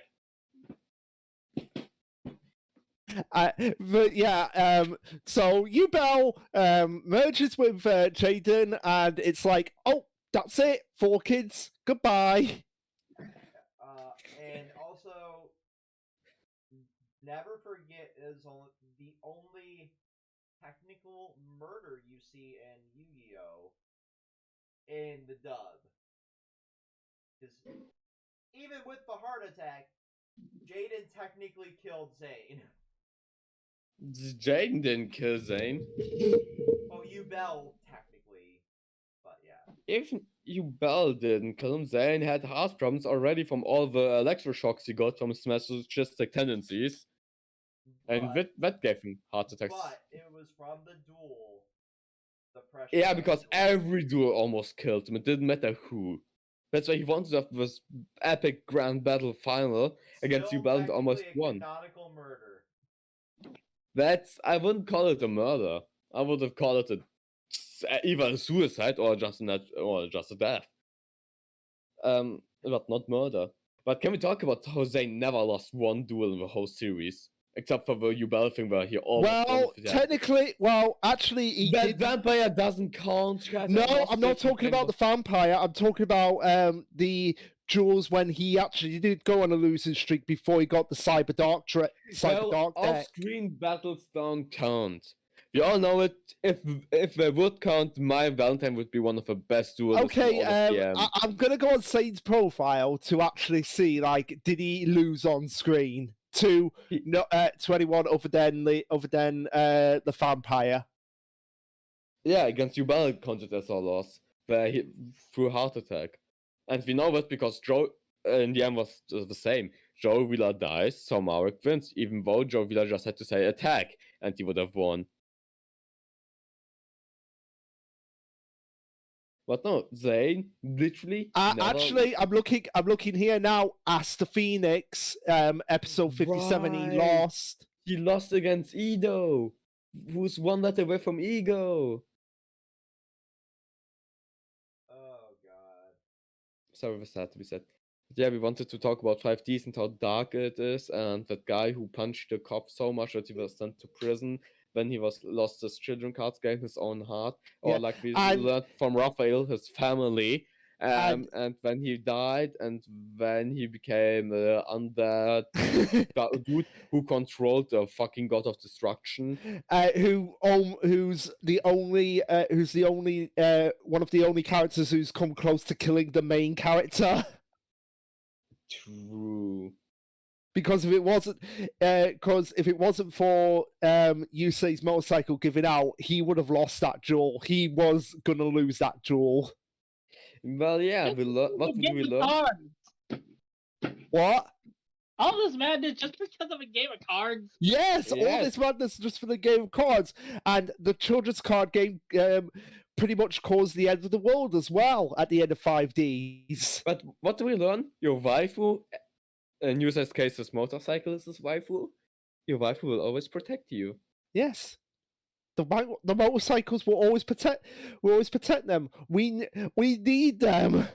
But yeah, so Yubel merges with Jaden, and it's like, oh, that's it, 4 kids, goodbye. And also, never forget is the only technical murder you see in Yu-Gi-Oh in the dub. Because even with the heart attack, Jaden technically killed Zane. Jaden didn't kill Zane. Oh, Yubel technically, but yeah. Even Yubel didn't kill him. Zane had heart problems already from all the electroshocks he got from his masochistic tendencies. And that gave him heart attacks. But it was from the duel. The pressure. Yeah, because every duel almost killed him. It didn't matter who. That's why he wanted to have this epic grand battle final against Yubel and almost won. Canonical murder. I wouldn't call it a murder. I would have called it either a suicide or just a death. But not murder. But can we talk about how Zane never lost one duel in the whole series? Except for the Yubel thing where he almost won. Technically, actually, he that did. vampire doesn't count. No, I'm not talking about the vampire. I'm talking about the duels when he actually did go on a losing streak before he got the Cyber Dark deck. Off-screen battles don't count. We all know it. If they would count, my Valentine would be one of the best duels. Okay, I'm gonna go on Zane's profile to actually see, like, did he lose on screen to anyone other than the vampire? Yeah, against Yubel counted as a loss, but through heart attack, and we know that because Joe in the end was the same. Joe Wheeler dies, so Marek wins, even though Joe Wheeler just had to say attack, and he would have won. But no, Zane literally. Actually, I'm looking here now. Ask the Phoenix, episode 57. Right. He lost. He lost against Edo, who's one letter away from Ego. Oh god. Sorry for that to be said. But yeah, we wanted to talk about 5Ds and how dark it is, and that guy who punched the cop so much that he was sent to prison. When he lost his children cards game, his own heart, or like we learned from Raphael, his family, and when he died, and when he became the undead dude who controlled the fucking god of destruction, who's the only one of the only characters who's come close to killing the main character. True. Because if it wasn't for Yusei's motorcycle giving out, he would have lost that duel. He was gonna lose that duel. Well, yeah, what did we learn? What? All this madness just because of a game of cards? Yes, all this madness just for the game of cards. And the children's card game pretty much caused the end of the world as well at the end of 5Ds. But what do we learn? Your waifu, in Yusei's case, his motorcycle is his waifu. Your waifu will always protect you. Yes. The motorcycles will always protect them. We need them.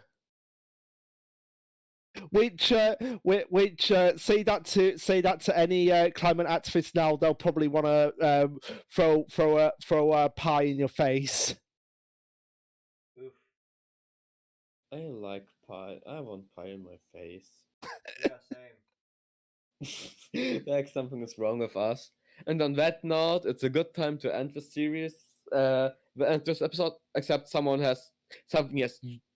Which say that to any climate activist now, they'll probably want to throw a pie in your face. Oof. I like pie. I want pie in my face. Yeah, same. Like something is wrong with us. And on that note, it's a good time to end the series. End this episode, except someone has something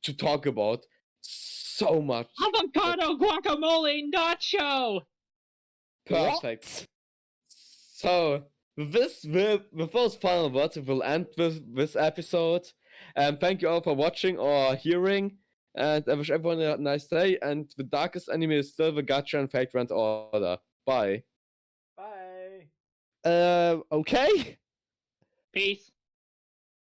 to talk about. So much. Avocado guacamole nacho. Perfect. What? So with those final words, we will end this episode. Thank you all for watching or hearing. And I wish everyone a nice day. And the darkest enemy is still the Gacha and Fate Grand Order. Bye. Bye. Okay. Peace.